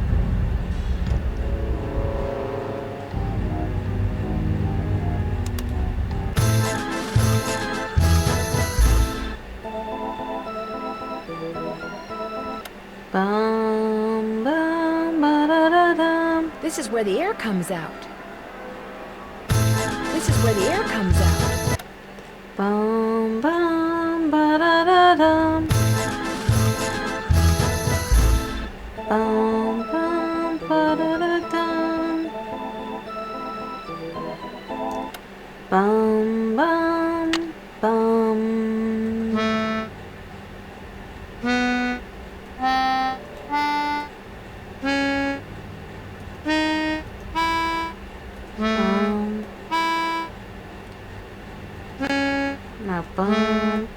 Bum, bum, ba-da-da-dum. This is where the air comes out. This is where the air comes out. Bum, bum, ba-da-da-dum. Bum, bum, ba-da-da-dum. Bum, bum, bum. Now, bum.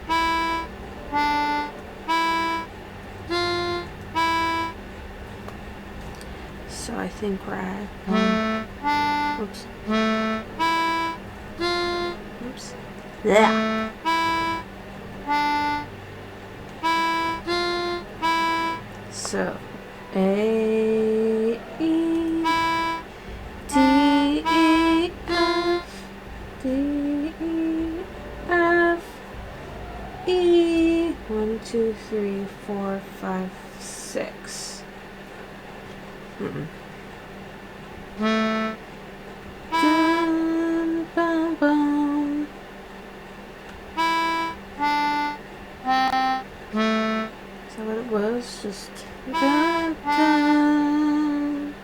So I think we're at oops. Oops. Yeah. So A E D E F D E F E 1 2 3 4 5 6. Mm-mm. Dun, bum, bum. Is that what it was? Just dun, dun.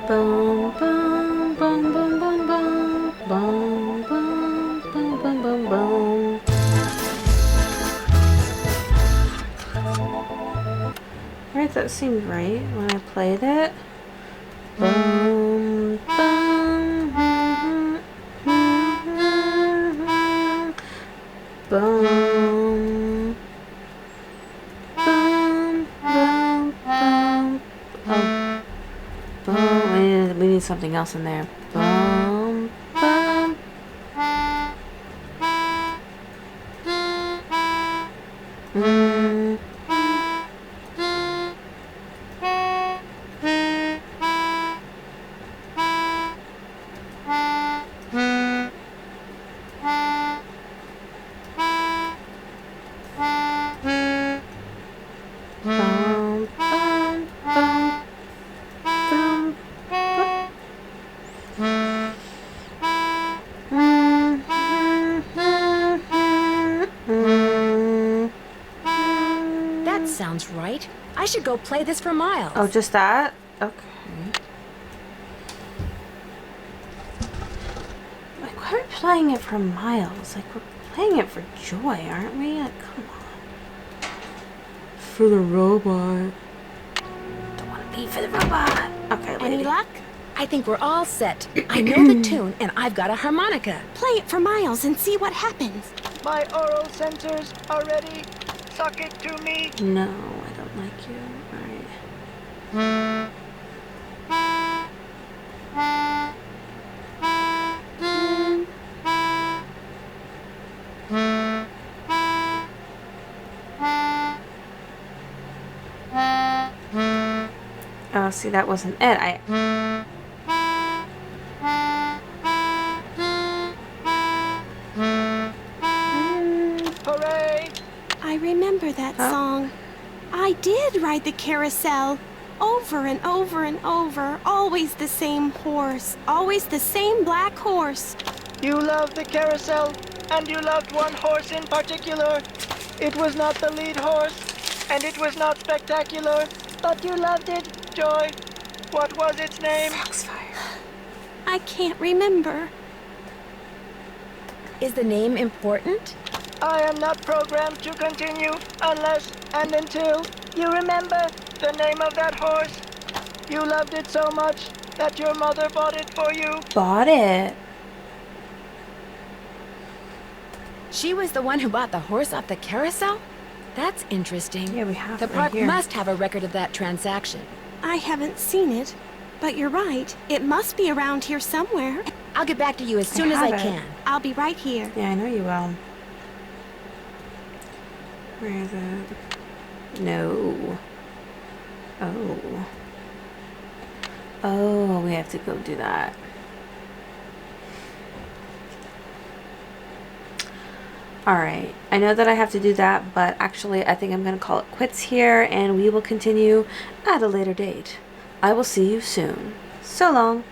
Boom, boom, boom, boom, boom, boom, boom, boom, boom, boom, boom, boom. Right, that seemed right when I played it. Boom, boom, boom, boom, boom. need something else in there. Bum, bum. That sounds right. I should go play this for Miles. Oh, just that? Okay. Like, why are we playing it for Miles? Like, we're playing it for Joy, aren't we? Like, come on. For the robot. Don't want to be for the robot. Okay, lady. Any luck? I think we're all set. I know the tune, and I've got a harmonica. Play it for Miles and see what happens. My oral sensors are ready. Suck it to me. No, I don't like you. Alright. Oh, see, that wasn't it. Hooray! I remember that song. I did ride the carousel. Over and over and over. Always the same horse. Always the same black horse. You loved the carousel, and you loved one horse in particular. It was not the lead horse, and it was not spectacular, but you loved it, Joy. What was its name? Foxfire. I can't remember. Is the name important? I am not programmed to continue unless and until you remember the name of that horse. You loved it so much that your mother bought it for you. Bought it. She was the one who bought the horse off the carousel? That's interesting. Yeah, we have The it right park here. must have a record of that transaction. I haven't seen it, but you're right. It must be around here somewhere. I'll get back to you as soon as I have it. can. I'll be right here. Yeah, I know you will. Where is it? No. Oh. Oh, we have to go do that. Alright, I know that I have to do that, but actually I think I'm going to call it quits here, and we will continue at a later date. I will see you soon. So long.